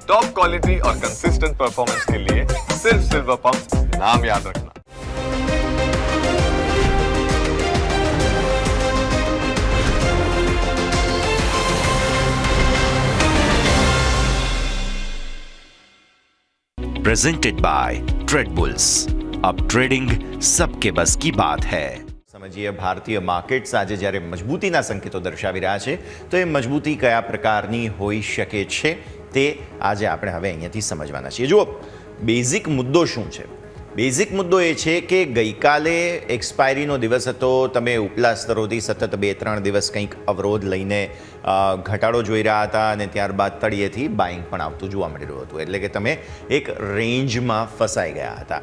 Top quality और consistent performance के लिए सिर्फ सिल्वर पंप नाम याद रखना। Presented by trade bulls. अब ट्रेडिंग सबके बस की बात है। સમજીએ ભારતીય માર્કેટ્સ આજે જ્યારે મજબૂતીના સંકેતો દર્શાવી રહ્યા છે તો એ મજબૂતી કયા પ્રકારની હોઈ શકે છે તે આજે આપણે હવે અહીંયાથી સમજવાના છીએ। જુઓ, બેઝિક મુદ્દો શું છે? બેઝિક મુદ્દો એ છે કે ગઈકાલે એક્સપાયરીનો દિવસ હતો, તમે ઉપલા સ્તરોથી સતત 2-3 દિવસ કંઈક અવરોધ લઈને ઘટાડો જોઈ રહ્યા હતા અને ત્યારબાદ તળિયેથી બાઇંગ પણ આવતું જોવા મળી રહ્યું હતું, એટલે કે તમે એક રેન્જમાં ફસાઈ ગયા હતા।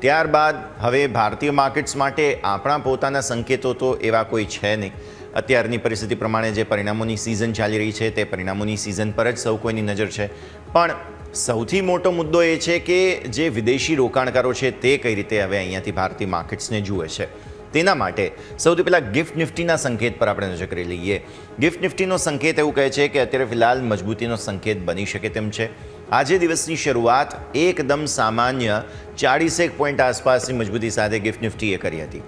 ત્યારબાદ હવે ભારતીય માર્કેટ્સ માટે આપણા પોતાના સંકેતો તો એવા કોઈ છે નહીં। અત્યારની પરિસ્થિતિ પ્રમાણે જે પરિણામોની સિઝન ચાલી રહી છે તે પરિણામોની સિઝન પર જ સૌ કોઈની નજર છે, પણ સૌથી મોટો મુદ્દો એ છે કે જે વિદેશી રોકાણકારો છે તે કઈ રીતે હવે અહીંયાથી ભારતીય માર્કેટ્સને જુએ છે। તેના માટે સૌથી પહેલાં ગિફ્ટ નિફ્ટીના સંકેત પર આપણે નજર કરી લઈએ। ગિફ્ટ નિફ્ટીનો સંકેત એવું કહે છે કે અત્યારે ફિલહાલ મજબૂતીનો સંકેત બની શકે તેમ છે। આજે દિવસની શરૂઆત એકદમ સામાન્ય 40 પોઈન્ટ આસપાસની મજબૂતી સાથે ગિફ્ટ નિફ્ટીએ કરી હતી।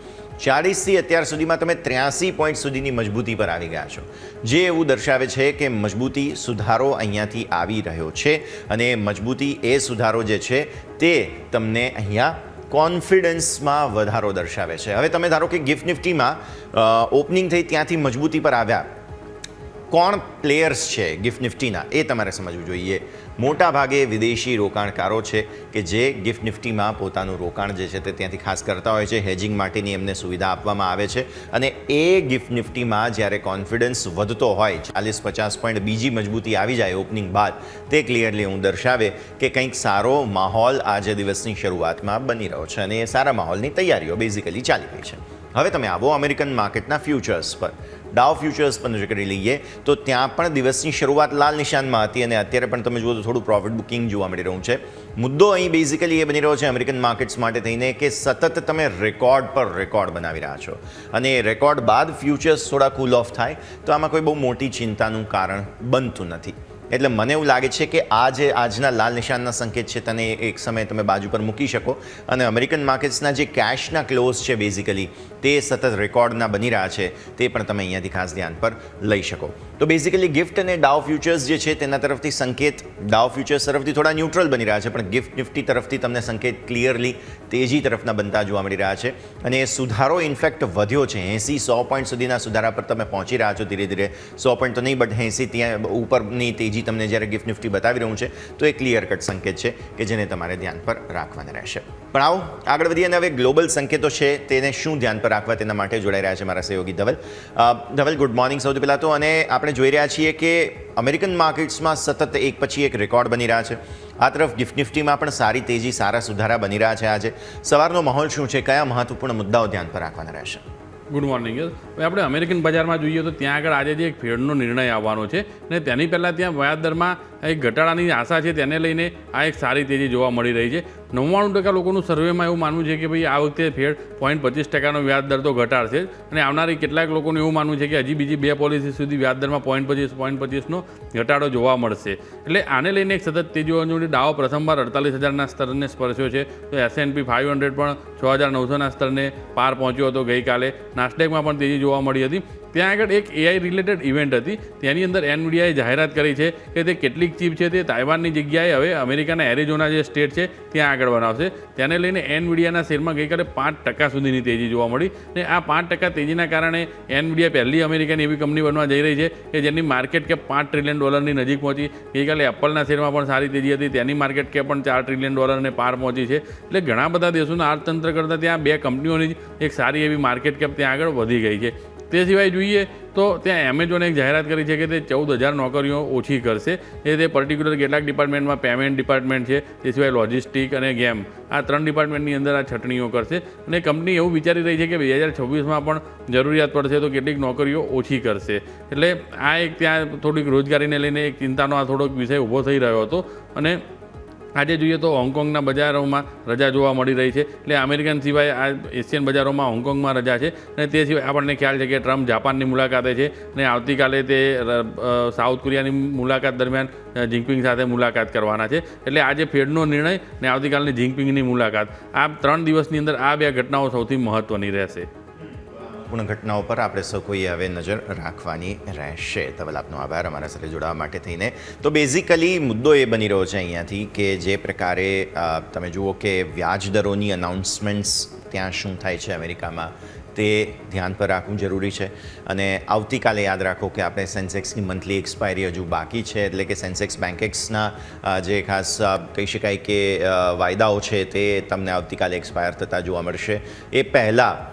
40થી અત્યાર સુધીમાં તમે 83 પોઈન્ટ સુધીની મજબૂતી પર આવી ગયા છો, જે એવું દર્શાવે છે કે મજબૂતી સુધારો અહીંયાથી આવી રહ્યો છે અને મજબૂતી એ સુધારો જે છે તે તમને અહીંયા કોન્ફિડન્સમાં વધારો દર્શાવે છે। હવે તમે ધારો કે ગિફ્ટ નિફ્ટીમાં ઓપનિંગ થઈ ત્યાંથી મજબૂતી પર આવ્યા, કોણ પ્લેયર્સ છે ગિફ્ટ નિફ્ટીના એ તમારે સમજવું જોઈએ। મોટા ભાગે વિદેશી રોકાણકારો છે કે જે ગિફ્ટ નિફ્ટીમાં પોતાનું રોકાણ જે છે તે ત્યાંથી ખાસ કરતા હોય છે, હેજિંગ માટેની એમને સુવિધા આપવામાં આવે છે અને એ ગિફ્ટ નિફ્ટીમાં જ્યારે કોન્ફિડન્સ વધતો હોય, 40-50 પોઈન્ટ બીજી મજબૂતી આવી જાય ઓપનિંગ બાદ, તે ક્લિયરલી હું દર્શાવે કે કંઈક સારો માહોલ આજે દિવસની શરૂઆતમાં બની રહ્યો છે અને એ સારા માહોલની તૈયારીઓ બેઝિકલી ચાલી રહી છે। હવે તમે આવો અમેરિકન માર્કેટના ફ્યુચર્સ પર, ડાઉ ફ્યુચર્સ પર નજર કરી લઈએ તો ત્યાં પણ દિવસની શરૂઆત લાલ નિશાનમાં હતી અને અત્યારે પણ તમે જુઓ તો થોડું પ્રોફિટ બુકિંગ જોવા મળી રહ્યું છે। મુદ્દો અહીં બેઝિકલી એ બની રહ્યો છે અમેરિકન માર્કેટ્સ માટે થઈને કે સતત તમે રેકોર્ડ પર રેકોર્ડ બનાવી રહ્યા છો અને રેકોર્ડ બાદ ફ્યુચર્સ થોડા કૂલ ઓફ થાય તો આમાં કોઈ બહુ મોટી ચિંતાનું કારણ બનતું નથી। એટલે મને એવું લાગે છે કે આ જે આજના લાલ નિશાનના સંકેત છે તેને એક સમયે તમે બાજુ પર મૂકી શકો અને અમેરિકન માર્કેટ્સના જે કેશના ક્લોઝ છે બેઝિકલી તે સતત રેકોર્ડના બની રહ્યા છે તે પણ તમે અહીંયાથી ખાસ ધ્યાન પર લઈ શકો। તો બેઝિકલી ગિફ્ટ અને ડાઉ ફ્યુચર્સ જે છે તેના તરફથી સંકેત ડાઉ ફ્યુચર્સ તરફથી થોડા ન્યુટ્રલ બની રહ્યા છે, પણ ગિફ્ટ નિફ્ટી તરફથી તમને સંકેત ક્લિયરલી તેજી તરફના બનતા જોવા મળી રહ્યા છે અને એ સુધારો ઇનફેક્ટ વધ્યો છે। 80-100 પોઈન્ટ સુધીના સુધારા પર તમે પહોંચી રહ્યા છો ધીરે ધીરે, 100 પોઈન્ટ તો નહીં બટ 80 ત્યાં ઉપરની તેજી તમને જ્યારે ગિફ્ટ નિફ્ટી બતાવી રહ્યું છે તો એ ક્લિયર કટ સંકેત છે કે જેને તમારે ધ્યાન પર રાખવાના રહેશે। પણ આવો આગળ વધીએ અને હવે ગ્લોબલ સંકેતો છે તેને શું ધ્યાન પર રાખવા તેના માટે જોડાઈ રહ્યા છે મારા સહયોગી ધવલ। ધવલ, ગુડ મોર્નિંગ સૌથી પહેલાં તો। અને આપણે જોઈ રહ્યા છીએ કે અમેરિકન માર્કેટ્સમાં સતત એક પછી એક રેકોર્ડ બની રહ્યા છે, આ તરફ ગિફ્ટ નિફ્ટીમાં પણ સારી તેજી, સારા સુધારા બની રહ્યા છે। આજે સવારનો માહોલ શું છે, કયા મહત્વપૂર્ણ મુદ્દાઓ ધ્યાન પર રાખવાના રહેશે? Good morning. હવે આપણે અમેરિકન બજારમાં જોઈએ તો ત્યાં આગળ આજે જે એક ફેડનો નિર્ણય આવવાનો છે અને તેની પહેલાં ત્યાં વ્યાજ દરમાં એક ઘટાડાની આશા છે, તેને લઈને આ એક સારી તેજી જોવા મળી રહી છે। 99% લોકોનું સર્વેમાં એવું માનવું છે કે ભાઈ આ વખતે ફેડ 0.25% વ્યાજ દર તો ઘટાડશે અને આવનારી કેટલાક લોકોનું એવું માનવું છે કે હજી બીજી 2 પોલિસી સુધી વ્યાજ દરમાં 0.25% ઘટાડો જોવા મળશે। એટલે આને લઈને એક સતત તેજી જોવા ડાઉ પ્રથમવાર 48,000ના સ્તરને સ્પર્શ્યો છે, તો S&P 500 પણ 6,900ના સ્તરને પાર પહોંચ્યો હતો ગઈકાલે। નાસ્ડેકમાં પણ તેજી જોવા મળી હતી। ત્યાં આગળ એક AI રિલેટેડ ઇવેન્ટ હતી, તેની અંદર NVIDIAએ જાહેરાત કરી છે કે તે કેટલીક ચીપ છે તે તાઇવાનની જગ્યાએ હવે અમેરિકાના એરિઝોના જે સ્ટેટ છે ત્યાં આગળ બનાવશે। તેને લઈને NVIDIAના શેરમાં ગઈકાલે 5% સુધીની તેજી જોવા મળી અને આ 5% તેજીના કારણે NVIDIA પહેલી અમેરિકાની એવી કંપની બનવા જઈ રહી છે કે જેની માર્કેટ કેપ $5 ટ્રિલિયન નજીક પહોંચી। ગઈકાલે એપલના શેરમાં પણ સારી તેજી હતી, તેની માર્કેટ કેપ પણ $4 ટ્રિલિયન પાર પહોંચી છે। એટલે ઘણા બધા દેશોના અર્થતંત્ર કરતાં ત્યાં 2 કંપનીઓની જ એક સારી એવી માર્કેટ કેપ ત્યાં આગળ વધી ગઈ છે। તે સિવાય જોઈએ તો ત્યાં એમેઝોને એક જાહેરાત કરી છે કે તે 14,000 નોકરીઓ ઓછી કરશે। તે પર્ટિક્યુલર કેટલાક ડિપાર્ટમેન્ટમાં પેમેન્ટ ડિપાર્ટમેન્ટ છે, તે સિવાય લોજિસ્ટિક અને ગેમ, આ 3 ડિપાર્ટમેન્ટની અંદર આ છટણીઓ કરશે અને કંપની એવું વિચારી રહી છે કે 2026માં પણ જરૂરિયાત પડશે તો કેટલીક નોકરીઓ ઓછી કરશે। એટલે આ એક ત્યાં થોડીક રોજગારીને લઈને એક ચિંતાનો આ થોડોક વિષય ઊભો થઈ રહ્યો હતો અને આજે જોઈએ તો હોંગકોંગના બજારોમાં રજા જોવા મળી રહી છે. એટલે અમેરિકન સિવાય આ એશિયન બજારોમાં હોંગકોંગમાં રજા છે. અને તે સિવાય આપણને ખ્યાલ છે કે ટ્રમ્પ જાપાનની મુલાકાતે છે અને આવતીકાલે તે સાઉથ કોરિયાની મુલાકાત દરમિયાન જિંગપિંગ સાથે મુલાકાત કરવાના છે. એટલે આજે ફેડનો નિર્ણય અને આવતીકાલની જિંગપિંગની મુલાકાત, આ 3 દિવસની અંદર આ 2 ઘટનાઓ સૌથી મહત્ત્વની રહેશે. પૂર્ણ ઘટનાઓ પર આપણે સૌ કોઈએ હવે નજર રાખવાની રહેશે. ધવલ, આપનો આભાર અમારા સાથે જોડાવા માટે થઈને. તો બેઝિકલી મુદ્દો એ બની રહ્યો છે અહીંયાથી કે જે પ્રકારે તમે જુઓ કે વ્યાજ દરોની અનાઉન્સમેન્ટ્સ ત્યાં શું થાય છે અમેરિકામાં, તે ધ્યાન પર રાખવું જરૂરી છે. અને આવતીકાલે યાદ રાખો કે આપણે સેન્સેક્સની મંથલી એક્સપાયરી હજુ બાકી છે, એટલે કે સેન્સેક્સ બેન્કેક્સના જે ખાસ કહી શકાય કે વાયદાઓ છે તે તમને આવતીકાલે એક્સપાયર થતા જોવા મળશે. એ પહેલાં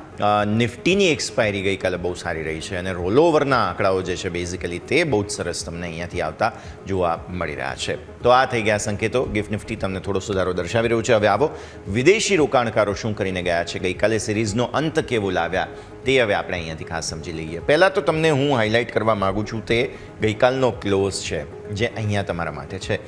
નિફ્ટીની એક્સપાયરી ગઈકાલે બહુ સારી રહી છે અને રોલઓવરના આંકડાઓ જે છે બેઝિકલી તે બહુ જ સરસ તમને અહીંયાથી આવતા જોવા મળી રહ્યા છે. તો આ થઈ ગયા સંકેતો. ગિફ્ટ નિફ્ટી તમને થોડો સુધારો દર્શાવી રહ્યું છે. હવે આવો વિદેશી રોકાણકારો શું કરીને ગયા છે, ગઈકાલે સિરીઝનો અંત કેવો લાવ્યા, તે હવે આપણે અહીંયાથી ખાસ સમજી લઈએ. પહેલાં તો તમને હું હાઇલાઇટ કરવા માગું છું તે ગઈકાલનો ક્લોઝ છે જે અહીંયા તમારા માટે છે.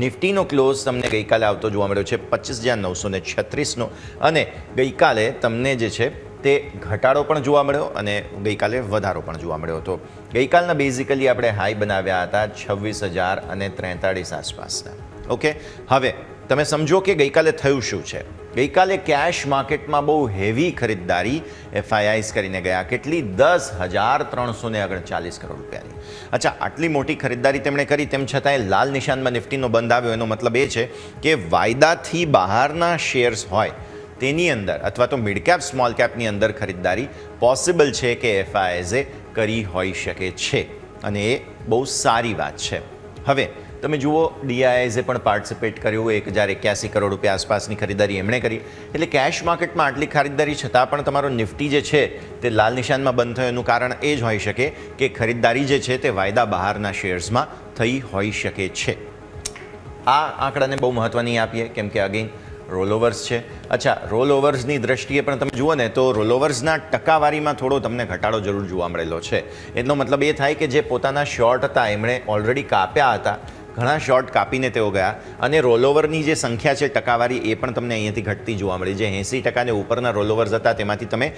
નિફ્ટીનો ક્લોઝ તમને ગઈકાલે આવતો જોવા મળ્યો છે 25,936નો અને ગઈકાલે તમને જે છે તે ઘટાડો પણ જોવા મળ્યો અને ગઈકાલે વધારો પણ જોવા મળ્યો હતો. ગઈકાલના બેઝિકલી આપણે હાઈ બનાવ્યા હતા 26,043 આસપાસના. ઓકે, હવે તમે સમજો કે ગઈકાલે થયું શું છે. ગઈકાલે કેશ માર્કેટમાં બહુ હેવી ખરીદદારી એફઆઈઆઈસ કરીને ગયા. કેટલી? 10,339 કરોડ રૂપિયાની. અચ્છા, આટલી મોટી ખરીદદારી તેમણે કરી, તેમ છતાંય લાલ નિશાનમાં નિફ્ટીનો બંધ આવ્યો. એનો મતલબ એ છે કે વાયદાથી બહારના શેર્સ હોય તેની અંદર અથવા તો મિડ કેપ સ્મોલ કેપની અંદર ખરીદદારી પોસિબલ છે કે એફઆઈઆઈએ કરી હોઈ શકે છે અને એ બહુ સારી વાત છે. હવે તમે જુઓ, ડીઆઈઆઈએ પણ પાર્ટિસિપેટ કર્યું, 1,081 કરોડ રૂપિયા આસપાસની ખરીદારી એમણે કરી. એટલે કેશ માર્કેટમાં આટલી ખરીદારી છતાં પણ તમારો નિફ્ટી જે છે તે લાલ નિશાનમાં બંધ થયો. એનું કારણ એ જ હોઈ શકે કે ખરીદારી જે છે તે વાયદા બહારના શેર્સમાં થઈ હોઈ શકે છે. આ આંકડાને બહુ મહત્ત્વ નહીં આપીએ કેમ કે અગેન રોલઓવર્સ છે. અચ્છા, રોલઓવર્સની દ્રષ્ટિએ પણ તમે જુઓ ને તો રોલઓવર્સના ટકાવારીમાં થોડો તમને ઘટાડો જરૂર જોવા મળેલો છે. એનો મતલબ એ થાય કે જે પોતાના શોર્ટ હતા એમણે ઓલરેડી કાપ્યા હતા, ઘણા શોર્ટ કાપીને તેઓ ગયા અને રોલઓવરની જે સંખ્યા છે ટકાવારી એ પણ તમને અહીંયાથી ઘટતી જોવા મળી. જે 80% ને ઉપરના રોલઓવર્સ હતા તેમાંથી તમે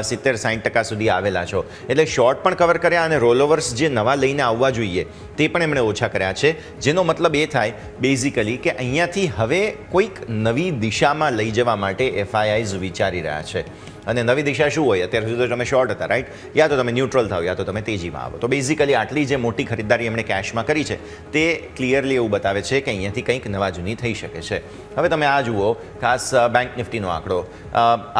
70-60% સુધી આવેલા છો. એટલે શોર્ટ પણ કવર કર્યા અને રોલઓવર્સ જે નવા લઈને આવવા જોઈએ તે પણ એમણે ઓછા કર્યા છે. જેનો મતલબ એ થાય બેઝિકલી કે અહીંયાથી હવે કોઈક નવી દિશામાં લઈ જવા માટે એફઆઈઆઈઝ વિચારી રહ્યા છે. અને નવી દિશા શું હોય? અત્યાર સુધી તો તમે શોર્ટ હતા, રાઈટ? યા તો તમે ન્યુટ્રલ થાવ યા તો તમે તેજીમાં આવો. તો બેઝિકલી આટલી જે મોટી ખરીદારી એમણે કેશમાં કરી છે તે ક્લિયરલી એવું બતાવે છે કે અહીંયાથી કંઈક નવા જૂની થઈ શકે છે. હવે તમે આ જુઓ, ખાસ બેંક નિફ્ટીનો આંકડો,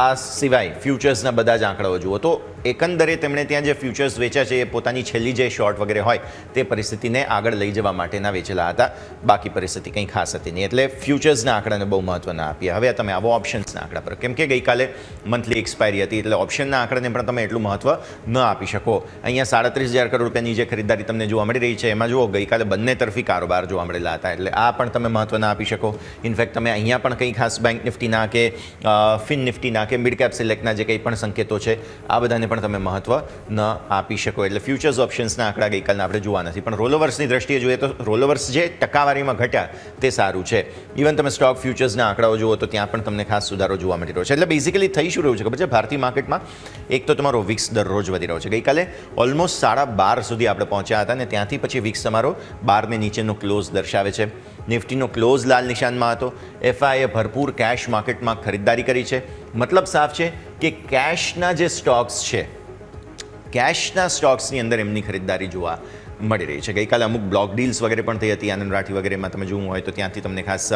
આ સિવાય ફ્યુચર્સના બધા જ આંકડાઓ જુઓ તો એકંદરે તેમણે ત્યાં જે ફ્યુચર્સ વેચ્યા છે એ પોતાની છેલ્લી જે શોર્ટ વગેરે હોય તે પરિસ્થિતિને આગળ લઈ જવા માટેના વેચેલા હતા. બાકી પરિસ્થિતિ કંઈ ખાસ હતી નહીં. એટલે ફ્યુચર્સના આંકડાને બહુ મહત્ત્વ ના આપીએ. હવે તમે આવો ઓપ્શન્સના આંકડા પર, કેમ કે ગઈકાલે મંથલી એક્સપાયરી હતી એટલે ઓપ્શનના આંકડાને પણ તમે એટલું મહત્ત્વ ન આપી શકો. અહીંયા 37,000 કરોડ રૂપિયાની જે ખરીદારી તમને જોવા મળી રહી છે એમાં જુઓ ગઈકાલે બંને તરફી કારોબાર જોવા મળેલા હતા. એટલે આ પણ તમે મહત્ત્વ ના આપી શકો. ઇનફેક્ટ તમે અહીંયા પણ કંઈ ખાસ બેંક નિફ્ટીના કે ફિન નિફ્ટીના કે મિડ કેપ સિલેક્ટના જે કંઈ પણ સંકેતો છે આ બધાને પણ તમે મહત્ત્વ ન આપી શકો. એટલે ફ્યુચર્સ ઓપ્શન્સના આંકડા ગઈકાલના આપણે જોવા નથી. પણ રોલઓવર્સની દ્રષ્ટિએ જોઈએ તો રોલઓવર્સ જે ટકાવારીમાં ઘટ્યા તે સારું છે. ઇવન તમે સ્ટોક ફ્યુચર્સના આંકડાઓ જુઓ તો ત્યાં પણ તમને ખાસ સુધારો જોવા મળી રહ્યો છે. એટલે બેઝિકલી થઈ શું રહ્યું છે ખબર છે? ભારતીય માર્કેટમાં એક તો તમારો વિક્સ દરરોજ વધી રહ્યો છે. ગઈકાલે ઓલમોસ્ટ 12.5 સુધી આપણે પહોંચ્યા હતા અને ત્યાંથી પછી વિક્સ તમારો 12 ને નીચેનો ક્લોઝ દર્શાવે છે. નિફ્ટીનો ક્લોઝ લાલ નિશાનમાં હતો. એફઆઈએ ભરપૂર કેશ માર્કેટમાં ખરીદારી કરી છે. મતલબ સાફ છે કે કેશના જે સ્ટોક્સ છે, કેશના સ્ટોક્સની અંદર એમની ખરીદારી જોવા મળી રહી છે. ગઈકાલે અમુક બ્લોક ડીલ્સ વગેરે પણ થઈ હતી. આનંદ રાઠી વગેરેમાં તમે જોવું હોય તો ત્યાંથી તમને ખાસ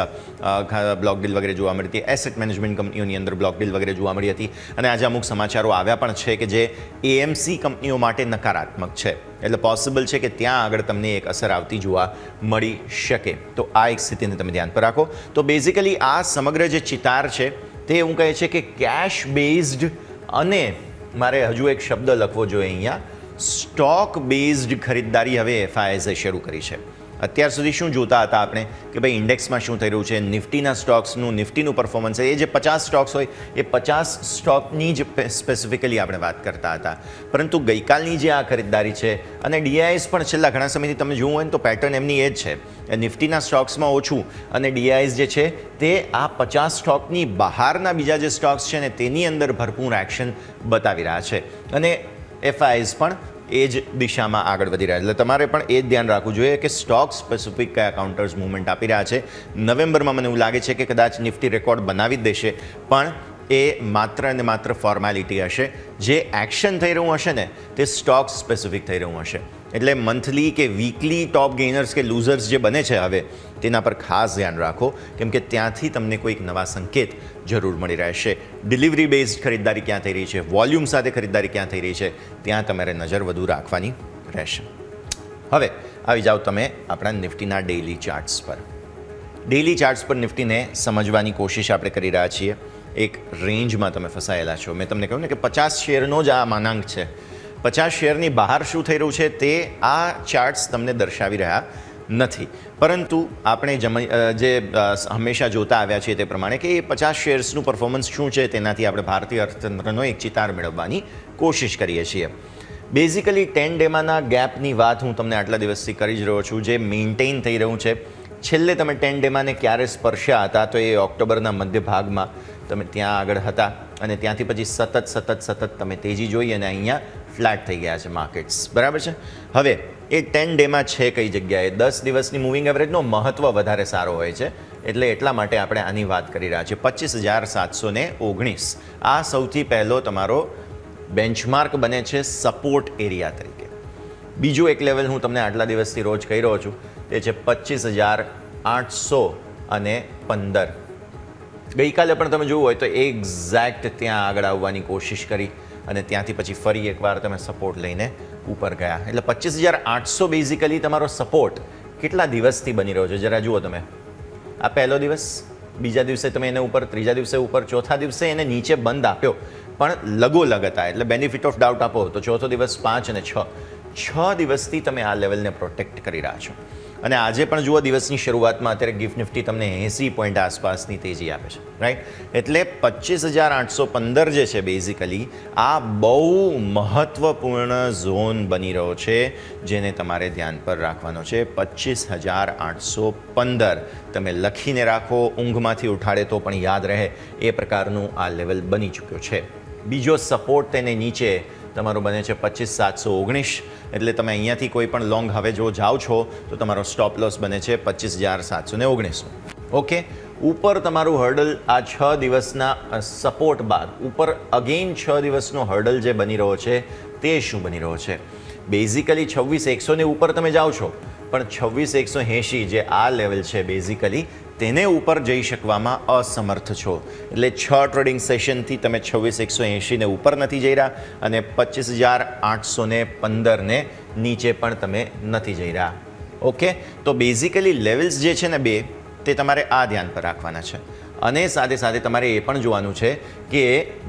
બ્લોક ડીલ વગેરે જોવા મળી હતી. એસેટ મેનેજમેન્ટ કંપનીઓની અંદર બ્લોક ડીલ વગેરે જોવા મળી હતી. અને આજે અમુક સમાચારો આવ્યા પણ છે કે જે એએમસી કંપનીઓ માટે નકારાત્મક છે. એટલે પોસિબલ છે કે ત્યાં આગળ તમને એક અસર આવતી જોવા મળી શકે. તો આ એક સ્થિતિને તમે ધ્યાન પર રાખો. તો બેઝિકલી આ સમગ્ર જે ચિતાર છે તે એવું કહે છે કે કેશ બેઝડ અને મારે હજુ એક શબ્દ લખવો જોઈએ અહીંયા, સ્ટોક બેઝડ ખરીદદારી હવે એફઆઈઆઈએ શરૂ કરી છે. અત્યાર સુધી શું જોતા હતા આપણે કે ભાઈ ઇન્ડેક્સમાં શું થઈ રહ્યું છે, નિફ્ટીના સ્ટોક્સનું, નિફ્ટીનું પરફોર્મન્સ, એ જે 50 સ્ટોક્સ હોય એ 50 સ્ટોકની જ સ્પેસિફિકલી આપણે વાત કરતા હતા. પરંતુ ગઈકાલની જે આ ખરીદદારી છે અને ડીઆઈએસ પણ છેલ્લા ઘણા સમયથી તમે જોવું હોય ને તો પેટર્ન એમની એ જ છે. નિફ્ટીના સ્ટોક્સમાં ઓછું અને ડીઆઈએસ જે છે તે આ 50 સ્ટોકની બહારના બીજા જે સ્ટોક્સ છે ને તેની અંદર ભરપૂર એક્શન બતાવી રહ્યા છે અને એફઆઈએસ પણ એ જ દિશામાં આગળ વધી રહ્યા છે. એટલે તમારે પણ એ જ ધ્યાન રાખવું જોઈએ કે સ્ટોક સ્પેસિફિક કયા કાઉન્ટર્સ મૂવમેન્ટ આપી રહ્યા છે. નવેમ્બરમાં મને એવું લાગે છે કે કદાચ નિફ્ટી રેકોર્ડ બનાવી જ દેશે, પણ એ માત્ર અને માત્ર ફોર્માલિટી હશે. જે એક્શન થઈ રહ્યું હશે ને તે સ્ટોક સ્પેસિફિક થઈ રહ્યું હશે. એટલે મંથલી કે વીકલી ટોપ ગેઇનર્સ કે લૂઝર્સ જે બને છે હવે તેના પર ખાસ ધ્યાન રાખો, કેમ કે ત્યાંથી તમને કોઈક નવા સંકેત જરૂર મળી રહેશે. ડિલિવરી બેઝડ ખરીદદારી ક્યાં થઈ રહી છે, વોલ્યુમ સાથે ખરીદદારી ક્યાં થઈ રહી છે, ત્યાં તમારે નજર વધુ રાખવાની રહેશે. હવે આવી જાઓ તમે આપણા નિફ્ટીના ડેઇલી ચાર્ટ્સ પર. ડેઇલી ચાર્ટ્સ પર નિફ્ટીને સમજવાની કોશિશ આપણે કરી રહ્યા છીએ. એક રેન્જમાં તમે ફસાયેલા છો. મેં તમને કહ્યું ને કે 50 શેરનો જ આ માનાંક છે. 50 શેરની બહાર શું થઈ રહ્યું છે તે આ ચાર્ટ્સ તમને દર્શાવી રહ્યા નથી. પરંતુ આપણે જે હંમેશા જોતા આવ્યા છીએ તે પ્રમાણે કે એ 50 શેર્સનું પરફોર્મન્સ શું છે તેનાથી આપણે ભારતીય અર્થતંત્રનો એક ચિતાર મેળવવાની કોશિશ કરીએ છીએ. બેઝિકલી 10 ડેમાંના ગેપની વાત હું તમને આટલા દિવસથી કરી જ રહ્યો છું, જે મેન્ટેન થઈ રહ્યું છે. છેલ્લે તમે 10 ડેમાંને ક્યારે સ્પર્શ્યા હતા તો એ ઓક્ટોબરના મધ્ય ભાગમાં તમે ત્યાં આગળ હતા અને ત્યાંથી પછી સતત તમે તેજી જોઈ અને અહીંયા ફ્લેટ થઈ ગયા છે માર્કેટ્સ, બરાબર છે. હવે એ 10 ડેમાં છે કઈ જગ્યાએ? 10 દિવસની મૂવિંગ એવરેજનો મહત્ત્વ વધારે સારો હોય છે, એટલે એટલા માટે આપણે આની વાત કરી રહ્યા છીએ. 25,719 આ સૌથી પહેલો તમારો બેન્ચમાર્ક બને છે સપોર્ટ એરિયા તરીકે. બીજું એક લેવલ હું તમને આટલા દિવસથી રોજ કહી રહ્યો છું, તે છે 25,815. ગઈકાલે પણ તમે જોવું હોય તો એક્ઝેક્ટ ત્યાં આગળ આવવાની કોશિશ કરી અને ત્યાંથી પછી ફરી એકવાર તમે સપોર્ટ લઈને ઉપર ગયા. એટલે 25,800 બેઝિકલી તમારો સપોર્ટ કેટલા દિવસથી બની રહ્યો છે જરા જુઓ તમે. આ પહેલો દિવસ, બીજા દિવસે તમે એને ઉપર, ત્રીજા દિવસે ઉપર, ચોથા દિવસે એને નીચે બંધ આપ્યો પણ લગોલગ હતા. એટલે બેનિફિટ ઓફ ડાઉટ આપો તો ચોથો દિવસ 5 અને 6 દિવસથી તમે આ લેવલને પ્રોટેક્ટ કરી રહ્યા છો. અને આજે પણ જુઓ દિવસની શરૂઆતમાં અત્યારે ગિફ્ટ નિફ્ટી તમને 80 પોઈન્ટ આસપાસની તેજી આપે છે, રાઈટ. એટલે 25,815 જે છે બેઝિકલી આ બહુ મહત્વપૂર્ણ ઝોન બની રહ્યો છે જેને તમારે ધ્યાન પર રાખવાનો છે. 25,815 તમે લખીને રાખો, ઊંઘમાંથી ઉઠાડે તો પણ યાદ રહે એ પ્રકારનું આ લેવલ બની ચૂક્યો છે. બીજો સપોર્ટ તેને નીચે તમારો બને છે 25,719. એટલે તમે અહીંયાથી કોઈ પણ લોંગ હવે જો જાઓ છો તો તમારો સ્ટોપ લોસ બને છે 25,719. ઓકે, ઉપર તમારું હર્ડલ આ 6 દિવસના સપોર્ટ બાદ ઉપર અગેન 6 દિવસનો હર્ડલ જે બની રહ્યો છે તે શું બની રહ્યો છે? બેઝિકલી 26,100 ને ઉપર તમે જાઓ છો, પણ 26,180 જે આ લેવલ છે બેઝિકલી તેને ઉપર જઈ શકવામાં અસમર્થ છો. એટલે 6 ટ્રેડિંગ સેશનથી તમે 26,180 ને ઉપર નથી જઈ રહ્યા અને 25,815 ને નીચે પણ તમે નથી જઈ રહ્યા. ઓકે, તો બેઝિકલી લેવલ્સ જે છે ને બે તે તમારે આ ધ્યાન પર રાખવાના છે. અને સાથે સાથે તમારે એ પણ જોવાનું છે કે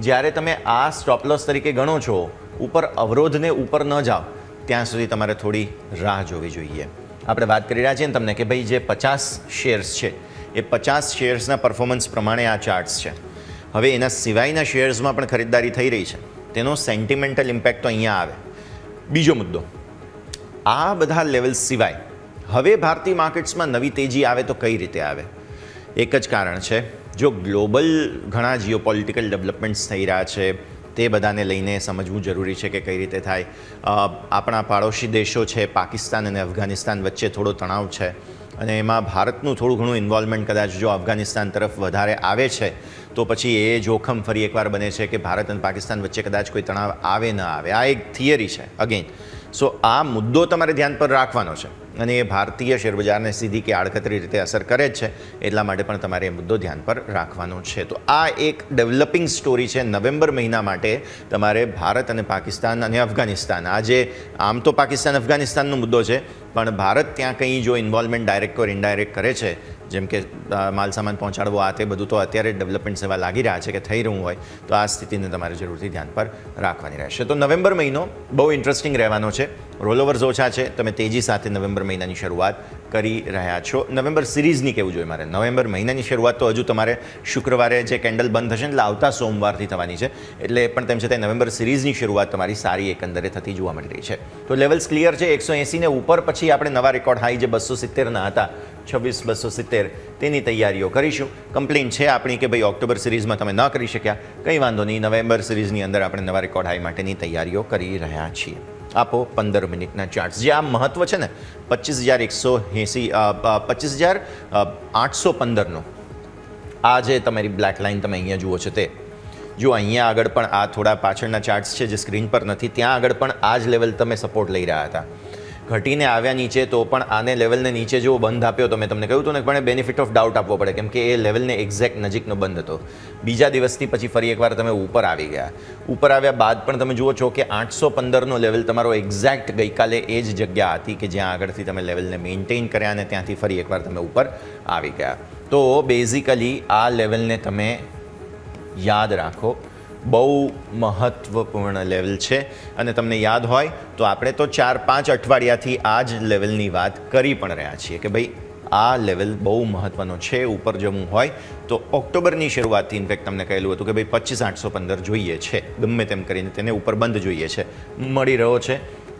જ્યારે તમે આ સ્ટોપ લોસ તરીકે ગણો છો, ઉપર અવરોધને ઉપર ન જાઓ ત્યાં સુધી તમારે થોડી રાહ જોવી જોઈએ. આપણે વાત કરી રહ્યા છીએ ને તમને કે ભાઈ જે 50 શેર્સ છે એ 50 શેર્સના પરફોર્મન્સ પ્રમાણે આ ચાર્ટ્સ છે. હવે એના સિવાયના શેર્સમાં પણ ખરીદદારી થઈ રહી છે, તેનો સેન્ટિમેન્ટલ ઇમ્પેક્ટ તો અહીંયા આવે. બીજો મુદ્દો, આ બધા લેવલ્સ સિવાય હવે ભારતીય માર્કેટ્સમાં નવી તેજી આવે તો કઈ રીતે આવે? એક જ કારણ છે, જો ગ્લોબલ ઘણા જીઓપોલિટિકલ ડેવલપમેન્ટ્સ થઈ રહ્યા છે તે બધાને લઈને સમજવું જરૂરી છે કે કઈ રીતે થાય. આપણા પાડોશી દેશો છે પાકિસ્તાન અને અફઘાનિસ્તાન વચ્ચે થોડો તણાવ છે અને એમાં ભારતનું થોડું ઘણું ઇન્વોલ્વમેન્ટ કદાચ જો અફઘાનિસ્તાન તરફ વધારે આવે છે તો પછી એ જોખમ ફરી એકવાર બને છે કે ભારત અને પાકિસ્તાન વચ્ચે કદાચ કોઈ તણાવ આવે ન આવે. આ એક થિયરી છે અગેન. સો આ મુદ્દો તમારે ધ્યાન પર રાખવાનો છે અને એ ભારતીય શેરબજારને સીધી કે આડકતરી રીતે અસર કરે જ છે, એટલા માટે પણ તમારે એ મુદ્દો ધ્યાન પર રાખવાનો છે. તો આ એક ડેવલપિંગ સ્ટોરી છે નવેમ્બર મહિના માટે. તમારે ભારત અને પાકિસ્તાન અને અફઘાનિસ્તાન, આજે આમ તો પાકિસ્તાન અફઘાનિસ્તાનનો મુદ્દો છે પણ ભારત ત્યાં કંઈ જો ઇન્વોલ્વમેન્ટ ડાયરેક્ટ ઓર ઇનડાયરેક્ટ કરે છે, જેમ કે માલ સામાન પહોંચાડવો આ તે બધું તો અત્યારે ડેવલપમેન્ટ એવા લાગી રહ્યા છે કે થઈ રહ્યું હોય, તો આ સ્થિતિને તમારે જરૂરથી ધ્યાન પર રાખવાની રહેશે. તો નવેમ્બર મહિનો બહુ ઇન્ટરેસ્ટિંગ રહેવાનો છે. રોલઓવર્સ ઓછા છે, તમે તેજી સાથે નવેમ્બર મહિનાની શરૂઆત કરી રહ્યા છો. નવેમ્બર સિરીઝની કહેવું જોઈએ મારે. નવેમ્બર મહિનાની શરૂઆત તો હજુ તમારે શુક્રવારે જે કેન્ડલ બંધ થશે ને એટલે આવતા સોમવારથી થવાની છે, એટલે પણ તેમ છતાં નવેમ્બર સિરીઝની શરૂઆત તમારી સારી એકંદરે થતી જોવા મળી રહી છે. તો લેવલ્સ ક્લિયર છે. 180 ને ઉપર પછી આપણે નવા રેકોર્ડ હાઈ જે 270ના હતા, 26,270, તેની તૈયારીઓ કરીશું. કમ્પ્લેન છે આપણી કે ભાઈ ઓક્ટોબર સિરીઝમાં તમે ન કરી શક્યા, કંઈ વાંધો નહીં. નવેમ્બર સિરીઝની અંદર આપણે નવા રેકોર્ડ હાઈ માટેની તૈયારીઓ કરી રહ્યા છીએ. આપો 15 મિનિટના ચાર્ટ્સ. જે આ મહત્વ છે ને 25,180, 25,815નો, આ જે તમારી બ્લેક લાઇન તમે અહીંયા જુઓ છો તે, જો અહીંયા આગળ પણ આ થોડા પાછળના ચાર્ટ્સ છે જે સ્ક્રીન પર નથી, ત્યાં આગળ પણ આ જ લેવલ તમે સપોર્ટ લઈ રહ્યા હતા. ઘટીને આવ્યા નીચે તો પણ આને લેવલને નીચે જેવો બંધ આપ્યો તો મેં તમને કહ્યું હતું ને, પણ બેનિફિટ ઓફ ડાઉટ આપવો પડે, કેમ કે એ લેવલને એક્ઝેક્ટ નજીકનો બંધ હતો. બીજા દિવસથી પછી ફરી એકવાર તમે ઉપર આવી ગયા. ઉપર આવ્યા બાદ પણ તમે જુઓ છો કે 815નો લેવલ તમારો એક્ઝેક્ટ ગઈકાલે એ જ જગ્યા હતી કે જ્યાં આગળથી તમે લેવલને મેન્ટેન કર્યા અને ત્યાંથી ફરી એકવાર તમે ઉપર આવી ગયા. તો બેઝિકલી આ લેવલને તમે યાદ રાખો, બહુ મહત્વપૂર્ણ લેવલ છે. અને તમને યાદ હોય તો આપણે તો 4-5 અઠવાડિયાથી આ જ લેવલની વાત કરી પણ રહ્યા છીએ કે ભાઈ આ લેવલ બહુ મહત્ત્વનો છે. ઉપર જવું હોય તો ઓક્ટોબરની શરૂઆતથી ઇનફેક્ટ તમને કહેલું હતું કે ભાઈ 25,815 જોઈએ છે, ગમે તેમ કરીને તેને ઉપર બંધ જોઈએ છે. મળી રહ્યો છે.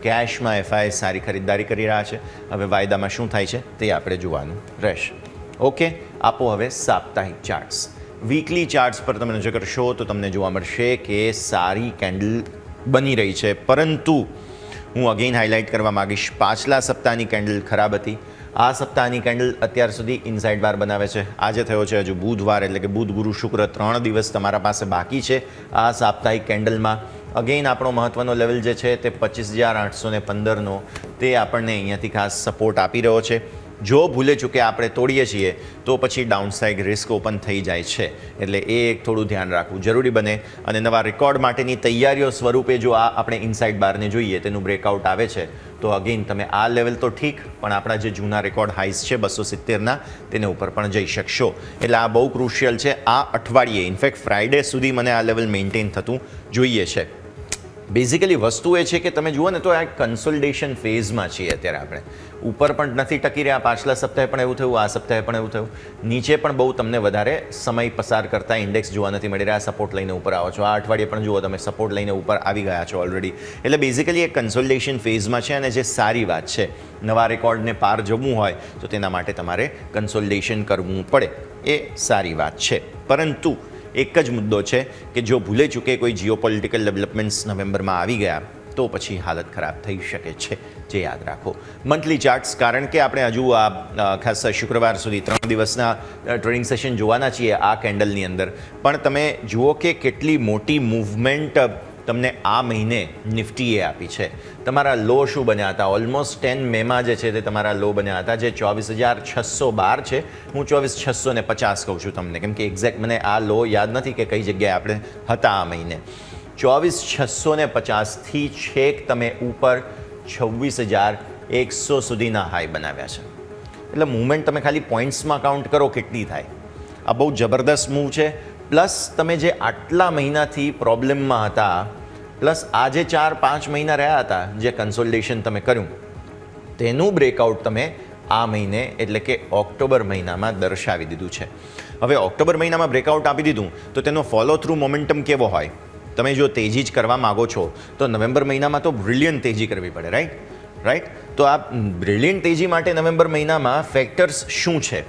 કેશમાં એફઆઈ સારી ખરીદદારી કરી રહ્યા છે. હવે વાયદામાં શું થાય છે તે આપણે જોવાનું રહેશે. ઓકે, આપો હવે સાપ્તાહિક ચાર્ટ્સ. વીકલી ચાર્ટ્સ પર તમે નજર કરશો તો તમને જોવા મળશે કે સારી કેન્ડલ બની રહી છે, પરંતુ હું અગેન હાઇલાઇટ કરવા માગીશ, પાછલા સપ્તાહની કેન્ડલ ખરાબ હતી. આ સપ્તાહની કેન્ડલ અત્યાર સુધી ઇનસાઇડ બાર બનાવે છે. આજે થયો છે હજુ બુધવાર, એટલે કે બુધ, ગુરુ, શુક્ર 3 દિવસ તમારા પાસે બાકી છે આ સાપ્તાહિક કેન્ડલમાં. અગેન આપણો મહત્ત્વનો લેવલ જે છે તે 25,815નો, તે આપણને અહીંયાથી ખાસ સપોર્ટ આપી રહ્યો છે. જો ભૂલે ચૂકે આપણે તોડીએ છીએ તો પછી ડાઉનસાઇડ રિસ્ક ઓપન થઈ જાય છે, એટલે એ એક થોડું ધ્યાન રાખવું જરૂરી બને. અને નવા રેકોર્ડ માટેની તૈયારીઓ સ્વરૂપે જો આ આપણે ઇનસાઇડ બારને જોઈએ, તેનું બ્રેકઆઉટ આવે છે તો અગેન તમે આ લેવલ તો ઠીક, પણ આપણા જે જૂના રેકોર્ડ હાઈસ છે 270ના, તેને ઉપર પણ જઈ શકશો. એટલે આ બહુ ક્રુશિયલ છે. આ અઠવાડિયે ઇનફેક્ટ ફ્રાઇડે સુધી મને આ લેવલ મેન્ટેન થતું જોઈએ છે. બેઝિકલી વસ્તુ એ છે કે તમે જુઓ ને તો આ કન્સોલિડેશન ફેઝમાં છીએ અત્યારે આપણે. ઉપર પણ નથી ટકી રહ્યા. પાછલા સપ્તાહે પણ એવું થયું, આ સપ્તાહે પણ એવું થયું. નીચે પણ બહુ તમને વધારે સમય પસાર કરતા ઇન્ડેક્સ જોવા નથી મળી રહ્યા. સપોર્ટ લઈને ઉપર આવો છો. આ અઠવાડિયે પણ જુઓ તમે સપોર્ટ લઈને ઉપર આવી ગયા છો ઓલરેડી. એટલે બેઝિકલી એક કન્સોલિડેશન ફેઝમાં છે, અને જે સારી વાત છે. નવા રેકોર્ડને પાર જવું હોય તો તેના માટે તમારે કન્સોલિડેશન કરવું પડે, એ સારી વાત છે. પરંતુ એક જ મુદ્દો છે કે જો ભૂલે ચૂકે કોઈ જીઓપોલિટિકલ ડેવલપમેન્ટ્સ નવેમ્બરમાં આવી ગયા તો પછી હાલત ખરાબ થઈ શકે છે, જે યાદ રાખો. મંથલી ચાર્ટ્સ, કારણ કે આપણે હજુ આ ખાસ શુક્રવાર સુધી 3 દિવસના ટ્રેડિંગ સેશન જોવાના છીએ આ કેન્ડલની અંદર, પણ તમે જુઓ કે કેટલી મોટી મૂવમેન્ટ તમને આ મહિને નિફ્ટીએ આપી છે. તમારા લો શું બન્યા હતા? ઓલમોસ્ટ 10 મેમાં જે છે તે તમારા લો બન્યા હતા, જે 24,612 છે. હું 24,650 કહું છું તમને, કેમ કે એક્ઝેક્ટ મને આ લો યાદ નથી કે કઈ જગ્યાએ આપણે હતા આ મહિને. 24,650થી છેક તમે ઉપર 26,100 સુધીના હાઈ બનાવ્યા છે. એટલે મૂવમેન્ટ તમે ખાલી પોઈન્ટ્સમાં કાઉન્ટ કરો કેટલી થાય. આ બહુ જબરદસ્ત મૂવ છે. પ્લસ તમે જે આટલા મહિનાથી પ્રોબ્લેમમાં હતા, પ્લસ આ જે 4-5 મહિના રહ્યા હતા જે કન્સોલિડેશન તમે કર્યું, તેનું બ્રેકઆઉટ તમે આ મહિને એટલે કે ઓક્ટોબર મહિનામાં દર્શાવી દીધું છે. હવે ઓક્ટોબર મહિનામાં બ્રેકઆઉટ આપી દીધું તો તેનો ફોલો થ્રુ મોમેન્ટમ કેવો હોય? તમે જો તેજી જ કરવા માગો છો તો નવેમ્બર મહિનામાં તો બ્રિલિયન્ટ તેજી કરવી પડે, રાઈટ? તો આ બ્રિલિયન્ટ તેજી માટે નવેમ્બર મહિનામાં ફેક્ટર્સ શું છે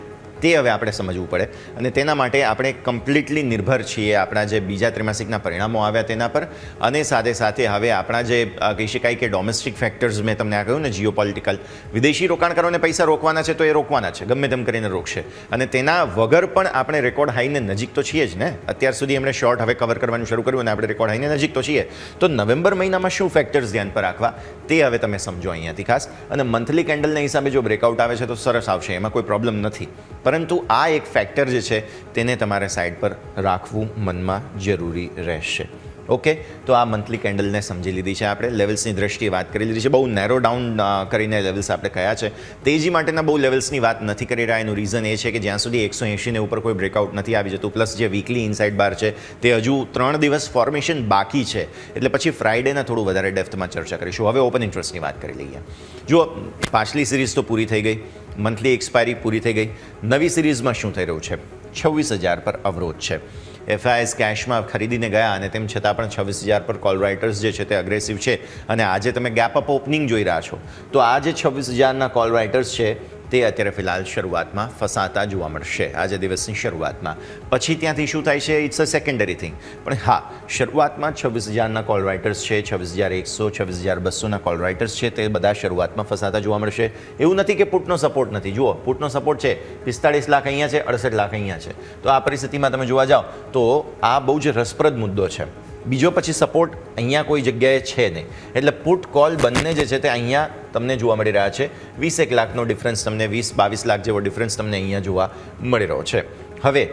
તે હવે આપણે સમજવું પડે, અને તેના માટે આપણે કમ્પ્લીટલી નિર્ભર છીએ આપણા જે બીજા ત્રિમાસિકના પરિણામો આવ્યા તેના પર, અને સાથે સાથે હવે આપણા જે કહી શકાય કે ડોમેસ્ટિક ફેક્ટર્સ, મેં તમને આ કહ્યું ને જીઓપોલિટિકલ, વિદેશી રોકાણકારોને પૈસા રોકવાના છે તો એ રોકવાના છે, ગમે તેમ કરીને રોકશે. અને તેના વગર પણ આપણે રેકોર્ડ હાઈને નજીક તો છીએ જ ને. અત્યાર સુધી એમણે શોર્ટ હવે કવર કરવાનું શરૂ કર્યું અને આપણે રેકોર્ડ હાઈને નજીક તો છીએ. તો નવેમ્બર મહિનામાં શું ફેક્ટર્સ ધ્યાન પર રાખવા તે હવે તમે સમજો અહીંયાથી ખાસ. અને મંથલી કેન્ડલના હિસાબે જો બ્રેકઆઉટ આવે છે તો સરસ આવશે, એમાં કોઈ પ્રોબ્લેમ નથી. પરંતુ આ એક ફેક્ટર જે છે તેને તમારે સાઈડ પર રાખવું મનમાં જરૂરી રહેશે. ઓકે, તો આ મંથલી કેન્ડલને સમજી લીધી છે આપણે, લેવલ્સની દ્રષ્ટિએ વાત કરી લીધી છે, બહુ નેરો ડાઉન કરીને લેવલ્સ આપણે કયા છે. તેજી માટેના બહુ લેવલ્સની વાત નથી કરી રહ્યા. એનું રીઝન એ છે કે જ્યાં સુધી 180 ને ઉપર કોઈ બ્રેકઆઉટ નથી આવી જતું, પ્લસ જે વીકલી ઇનસાઇડ બાર છે તે હજુ 3 દિવસ ફોર્મેશન બાકી છે, એટલે પછી ફ્રાઇડેના થોડું વધારે ડેપ્થમાં ચર્ચા કરીશું. હવે ઓપન ઇન્ટરેસ્ટની વાત કરી લઈએ. જુઓ, પાછલી સિરીઝ તો પૂરી થઈ ગઈ, મંથલી એક્સપાયરી પૂરી થઈ ગઈ. નવી સિરીઝમાં શું થઈ રહ્યું છે? 26,000 પર અવરોધ છે. FIs કેશમાં ખરીદીને ગયા અને તેમ છતાં પણ 26,000 પર કોલ રાઇટર્સ જે છે તે અગ્રેસિવ છે. અને આજે તમે ગેપ અપ ઓપનિંગ જોઈ રહ્યા છો, તો આ જે 26,000ના કોલ રાઇટર્સ છે તે અત્યારે ફિલહાલ શરૂઆતમાં ફસાતા જોવા મળશે આજે દિવસની શરૂઆતમાં. પછી ત્યાંથી શું થાય છે, ઇટ્સ અ સેકન્ડરી થિંગ. પણ હા, શરૂઆતમાં 26,000ના કોલ રાઇટર્સ છે, 26,100, 26,200ના કોલ રાઇટર્સ છે, તે બધા શરૂઆતમાં ફસાતા જોવા મળશે. એવું નથી કે પુટનો સપોર્ટ નથી. જુઓ, પુટનો સપોર્ટ છે, 45 લાખ અહીંયા છે, 68 લાખ અહીંયા છે. તો આ પરિસ્થિતિમાં તમે જોવા જાઓ તો આ બહુ જ રસપ્રદ મુદ્દો છે. બીજો પછી સપોર્ટ અહીંયા કોઈ જગ્યાએ છે નહીં, એટલે પુટ કોલ બંને જે છે તે અહીંયા તમને જોવા મળી રહ્યા છે. 21 લાખનો ડિફરન્સ તમને 20-22 લાખ જેવો ડિફરન્સ તમને અહીંયા જોવા મળી રહ્યો છે. હવે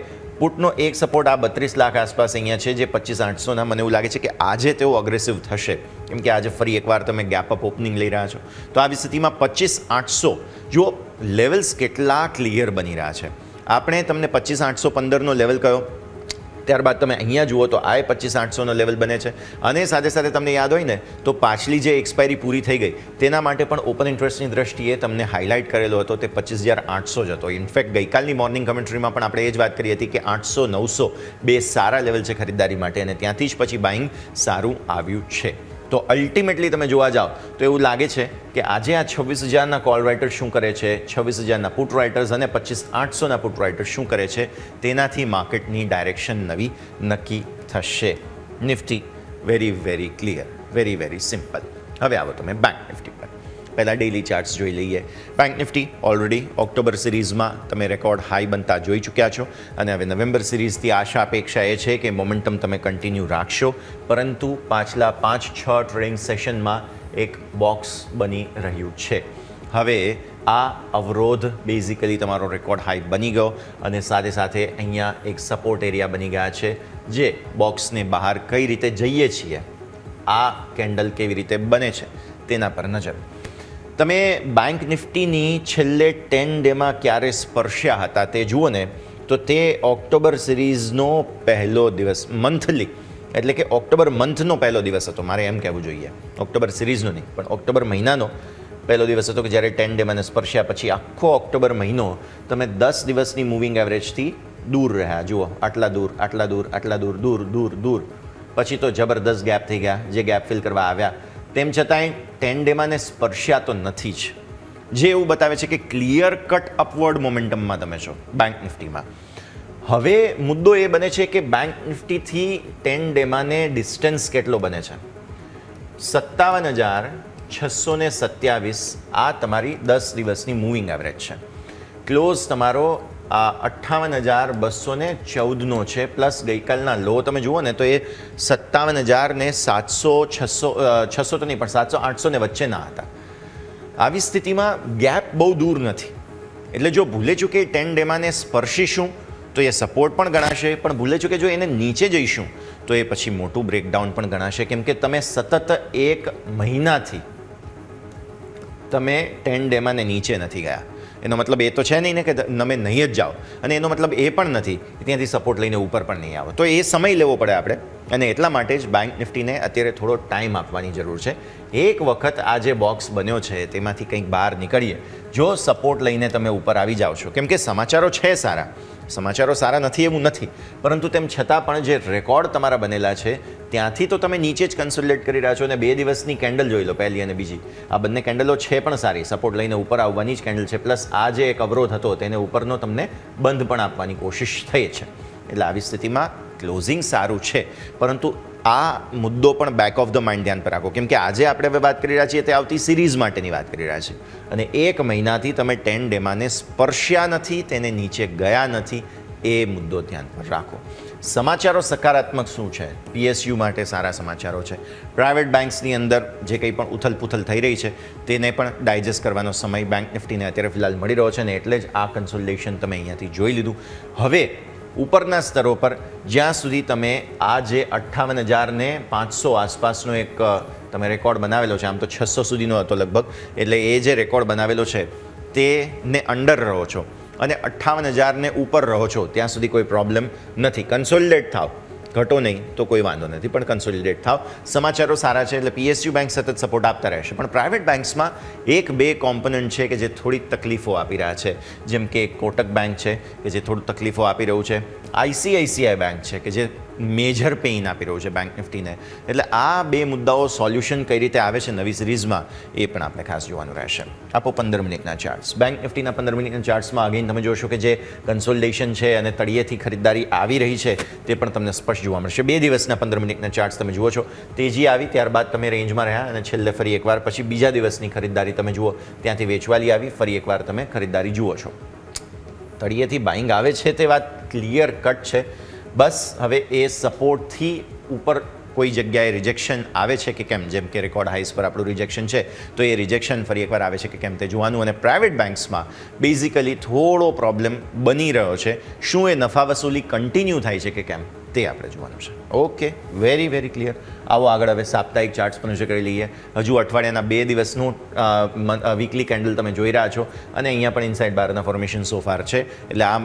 પુટનો એક સપોર્ટ આ 32 લાખ આસપાસ અહીંયા છે, જે 25,800ના મને એવું લાગે છે કે આજે તેઓ અગ્રેસિવ થશે, કેમ કે આજે ફરી એકવાર તમે ગેપ અપ ઓપનિંગ લઈ રહ્યા છો. તો આવી સ્થિતિમાં 25,800 જુઓ લેવલ્સ કેટલા ક્લિયર બની રહ્યા છે. આપણે તમને 25,815નો લેવલ કયો, ત્યારબાદ તમે અહીંયા જુઓ તો આ 25,800નો લેવલ બને છે. અને સાથે સાથે તમને યાદ હોય ને તો પાછલી જે એક્સપાયરી પૂરી થઈ ગઈ તેના માટે પણ ઓપન ઇન્ટરેસ્ટની દ્રષ્ટિએ તમને હાઇલાઇટ કરેલો હતો તે 25,800 જ હતો. ઇનફેક્ટ ગઈકાલની મોર્નિંગ કમેન્ટ્રીમાં પણ આપણે એ જ વાત કરી હતી કે 800-900 બે સારા લેવલ છે ખરીદદારી માટે, અને ત્યાંથી જ પછી બાઇંગ સારું આવ્યું છે. તો અલ્ટિમેટલી તમે જોવા જાઓ તો એવું લાગે છે કે આજે આ 26,000ના કોલ રાઇટર્સ શું કરે છે, 26,000ના પુટ રાઇટર્સ અને 25,800ના પુટ રાઇટર્સ શું કરે છે, તેનાથી માર્કેટની ડાયરેક્શન નવી નક્કી થશે. Nifty very very clear, very very simple. હવે આવો તમે બેંક નિફ્ટી પર. પહેલાં ડેઇલી ચાર્ટ્સ જોઈ લઈએ. બેંક નિફ્ટી ઓલરેડી ઓક્ટોબર સિરીઝમાં તમે રેકોર્ડ હાઈ બનતા જોઈ ચૂક્યા છો, અને હવે નવેમ્બર સિરીઝથી આશા અપેક્ષા એ છે કે મોમેન્ટમ તમે કન્ટિન્યુ રાખશો. પરંતુ પાછલા 5-6 ટ્રેડિંગ સેશનમાં એક બોક્સ બની રહ્યું છે. હવે આ અવરોધ બેઝિકલી તમારો રેકોર્ડ હાઈ બની ગયો, અને સાથે સાથે અહીંયા એક સપોર્ટ એરિયા બની ગયા છે, જે બોક્સને બહાર કઈ રીતે જઈએ છીએ, આ કેન્ડલ કેવી રીતે બને છે તેના પર નજર. તમે બેંક નિફ્ટીની છેલ્લે 10 ડેમાં ક્યારે સ્પર્શ્યા હતા તે જુઓ ને, તો તે ઓક્ટોબર સિરીઝનો પહેલો દિવસ, મંથલી એટલે કે ઓક્ટોબર મંથનો પહેલો દિવસ હતો. મારે એમ કહેવું જોઈએ, ઓક્ટોબર સિરીઝનો નહીં પણ ઓક્ટોબર મહિનાનો પહેલો દિવસ હતો કે જ્યારે 10 ડે મને સ્પર્શ્યા. પછી આખો ઓક્ટોબર મહિનો તમે 10 દિવસની મૂવિંગ એવરેજથી દૂર રહ્યા. જુઓ, આટલા દૂર, આટલા દૂર, આટલા દૂર, દૂર દૂર દૂર. પછી તો જબરદસ્ત ગેપ થઈ ગયા, જે ગેપ ફિલ કરવા આવ્યા. તેમ છતાંય 10 ડેમાં ને સ્પર્શ્યા તો નથી જ, જે એવું બતાવે છે કે ક્લિયર કટ અપવર્ડ મોમેન્ટમમાં તમે છો બેંક નિફ્ટીમાં. હવે મુદ્દો એ બને છે કે બેંક નિફ્ટીથી 10 ડેમાં ને ડિસ્ટન્સ કેટલો બને છે? 57,627 આ તમારી 10 દિવસની મૂવિંગ એવરેજ છે. ક્લોઝ તમારો 58,214નો છે, પ્લસ ગઈકાલના લો તમે જુઓ ને તો એ 57,700, 600 તો નહીં પણ 700-800 ને વચ્ચેના હતા. આવી સ્થિતિમાં ગેપ બહુ દૂર નથી, એટલે જો ભૂલે ચૂકે 10 ડેમાં ને સ્પર્શીશું તો એ સપોર્ટ પણ ગણાશે, પણ ભૂલે ચૂકે જો એને નીચે જઈશું તો એ પછી મોટું બ્રેકડાઉન પણ ગણાશે, કેમ કે તમે સતત 1 મહિનાથી તમે 10 ડેમાં ને નીચે નથી ગયા. એનો મતલબ એ તો છે નહીં ને કે તમે નહીં જ જાઓ, અને એનો મતલબ એ પણ નથી કે ત્યાંથી સપોર્ટ લઈને ઉપર પણ નહીં આવો. તો એ સમય લેવો પડે આપણે, અને એટલા માટે જ બેંક નિફ્ટીને અત્યારે થોડો ટાઈમ આપવાની જરૂર છે. એક વખત આ જે બોક્સ બન્યો છે તેમાંથી કંઈક બહાર નીકળીએ, જો સપોર્ટ લઈને તમે ઉપર આવી જાઓ છો, કેમ કે સમાચારો છે સારા, સમાચારો સારા નથી એવું નથી, પરંતુ તેમ છતાં પણ જે રેકોર્ડ તમારા બનેલા છે ત્યાંથી તો તમે નીચે જ કન્સોલિડેટ કરી રહ્યા છો. અને 2 દિવસની કેન્ડલ જોઈ લો, પહેલી અને બીજી, આ બંને કેન્ડલો છે પણ સારી, સપોર્ટ લઈને ઉપર આવવાની જ કેન્ડલ છે. પ્લસ આ જે એક અવરોધ હતો તેને ઉપરનો તમને બંધ પણ આપવાની કોશિશ થઈ છે. એટલે આવી સ્થિતિમાં ક્લોઝિંગ સારું છે, પરંતુ આ મુદ્દો પણ બેક ઓફ ધ માઇન્ડ ધ્યાન પર રાખો, કેમ કે આજે આપણે હવે વાત કરી રહ્યા છીએ તે આવતી સિરીઝ માટેની વાત કરી રહ્યા છીએ, અને 1 મહિનાથી તમે 10 ડેમાં ને સ્પર્શ્યા નથી, તેને નીચે ગયા નથી, એ મુદ્દો ધ્યાન પર રાખો. સમાચારો સકારાત્મક શું છે? PSU માટે સારા સમાચારો છે. પ્રાઇવેટ બેન્ક્સની અંદર જે કંઈ પણ ઉથલપુથલ થઈ રહી છે તેને પણ ડાયજેસ્ટ કરવાનો સમય બેંક નિફ્ટીને અત્યારે ફિલહાલ મળી રહ્યો છે, ને એટલે જ આ કન્સોલિડેશન તમે અહીંયાથી જોઈ લીધું. હવે ઉપરના સ્તરો પર જ્યાં સુધી તમે આ જે 58,500 આસપાસનો એક તમે રેકોર્ડ બનાવેલો છે, આમ તો 600 સુધીનો હતો લગભગ, એટલે એ જે રેકોર્ડ બનાવેલો છે તેને અંડર રહો છો અને 58,000 ઉપર રહો છો ત્યાં સુધી કોઈ પ્રોબ્લેમ નથી. કન્સોલિડેટ થાવ, ઘટો નહીં તો કોઈ વાંધો નથી, પણ કન્સોલિડેટ થાવ. સમાચારો સારા છે એટલે PSU બેંક સતત સપોર્ટ આપતા રહેશે. પણ પ્રાઇવેટ બેંક્સમાં એક બે કોમ્પોનન્ટ છે કે જે થોડી તકલીફો આપી રહ્યા છે, જેમ કે કોટક બેંક છે કે જે થોડું તકલીફો આપી રહ્યું છે, ICICI બેંક છે કે જે મેજર પેઇન આપી રહ્યું છે બેંક નિફ્ટીને. એટલે આ બે મુદ્દાઓ સોલ્યુશન કઈ રીતે આવે છે નવી સિરીઝમાં એ પણ આપણે ખાસ જોવાનું રહેશે. આપો 15 મિનિટના ચાર્ટ્સ. બેંક નિફ્ટીના 15 મિનિટના ચાર્ટ્સમાં અગેન તમે જોશો કે જે કન્સોલિડેશન છે અને તળિયેથી ખરીદારી આવી રહી છે તે પણ તમને સ્પષ્ટ જોવા મળશે. 2 દિવસના 15 મિનિટના ચાર્ટ્સ તમે જુઓ છો, તેજી આવી ત્યારબાદ તમે રેન્જમાં રહ્યા અને છેલ્લે ફરી એકવાર પછી બીજા દિવસની ખરીદારી તમે જુઓ, ત્યાંથી વેચવાલી આવી, ફરી એકવાર તમે ખરીદારી જુઓ છો. તળિયેથી બાઇંગ આવે છે તે વાત ક્લિયર કટ છે. બસ હવે એ સપોર્ટથી ઉપર કોઈ જગ્યાએ રિજેક્શન આવે છે કે કેમ, જેમ કે રેકોર્ડ હાઈસ પર આપણું રિજેક્શન છે તો એ રિજેક્શન ફરી એકવાર આવે છે કે કેમ તે જોવાનું. અને પ્રાઇવેટ બેંક્સમાં બેઝિકલી થોડો પ્રોબ્લેમ બની રહ્યો છે. શું એ નફા વસૂલી કન્ટિન્યુ થાય છે કે કેમ તે આપણે જોવાનું છે. Okay, very very clear. આવો આગળ હવે સાપ્તાહિક ચાર્ટ્સ પણ કરી લઈએ. હજુ અઠવાડિયાના 2 દિવસનું વીકલી કેન્ડલ તમે જોઈ રહ્યા છો અને અહીંયા પણ ઇનસાઇડ બારના ફોર્મેશન સો ફાર છે. એટલે આ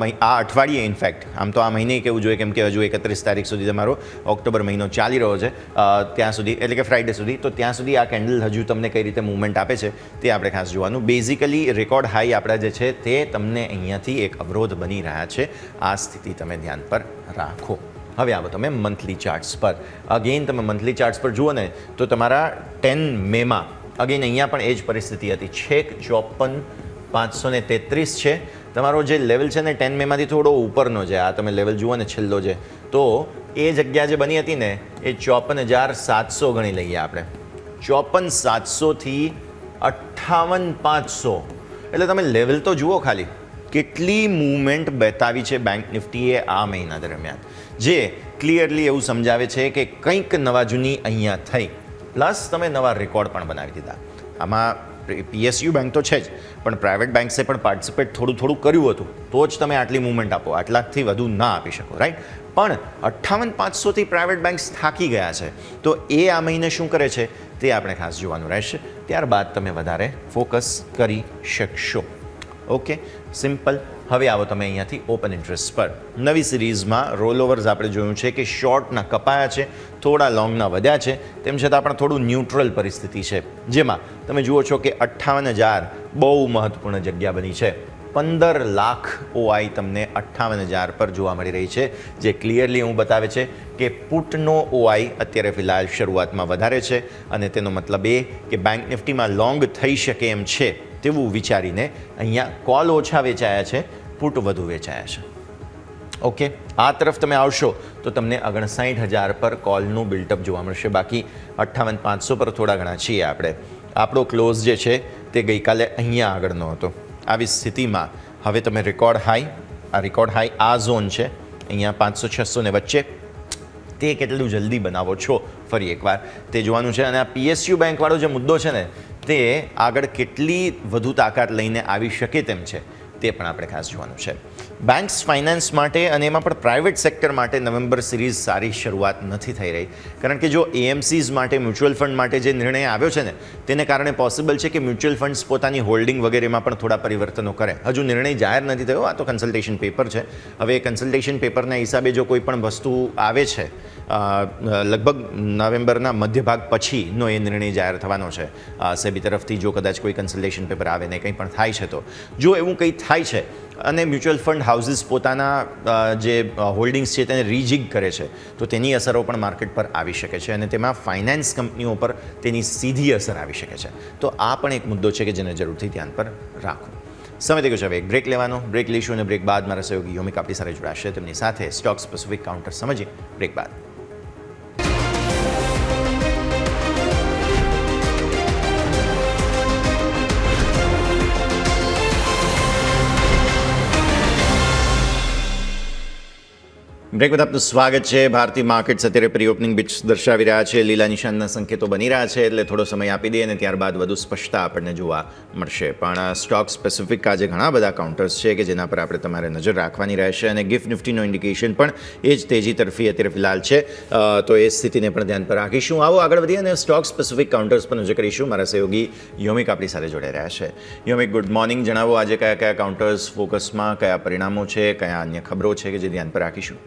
અઠવાડિયે ઇનફેક્ટ આમ તો આ મહિને કહેવું જોઈએ કેમ કે હજુ 31 તારીખ સુધી તમારો ઓક્ટોબર મહિનો ચાલી રહ્યો છે, ત્યાં સુધી એટલે કે ફ્રાઇડે સુધી, તો ત્યાં સુધી આ કેન્ડલ હજુ તમને કઈ રીતે મૂવમેન્ટ આપે છે તે આપણે ખાસ જોવાનું. બેઝિકલી રેકોર્ડ હાઈ આપણા જે છે તે તમને અહીંયાથી એક અવરોધ બની રહ્યા છે. આ સ્થિતિ તમે ધ્યાન પર રાખો. હવે આવો તમે મંથલી ચાર્ટ્સ પર. અગેન તમે મંથલી ચાર્ટ્સ પર જુઓ ને તો તમારા 10 મેમાં અગેન અહીંયા પણ એ જ પરિસ્થિતિ હતી. છેક 54,533 છે તમારો જે લેવલ છે ને 10 મેમાંથી થોડો ઉપરનો છે. આ તમે લેવલ જુઓ ને છેલ્લો છે તો એ જગ્યા જે બની હતી ને એ 54,700 ગણી લઈએ આપણે. 54,700થી 58,500 એટલે તમે લેવલ તો જુઓ ખાલી કેટલી મૂવમેન્ટ બતાવી છે બેંક નિફ્ટીએ આ મહિના દરમિયાન, જે ક્લિયરલી એવું સમજાવે છે કે કંઈક નવા જૂની અહીંયા થઈ, પ્લસ તમે નવા રેકોર્ડ પણ બનાવી દીધા. આમાં PSU બેંક તો છે જ, પણ પ્રાઇવેટ બેંક્સે પણ પાર્ટિસિપેટ થોડું કર્યું હતું તો જ તમે આટલી મૂવમેન્ટ આપો. આટલાથી વધુ ના આપી શકો, રાઈટ? પણ 58,500થી પ્રાઇવેટ બેંક્સ થાકી ગયા છે તો એ આ મહિને શું કરે છે તે આપણે ખાસ જોવાનું રહેશે. ત્યારબાદ તમે વધારે ફોકસ કરી શકશો. Okay, simple. હવે આવો તમે અહીંયાથી ઓપન ઇન્ટરેસ્ટ પર. નવી સિરીઝમાં રોલઓવર્સ આપણે જોયું છે કે શોર્ટના કપાયા છે, થોડા લોંગના વધ્યા છે, તેમ છતાં પણ થોડું ન્યુટ્રલ પરિસ્થિતિ છે, જેમાં તમે જુઓ છો કે 58,000 બહુ મહત્વપૂર્ણ જગ્યા બની છે. 15 લાખ OI તમને 58,000 પર જોવા મળી રહી છે, જે ક્લિયરલી એવું બતાવે છે કે પુટનો OI અત્યારે ફિલહાલ શરૂઆતમાં વધારે છે અને તેનો મતલબ એ કે બેંક નિફ્ટીમાં લોંગ થઈ શકે એમ છે તેવું વિચારીને અહીંયા કોલ ઓછા વેચાયા છે, પુટ વધુ વેચાયા છે. ઓકે, આ તરફ તમે આવશો તો તમને 59,000 પર કોલનું બિલ્ટઅપ જોવા મળશે. બાકી 58,500 પર થોડા ઘણા છીએ આપણે. આપણો ક્લોઝ જે છે તે ગઈકાલે અહીંયા આગળનો હતો. આવી સ્થિતિમાં હવે તમે રેકોર્ડ હાઈ, આ રેકોર્ડ હાઈ આ ઝોન છે અહીંયા 500-600 ને વચ્ચે, તે કેટલું જલ્દી બનાવો છો ફરી એકવાર તે જોવાનું છે. અને આ PSU બેંકવાળો જે મુદ્દો છે ને તે આગળ કેટલી વધુ તાકાત લઈને આવી શકે તેમ છે તે પણ આપણે ખાસ જોવાનું છે. બેંક્સ ફાઇનાન્સ માટે અને એમાં પણ પ્રાઇવેટ સેક્ટર માટે નવેમ્બર સિરીઝ સારી શરૂઆત નથી થઈ રહી, કારણ કે જો AMCs માટે, મ્યુચ્યુઅલ ફંડ માટે જે નિર્ણય આવ્યો છે ને તેને કારણે પોસિબલ છે કે મ્યુચ્યુઅલ ફંડ્સ પોતાની હોલ્ડિંગ વગેરેમાં પણ થોડા પરિવર્તનો કરે. હજુ નિર્ણય જાહેર નથી થયો, આ તો કન્સલ્ટેશન પેપર છે. હવે કન્સલ્ટેશન પેપરના હિસાબે જો કોઈ પણ વસ્તુ આવે છે લગભગ નવેમ્બરના મધ્ય ભાગ પછીનો એ નિર્ણય જાહેર થવાનો છે સેબી તરફથી. જો કદાચ કોઈ કન્સલ્ટેશન પેપર આવે ને કંઈ પણ થાય છે તો જો એવું કંઈ થાય છે અને મ્યુચ્યુઅલ ફંડ હાઉસીસ પોતાના જે હોલ્ડિંગ્સ છે તેને રીજિગ કરે છે તો તેની અસરો પણ માર્કેટ પર આવી શકે છે અને તેમાં ફાઇનાન્સ કંપનીઓ પર તેની સીધી અસર આવી શકે છે. તો આ પણ એક મુદ્દો છે કે જેને જરૂરથી ધ્યાન પર રાખો. સમય થઈ ગયો છે હવે એક બ્રેક લેવાનો. બ્રેક લઈશું અને બ્રેક બાદ મારા સહયોગી યોમિક આપણી સાથે જોડાશે, તેમની સાથે સ્ટોક સ્પેસિફિક કાઉન્ટર સમજીએ બ્રેક બાદ. બ્રેક બાદ આપનું સ્વાગત છે. ભારતીય માર્કેટ્સ અત્યારે પ્રી ઓપનિંગ બિટ્સ દર્શાવી રહ્યા છે, લીલા નિશાનના સંકેતો બની રહ્યા છે, એટલે થોડો સમય આપી દઈએ અને ત્યારબાદ વધુ સ્પષ્ટતા આપણને જોવા મળશે. પણ સ્ટોક સ્પેસિફિક આજે ઘણા બધા કાઉન્ટર્સ છે કે જેના પર આપણે તમારે નજર રાખવાની રહેશે અને ગિફ્ટ નિફ્ટીનો ઇન્ડિકેશન પણ એ જ તેજી તરફી અત્યારે ફિલહાલ છે, તો એ સ્થિતિને પણ ધ્યાન પર રાખીશું. આવો આગળ વધીએ અને સ્ટોક સ્પેસિફિક કાઉન્ટર્સ પર નજર કરીશું. મારા સહયોગી યોમિક આપણી સાથે જોડાઈ રહ્યા છે. યોમિક, ગુડ મોર્નિંગ. જણાવો આજે કયા કયા કાઉન્ટર્સ ફોકસમાં, કયા પરિણામો છે, કયા અન્ય ખબરો છે કે જે ધ્યાન પર રાખીશું?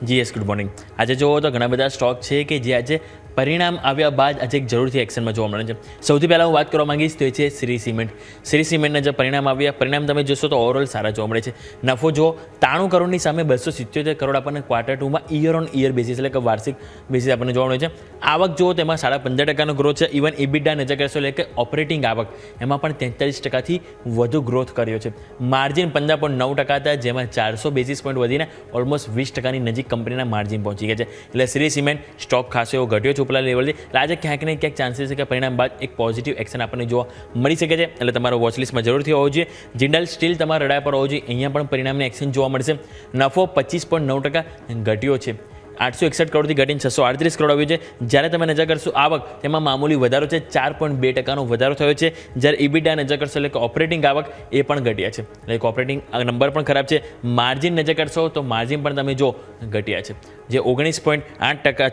જી યસ, ગુડ મોર્નિંગ. આજે જોવો તો ઘણા બધા સ્ટોક છે કે જે આજે પરિણામ આવ્યા બાદ આજે એક જરૂરથી એક્શનમાં જોવા મળે છે. સૌથી પહેલાં હું વાત કરવા માંગીશ તો એ છે શ્રી સિમેન્ટ. શ્રી સિમેન્ટના જે પરિણામ તમે જોશો તો ઓવરઓલ સારા જોવા મળે છે. નફો જો 93 કરોડની સામે 277 કરોડ આપણને ક્વાર્ટર 2માં યર ઓન યર બેસિસ એટલે કે વાર્ષિક બેસિસ આપણને જોવા મળે છે. આવક જુઓ તેમાં 15.5% ગ્રોથ છે. ઇવન ઇબિડા નજર કરશો એટલે કે ઓપરેટિંગ આવક એમાં પણ 43%થી વધુ ગ્રોથ કર્યો છે. માર્જિન 15.9% હતા, જેમાં 400 બેસિસ પોઈન્ટ વધીને ઓલમોસ્ટ 20%ની નજીક કંપનીના માર્જિન પહોંચી ગયા છે. એટલે શ્રી સિમેન્ટ સ્ટોક ખાસો એવો ઘટ્યો છે ઉપલા લેવલથી. એટલે આજે ક્યાંક ને ક્યાંક ચાન્સીસ છે કે પરિણામ બાદ એક પોઝિટિવ એક્શન આપણને જોવા મળી શકે છે, એટલે તમારો વોચલિસ્ટમાં જરૂરથી હોવો જોઈએ. જિંદલ સ્ટીલ તમારા રડાર પર હોવો જોઈએ. અહીંયા પણ પરિણામની એક્શન જોવા મળશે. નફો 25.9% ઘટ્યો છે. 861 કરોડથી ઘટીને 638 કરોડ આવ્યું છે. જ્યારે તમે નજર કરશો આવક તેમાં મામૂલી વધારો છે, 4.2%નો વધારો થયો છે. જ્યારે ઇબિડા નજર કરશો એટલે કે ઓપરેટિંગ આવક એ પણ ઘટ્યા છે, એટલે ઓપરેટિંગ નંબર પણ ખરાબ છે. માર્જિન નજર કરશો તો માર્જિન પણ તમે જો ઘટ્યા છે, જે 19.8%,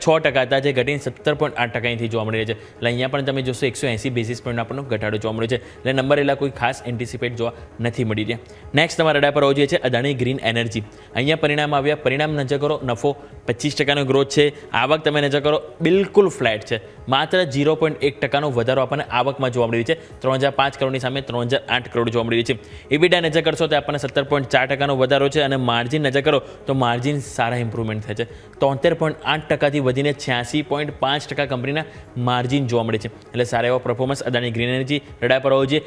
6% હતા, જે ઘટીને 17.8%થી જોવા મળી રહ્યા છે. એટલે અહીંયા પણ તમે જોશો 180 બેસિસ પોઈન્ટ આપણનો ઘટાડો જોવા મળ્યો છે. એટલે નંબર એટલા કોઈ ખાસ એન્ટિસિપેટ જોવા નથી મળી રહ્યા. નેક્સ્ટ તમારા રડાર પર હોવું જોઈએ છે અદાણી ગ્રીન એનર્જી. અહીંયા પરિણામ આવ્યા. પરિણામ નજર કરો, નફો 25%નો ગ્રોથ છે. આવક તમે નજર કરો બિલકુલ ફ્લેટ છે, માત્ર 0.1%નો વધારો આપણને આવકમાં જોવા મળી રહ્યો છે. 3005 કરોડની સામે 3008 કરોડ જોવા મળી રહ્યું છે. ઇબિડા નજર કરશો તો આપણને 17.4%નો વધારો છે અને માર્જિન નજર કરો તો માર્જિન સારા ઇમ્પ્રુવમેન્ટ થાય છે. 73.8%થી વધીને 86.5% કંપનીના માર્જિન જોવા મળે છે. એટલે સારા એવો performance Adani green energy radar પર હોવો જોઈએ.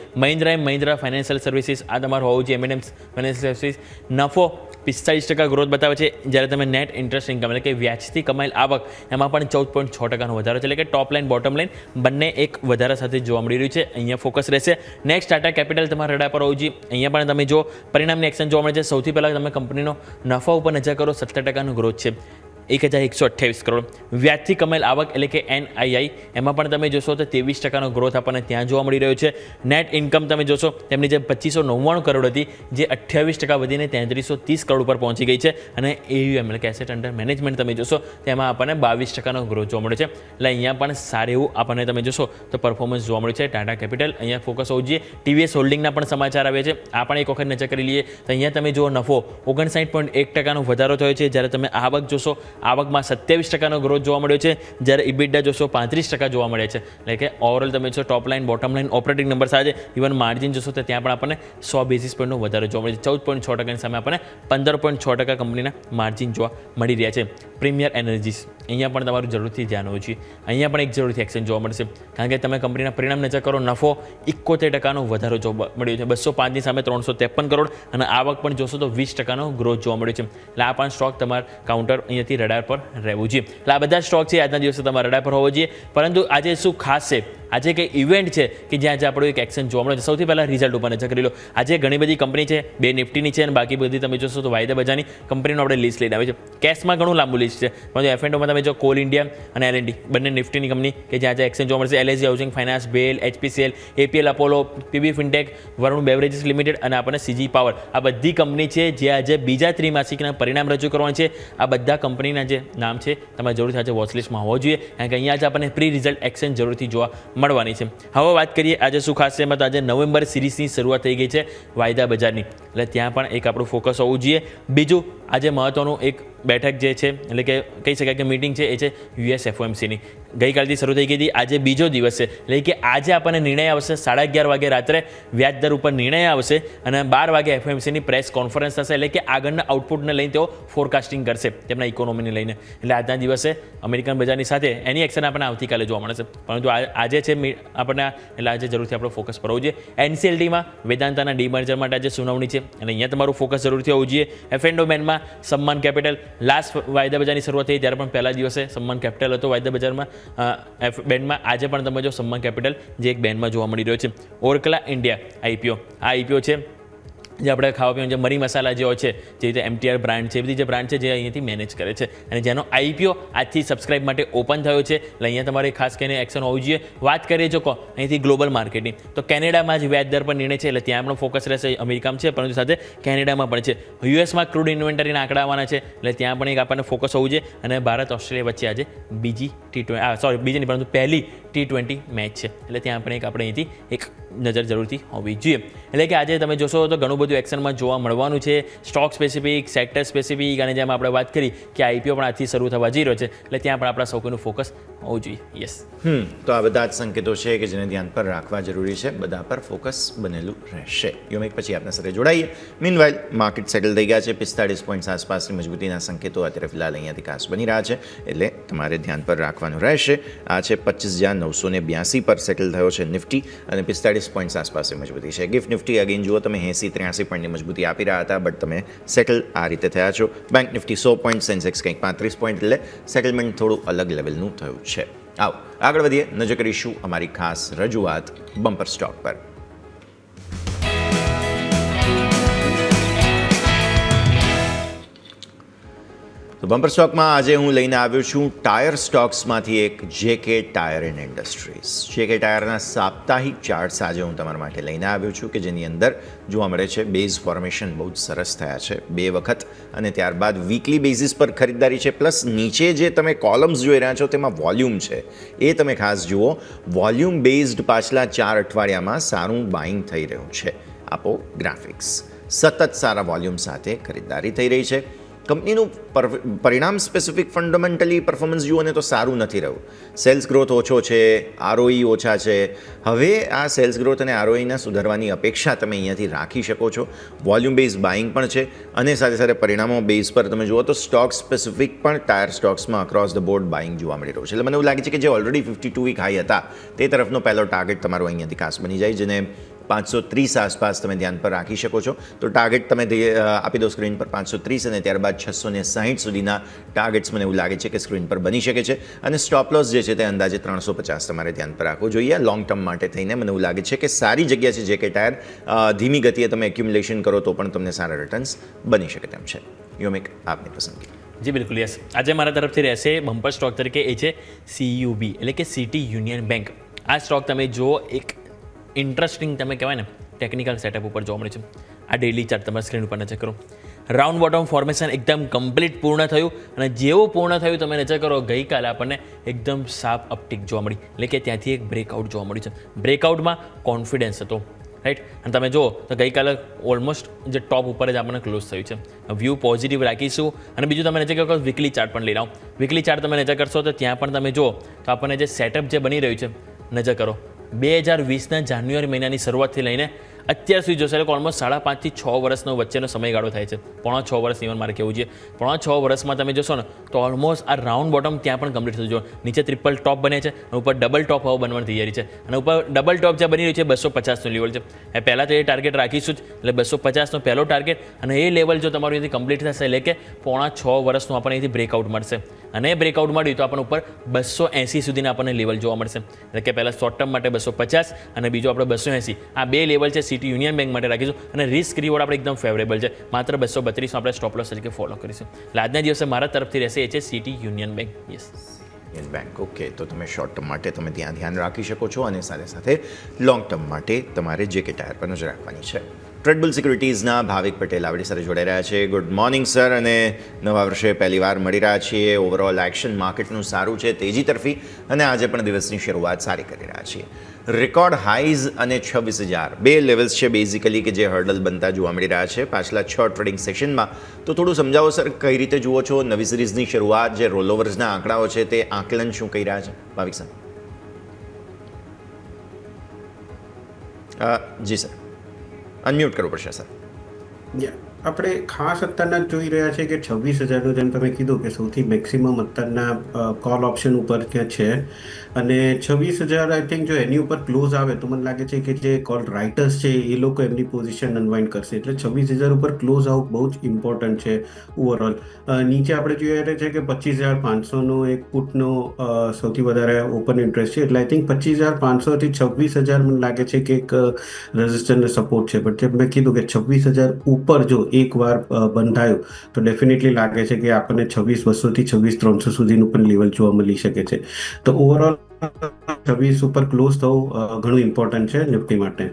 મહિન્દ્રા ફાઇનાન્શિયલ સર્વિસીસ આ તમારો હોવું જોઈએ. M&M ફાઇનાન્શિયલ સર્વિસીસ નફો 45% ગ્રોથ બતાવે છે. જ્યારે તમે નેટ ઇન્ટરેસ્ટ ઇન્કમ એટલે કે વ્યાજથી કમાયેલ આવક એમાં પણ 14.6%નો વધારો છે. એટલે કે ટોપ લાઇન બોટમ લાઇન બંને એક વધારા સાથે જોવા મળી રહ્યું છે. અહીંયા ફોકસ રહેશે. નેક્સ્ટ ટાટા કેપિટલ તમારા રડાર પર હોવું જોઈએ. અહીંયા પણ તમે જો પરિણામની એક્શન જોવા મળે છે. સૌથી પહેલાં તમે કંપનીનો નફા ઉપર નજર કરો, 17%નો ગ્રોથ છે, 1128 કરોડ. વ્યાજથી કમાયેલ આવક એટલે કે NII એમાં પણ તમે જોશો તો 23%નો ગ્રોથ આપણને ત્યાં જોવા મળી રહ્યો છે. નેટ ઇન્કમ તમે જોશો તેમની જે 2599 કરોડ હતી, જે 28% વધીને 3330 કરોડ ઉપર પહોંચી ગઈ છે. અને AUM એટલે કે એસેટ અંડર મેનેજમેન્ટ તમે જોશો તેમાં આપણને 22%નો ગ્રોથ જોવા મળ્યો છે. એટલે અહીંયા પણ સારું એવું આપણને તમે જોશો તો પરફોર્મન્સ જોવા મળ્યું છે. ટાટા કેપિટલ અહીંયા ફોકસ હોવું જોઈએ. TVS હોલ્ડિંગના પણ સમાચાર આવે છે, આ પણ એક વખત નજર કરી લઈએ તો અહીંયા તમે જુઓ નફો 59.1%નો વધારો થયો છે. જ્યારે તમે આવક જોશો આવકમાં 27%નો ગ્રોથ જોવા મળ્યો છે. જ્યારે ઇબિડા જોશો 35% જોવા મળે છે. એટલે કે ઓવરઓલ તમે જોશો top line bottom line operating number સાથે ઇવન માર્જિન જોશો તો ત્યાં પણ આપણને 100 બેસિસ પોઈન્ટનો વધારો જોવા મળે છે. 14.6%ની સામે આપણને 15.6% કંપનીના માર્જિન જોવા મળી રહ્યા છે. પ્રીમિયર એનર્જીસ અહીંયા પણ તમારું જરૂરથી ધ્યાન હોવું જોઈએ. અહીંયા પણ એક જરૂરથી એક્શન જોવા મળશે, કારણ કે તમે કંપનીના પરિણામ નજર કરો, નફો 71%નો વધારો જોવા મળ્યો છે. 205ની સામે 353 કરોડ અને આવક પણ જોશો તો 20%નો ગ્રોથ જોવા મળ્યો છે. એટલે આ પણ સ્ટોક તમારા કાઉન્ટર અહીંયાથી રડાર પર રહેવું જોઈએ. એટલે આ બધા સ્ટોક છે આજના દિવસે તમારા રડાર પર હોવો જોઈએ. પરંતુ આજે શું ખાસ છે, આજે કંઈ ઇવેન્ટ છે કે જ્યાં આજે આપણું એક એક્શન જોવા મળે છે. સૌથી પહેલાં રિઝલ્ટ ઉપર નજર કરી લો. આજે ઘણી બધી કંપની છે, 2 નિફ્ટીની છે અને બાકી બધી તમે જોશો તો વાયદા બજારની કંપનીનો આપણે લિસ્ટ લઈને આવે છે. કેશમાં ઘણું લાંબુ લિસ્ટ છે, પરંતુ F&Oમાં તમે જો કોલ ઇન્ડિયા અને L&T બંને નિફ્ટીની કંપની કે જ્યાં આજે એક્શન જોવા મળશે. LIC housing finance, BEL, HPCL, APL Apollo, PB fintech, Varun beverages limited અને આપણને CG પાવર, આ બધી કંપની છે જે આજે બીજા ત્રિમાસિકના પરિણામ રજૂ કરવાનું છે. આ બધા કંપનીના જે નામ છે તમારે જરૂરથી આજે વોચલિસ્ટમાં હોવો જોઈએ, કારણ કે અહીંયા આજે આપણને પ્રી રિઝલ્ટ એક્શન જરૂરથી જોવા મળવાની છે. હવે વાત કરીએ આજે શું ખાસ છે. એમાં તો આજે નવેમ્બર સિરીઝની શરૂઆત થઈ ગઈ છે વાયદા બજારની, એટલે ત્યાં પણ એક આપણું ફોકસ હોવું જોઈએ. બીજું આજે મહત્વનું એક બેઠક જે છે એટલે કે કહી શકાય કે મીટિંગ છે એ છે US FOMCની. ગઈકાલથી શરૂ થઈ ગઈ હતી, આજે બીજો દિવસ છે. એટલે કે આજે આપણને નિર્ણય આવશે 11:30 વાગે રાત્રે વ્યાજ દર ઉપર નિર્ણય આવશે અને 12 વાગે FOMCની પ્રેસ કોન્ફરન્સ થશે. એટલે કે આગળના આઉટપુટને લઈને તેઓ ફોરકાસ્ટિંગ કરશે તેમના ઇકોનોમીને લઈને. એટલે આજના દિવસે અમેરિકન બજારની સાથે એની એક્શન આપણને આવતીકાલે જોવા મળશે, પરંતુ આજે છે આપણને, એટલે આજે જરૂરથી આપણો ફોકસ પર હોવું જોઈએ. NCLTમાં વેદાંતાના ડીમર્જર માટે આજે સુનાવણી છે અને અહીંયા તમારું ફોકસ જરૂરથી હોવું જોઈએ. F&O બેન્ડમાં સમ્માન કેપિટલ લાસ્ટ વાયદા બજારની શરૂઆત થઈ ત્યારે પણ પહેલા દિવસે સમ્માન કેપિટલ હતો વાયદા બજારમાં બેન્ડમાં. આજે પણ તમે જો સમ્માન કેપિટલ જે એક બેન્ડમાં જોવા મળી રહ્યો છે. ઓરકલા ઇન્ડિયા IPO, આ IPO છે જે આપણે ખાવા પીવાનું જે મરી મસાલા જે હોય છે જે રીતે MTR બ્રાન્ડ છે એ બધી જે બ્રાન્ડ છે જે અહીંયાથી મેનેજ કરે છે અને જેનો IPO આજથી સબસ્ક્રાઇબ માટે ઓપન થયો છે એટલે અહીંયા તમારે ખાસ કરીને એક્શન હોવી જોઈએ. વાત કરીએ જો કહો અહીંથી ગ્લોબલ માર્કેટની તો કેનેડામાં જ વ્યાજ દર પર નિર્ણય છે એટલે ત્યાં પણ ફોકસ રહેશે. અમેરિકામાં છે પરંતુ સાથે કેનેડામાં પણ છે. યુએસમાં ક્રૂડ ઇન્વેન્ટરીના આંકડા આવવાના છે એટલે ત્યાં પણ એક આપણને ફોકસ હોવું જોઈએ. અને ભારત ઓસ્ટ્રેલિયા વચ્ચે આજે બીજી નહીં પરંતુ પહેલી T20 મેચ છે એટલે ત્યાં પણ એક આપણે અહીંથી એક નજર જરૂરથી હોવી જોઈએ. એટલે કે આજે તમે જોશો તો ઘણું બધું એક્શનમાં જોવા મળવાનું છે. સ્ટોક સ્પેસિફિક, સેક્ટર સ્પેસિફિક અને જેમ આપણે વાત કરી કે IPO પણ આજથી શરૂ થવા જઈ રહ્યો છે એટલે ત્યાં પણ આપણા સૌનું ફોકસ હોવું જોઈએ. યસ, તો આ બધા જ સંકેતો છે કે જેને ધ્યાન પર રાખવા જરૂરી છે. બધા પર ફોકસ બનેલું રહેશે. યોમિક પછી આપણા સાથે જોડાઈએ. મીનવાઇલ માર્કેટ સેટલ થઈ ગયા છે. 45 પોઈન્ટ્સ આસપાસની મજબૂતીના સંકેતો અત્યારે ફિલહાલ અહીંયાથી ખાસ બની રહ્યા છે એટલે તમારે ધ્યાન પર રાખવાનું રહેશે. આ છે 25,982 પર સેટલ થયો છે નિફ્ટી અને 45 પોઈન્ટ્સ આસપાસની મજબૂતી છે. ગિફ્ટ નિફ્ટી અગેન જુઓ તમે 80-83 પોઈન્ટની મજબૂતી આપી રહ્યા હતા બટ તમે સેટલ આ રીતે થયા છો. બેંક નિફ્ટી 100 પોઈન્ટ, સેન્સેક્સ કંઈક 35 પોઈન્ટ એટલે સેટલમેન્ટ થોડું અલગ લેવલનું થયું છે. આવો આગળ વધીએ. નજર કરીશું અમારી ખાસ રજૂઆત બમ્પર સ્ટોક પર. તો બમ્પર સ્ટોકમાં આજે હું લઈને આવ્યો છું ટાયર સ્ટોક્સમાંથી એક JK tyre and industries. JK ટાયરના સાપ્તાહિક ચાર્ટ્સ આજે હું તમારા માટે લઈને આવ્યો છું કે જેની અંદર જોવા મળે છે બેઝ ફોર્મેશન બહુ જ સરસ થયા છે 2 વખત અને ત્યારબાદ વીકલી બેઝિસ પર ખરીદદારી છે. પ્લસ નીચે જે તમે કોલમ્સ જોઈ રહ્યા છો તેમાં વોલ્યુમ છે એ તમે ખાસ જુઓ. વોલ્યુમ બેઝડ પાછલા 4 અઠવાડિયામાં સારું બાઇંગ થઈ રહ્યું છે. આપો ગ્રાફિક્સ. સતત સારા વોલ્યુમ સાથે ખરીદદારી થઈ રહી છે. કંપનીનું પરિણામ સ્પેસિફિક ફંડામેન્ટલી પરફોર્મન્સ જુઓ ને તો સારું નથી રહ્યું. સેલ્સ ગ્રોથ ઓછો છે, ROE ઓછા છે. હવે આ સેલ્સ ગ્રોથ અને ROEના સુધારવાની અપેક્ષા તમે અહીંયાથી રાખી શકો છો. વોલ્યુમ બેઝ બાઇંગ પણ છે અને સાથે સાથે પરિણામો બેઝ પર તમે જુઓ તો સ્ટોક સ્પેસિફિક પણ ટાયર સ્ટોક્સમાં અક્રોસ ધ બોર્ડ બાઇંગ જોવા મળી રહ્યું છે. એટલે મને એવું લાગે છે કે જે ઓલરેડી 52 વીક હાઈ હતા તે તરફનો પહેલો ટાર્ગેટ તમારો અહીંયાથી ખાસ બની જાય જેને 530 આસપાસ તમે ધ્યાન પર રાખી શકો છો. તો ટાર્ગેટ તમે આપી દો સ્ક્રીન પર 530 અને ત્યારબાદ 660 સુધીના ટાર્ગેટ્સ મને એવું લાગે છે કે સ્ક્રીન પર બની શકે છે. અને સ્ટોપ લોસ જે છે તે અંદાજે 350 તમારે ધ્યાન પર રાખવું જોઈએ. લોંગ ટર્મ માટે થઈને મને એવું લાગે છે કે સારી જગ્યા છે JK ટાયર. ધીમી ગતિએ તમે એક્યુમ્યુલેશન કરો તો પણ તમને સારા રિટર્ન્સ બની શકે તેમ છે. યોમિક આપની પસંદગી. જી બિલકુલ. યસ, આજે મારા તરફથી રહેશે બમ્પર સ્ટોક તરીકે એ છે CUB એટલે કે સિટી યુનિયન બેંક. આ સ્ટોક તમે જુઓ એક ઇન્ટરેસ્ટિંગ તમે કહેવાય ને ટેકનિકલ સેટઅપ ઉપર જોવા મળે છે. આ ડેઇલી ચાર્ટ તમારા સ્ક્રીન ઉપર નજર કરો. રાઉન્ડ બોટમ ફોર્મેશન એકદમ કમ્પ્લીટ પૂર્ણ થયું અને જેવું પૂર્ણ થયું તમે નજર કરો ગઈકાલે આપણને એકદમ સાફ અપટિક જોવા મળી એટલે કે ત્યાંથી એક બ્રેકઆઉટ જોવા મળ્યું છે. બ્રેકઆઉટમાં કોન્ફિડન્સ હતો રાઈટ અને તમે જુઓ તો ગઈકાલે ઓલમોસ્ટ જે ટોપ ઉપર જ આપણને ક્લોઝ થયું છે. વ્યૂ પોઝિટિવ રાખીશું અને બીજું તમે નજર કરો વીકલી ચાર્ટ પણ લઈ આવો. વીકલી ચાર્ટ તમે નજર કરશો તો ત્યાં પણ તમે જુઓ તો આપણને જે સેટઅપ જે બની રહ્યું છે નજર કરો 2020ના જાન્યુઆરી મહિનાની શરૂઆતથી લઈને અત્યાર સુધી જોશે એટલે ઓલમોસ્ટ 5.5 થી 6 વર્ષનો વચ્ચેનો સમયગાળો થાય છે. 6.5 વર્ષ ઇવન મારે કહેવું જોઈએ. 6.5 વર્ષમાં તમે જોશો ને તો ઓલમોસ્ટ આ રાઉન્ડ બોટમ ત્યાં પણ કમ્પ્લીટ થયું. જો નીચે ટ્રિપલ ટોપ બને છે અને ઉપર ડબલ ટોપ હવે બનવાની તૈયારી છે અને ઉપર ડબલ ટોપ જે બની રહ્યું છે 250નું લેવલ છે. એ પહેલાં તો એ ટાર્ગેટ રાખીશું જ એટલે 250નો પહેલો ટાર્ગેટ અને એ લેવલ જો તમારું અહીંથી કમ્પ્લીટ થશે એટલે કે 6.5 વર્ષનું આપણને અહીંથી બ્રેકઆઉટ મળશે અને બ્રેકઆઉટ મળ્યું તો આપણને ઉપર 280 સુધીના આપણને લેવલ જોવા મળશે. એટલે કે પહેલાં શોર્ટ ટર્મ માટે 250 અને બીજો આપણે 280 આ 2 લેવલ છે સિટી યુનિયન બેંક માટે રાખીશું અને રિસ્ક રિવોર્ડ આપણે એકદમ ફેવરેબલ છે. માત્ર 232 આપણે સ્ટોપ લોસ તરીકે ફોલો કરીશું. એટલે આજના દિવસે મારા તરફથી રહેશે એ છે city union bank. Yes, union bank. Okay, તો તમે શોર્ટ ટર્મ માટે તમે ત્યાં ધ્યાન રાખી શકો છો અને સાથે સાથે લોંગ ટર્મ માટે તમારે JK ટાયર પર નજર રાખવાની છે. ટ્રેડબુલ સિક્યુરિટીઝના ભાવિક પટેલ આપણી સાથે જોડાઈ રહ્યા છે. Good morning sir. અને નવા વર્ષે પહેલીવાર મળી રહ્યા છીએ. ઓવરઓલ એક્શન માર્કેટનું સારું છે તેજી તરફી અને આજે પણ દિવસની શરૂઆત સારી કરી રહ્યા છીએ. રેકોર્ડ હાઈઝ અને 26,000 બે લેવલ્સ છે બેઝિકલી કે જે હર્ડલ બનતા જોવા મળી રહ્યા છે પાછલા 6 ટ્રેડિંગ સેશનમાં. તો થોડું સમજાવો સર કઈ રીતે જુઓ છો નવી સિરીઝની શરૂઆત, જે રોલઓવર્સના આંકડાઓ છે તે આકલન શું કહી રહ્યા છે ભાવિક સર? જી સર, અનમ્યુટ કરવું પડશે સર. આપણે ખાસ અત્યારના જોઈ રહ્યા છે કે 26,000નું જેમ તમે કીધું કે સૌથી મેક્સિમમ અત્યારના કોલ ઓપ્શન ઉપર ત્યાં છે અને 26,000 આઈ થિંક જો એની ઉપર ક્લોઝ આવે તો મને લાગે છે કે જે કોલ રાઇટર્સ છે એ લોકો એમની પોઝિશન અનવાઇન્ડ કરશે એટલે 26,000 ઉપર ક્લોઝ આઉટ બહુ જ ઇમ્પોર્ટન્ટ છે ઓવરઓલ. નીચે આપણે જોઈએ છે કે 25,500નો એક પુટનો સૌથી વધારે ઓપન ઇન્ટરેસ્ટ છે એટલે આઈ થિંક 25,500 થી 26,000 મને લાગે છે કે એક રેઝિસ્ટન્સ સપોર્ટ છે. બટ જેમ મેં કીધું કે 26,000 ઉપર જો એકવાર બંધાયું તો ડેફિનેટલી લાગે છે કે આપણને 26,200 થી 26,300 સુધીનું પણ લેવલ જોવા મળી શકે છે. તો ઓવરઓલ 26 ઉપર ક્લોઝ થવું ઘણું ઇમ્પોર્ટન્ટ છે નિફ્ટી માટે.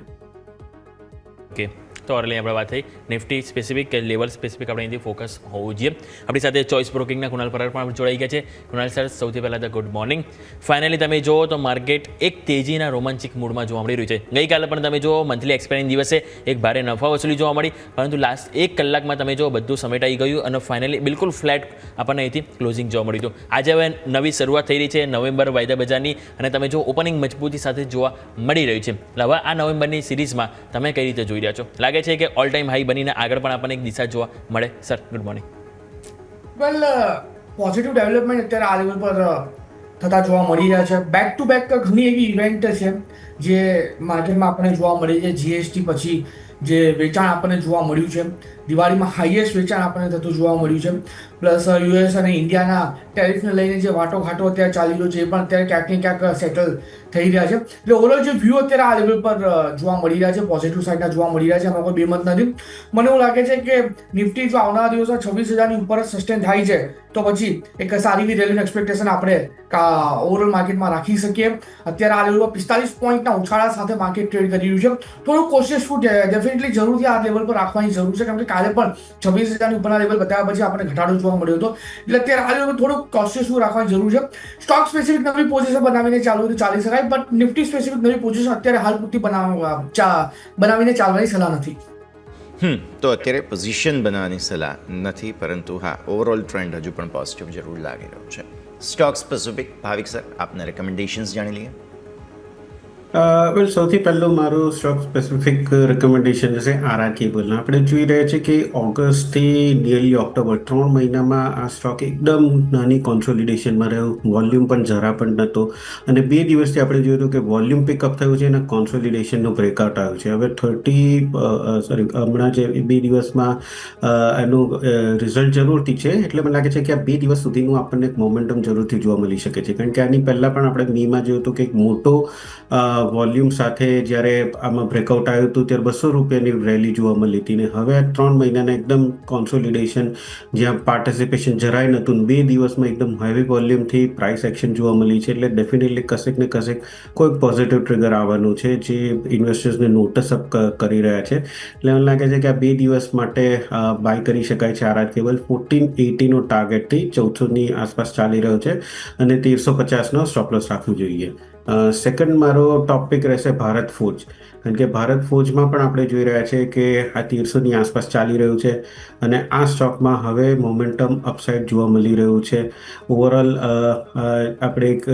ઓકે, તો ઓરલી આપણે વાત થઈ નિફ્ટી સ્પેસિફિક કે લેવલ સ્પેસિફિક આપણે અહીંથી ફોકસ હોવું જોઈએ. આપણી સાથે ચોઇસ બ્રોકિંગના કુણાલ પરાર પણ જોડાઈ ગયા છે. કુણાલ સર, સૌથી પહેલાં તો ગુડ મોર્નિંગ. ફાઇનલી તમે જુઓ તો માર્કેટ એક તેજીના રોમાંચિક મૂડમાં જોવા મળી રહ્યું છે. ગઈકાલે પણ તમે જુઓ મંથલી એક્સપાયરી દિવસે એક ભારે નફા વસૂલી જોવા મળી, પરંતુ લાસ્ટ 1 કલાકમાં તમે જુઓ બધું સમેટાઈ ગયું અને ફાઇનલી બિલકુલ ફ્લેટ આપણને અહીંથી ક્લોઝિંગ જોવા મળ્યું હતું. આજે હવે નવી શરૂઆત થઈ રહી છે નવેમ્બર વાયદા બજારની અને તમે જો ઓપનિંગ મજબૂતી સાથે જોવા મળી રહ્યું છે. એટલે હવે આ નવેમ્બરની સિરીઝમાં તમે કઈ રીતે જોઈ રહ્યા છો? લાગે છે કે ઓલ ટાઈમ હાઈ બનીને આગળ પણ આપણને એક દિશા જોવા મળે? Sir, good morning. Well, positive development અત્યારે આ લેવલ પર થતા જોવા મળી રહ્યા છે. બેક ટુ બેક ઘણી એવી ઇવેન્ટ છે જે માર્કેટમાં આપણને જોવા મળી છે. જીએસટી પછી જે વેચાણ આપણને જોવા મળ્યું છે, દિવાળીમાં હાઈએસ્ટ વેચાણ આપણને થતું જોવા મળ્યું છે. પ્લસ યુએસ અને ઇન્ડિયાના ટેરિફને લઈને જે વાટોઘાટો અત્યારે ચાલી રહ્યો છે એ પણ અત્યારે ક્યાંક ને ક્યાંક સેટલ થઈ રહ્યા છે. એટલે ઓવરઓલ જે વ્યૂ અત્યારે આ લેવલ પર જોવા મળી રહ્યા છે, પોઝિટિવ સાઇડના જોવા મળી રહ્યા છે, એમાં કોઈ બેમત નથી. મને એવું લાગે છે કે નિફ્ટી જો આવનારા દિવસમાં 26,000ની ઉપર સસ્ટેન થાય છે તો પછી એક સારી એવી રેલીનું એક્સપેક્ટેશન આપણે ઓવરઓલ માર્કેટમાં રાખી શકીએ. અત્યારે આ લેવલ પર 45 પોઈન્ટના ઉછાળા સાથે માર્કેટ ટ્રેડ કરી રહ્યું છે. થોડું કોશિયસફુલ ડેફિનેટલી જરૂરથી આ લેવલ પર રાખવાની જરૂર છે, કેમ કે કાલે પણ 26,000ની ઉપરના લેવલ બતાવ્યા પછી આપણને ઘટાડો જોવા મળ્યો હતો. એટલે અત્યારે આ લેવલ પર થોડું કોશિયસફુલ રાખવાની જરૂર છે. સ્ટોક સ્પેસિફિક નવી પોઝિશન બનાવીને ચાલી શકાય, બટ નિફ્ટી સ્પેસિફિક નવી પોઝિશન અત્યારે હાલ પૂરતી બનાવીને ચાલવાની સલાહ નથી. તો અત્યારે પોઝિશન બનાવવાની સલાહ નથી, પરંતુ હા, ઓવરઓલ ટ્રેન્ડ હજુ પણ પોઝિટિવ જરૂર લાગી રહ્યો છે. સ્ટોક સ્પેસિફિક ભાવિક સર, આપના રેકમેન્ડેશન્સ જાણી લઈએ. વેલ, સૌથી પહેલું મારું સ્ટોક સ્પેસિફિક રેકમેન્ડેશન છે આરઆર કેબલ. આપણે જોઈ રહ્યા છીએ કે ઓગસ્ટથી નિયરલી ઓક્ટોબર 3 મહિનામાં આ સ્ટોક એકદમ નાની કોન્સોલિડેશનમાં રહ્યો, વોલ્યુમ પણ જરા પણ નહોતો અને 2 દિવસથી આપણે જોયું હતું કે વોલ્યુમ પિકઅપ થયું છે અને કોન્સોલિડેશનનું બ્રેકઆઉટ આવ્યું છે. હવે હમણાં જે 2 દિવસમાં એનું રિઝલ્ટ જરૂરથી છે, એટલે મને લાગે છે કે આ 2 દિવસ સુધીનું આપણને એક મોમેન્ટમ જરૂરથી જોવા મળી શકે છે. કારણ કે આની પહેલાં પણ આપણે મીમાં જોયું હતું કે એક મોટો વોલ્યુમ સાથે જ્યારે આમાં બ્રેકઆઉટ આવ્યું હતું ત્યારે 200 રૂપિયાની રેલી જોવા મળી હતી ને હવે 3 મહિનાના એકદમ કોન્સોલિડેશન જ્યાં પાર્ટિસિપેશન જરાય નહોતું, 2 દિવસમાં એકદમ હેવી વોલ્યુમથી પ્રાઇસ એક્શન જોવા મળી છે. એટલે ડેફિનેટલી કશેક ને કશેક કોઈ પોઝિટિવ ટ્રિગર આવવાનું છે જે ઇન્વેસ્ટર્સને નોટિસ અપ કરી રહ્યા છે. એટલે મને લાગે છે કે આ 2 દિવસ માટે બાય કરી શકાય છે. આરઆર કેબલ 1480નો ટાર્ગેટથી 1400ની આસપાસ ચાલી રહ્યો છે અને 1350નો સ્ટોપ લોસ રાખવું જોઈએ. સેકન્ડ મારો ટોપિક રહેશે ભારત ફોર્જ. કારણ કે ભારત ફોર્જમાં પણ આપણે જોઈ રહ્યા છીએ કે આ 1300ની આસપાસ ચાલી રહ્યું છે અને આ સ્ટોકમાં હવે મોમેન્ટમ અપસાઇડ જોવા મળી રહ્યું છે. ઓવરઓલ આપણે એક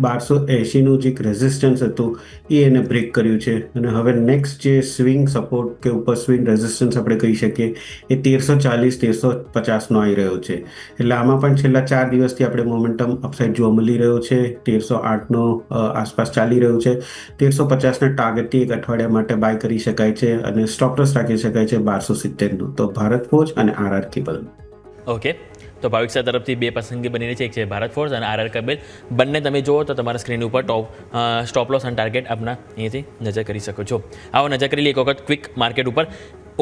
1280નું જે એક રેઝિસ્ટન્સ હતું એને બ્રેક કર્યું છે અને હવે નેક્સ્ટ જે સ્વિંગ સપોર્ટ કે ઉપર સ્વિંગ રેઝિસ્ટન્સ આપણે કહી શકીએ એ 1340-1350નો આવી રહ્યો છે. એટલે આમાં પણ છેલ્લા 4 દિવસથી આપણે મોમેન્ટમ અપસાઇડ જોવા મળી રહ્યો છે. 1308નો આસપાસ ચાલી રહ્યું છે. 1350ના ટાર્ગેટથી એક અઠવાડિયા માટે બાય કરી શકાય છે અને સ્ટોપ લોસ રાખી શકાય છે 1270નું. તો ભારત ફોર્જ અને આરઆર કેબલ. ઓકે, તો ભાવિક સર તરફથી 2 પસંદગી બની રહી છે, એક છે ભારત ફોર્સ અને આરઆર કેબલ. બંને તમે જુઓ તો તમારા સ્ક્રીન ઉપર સ્ટોપ લોસ અને ટાર્ગેટ આપના અહીંયાથી નજર કરી શકો છો. આવો નજર કરી લઈએ એક વખત ક્વિક માર્કેટ ઉપર.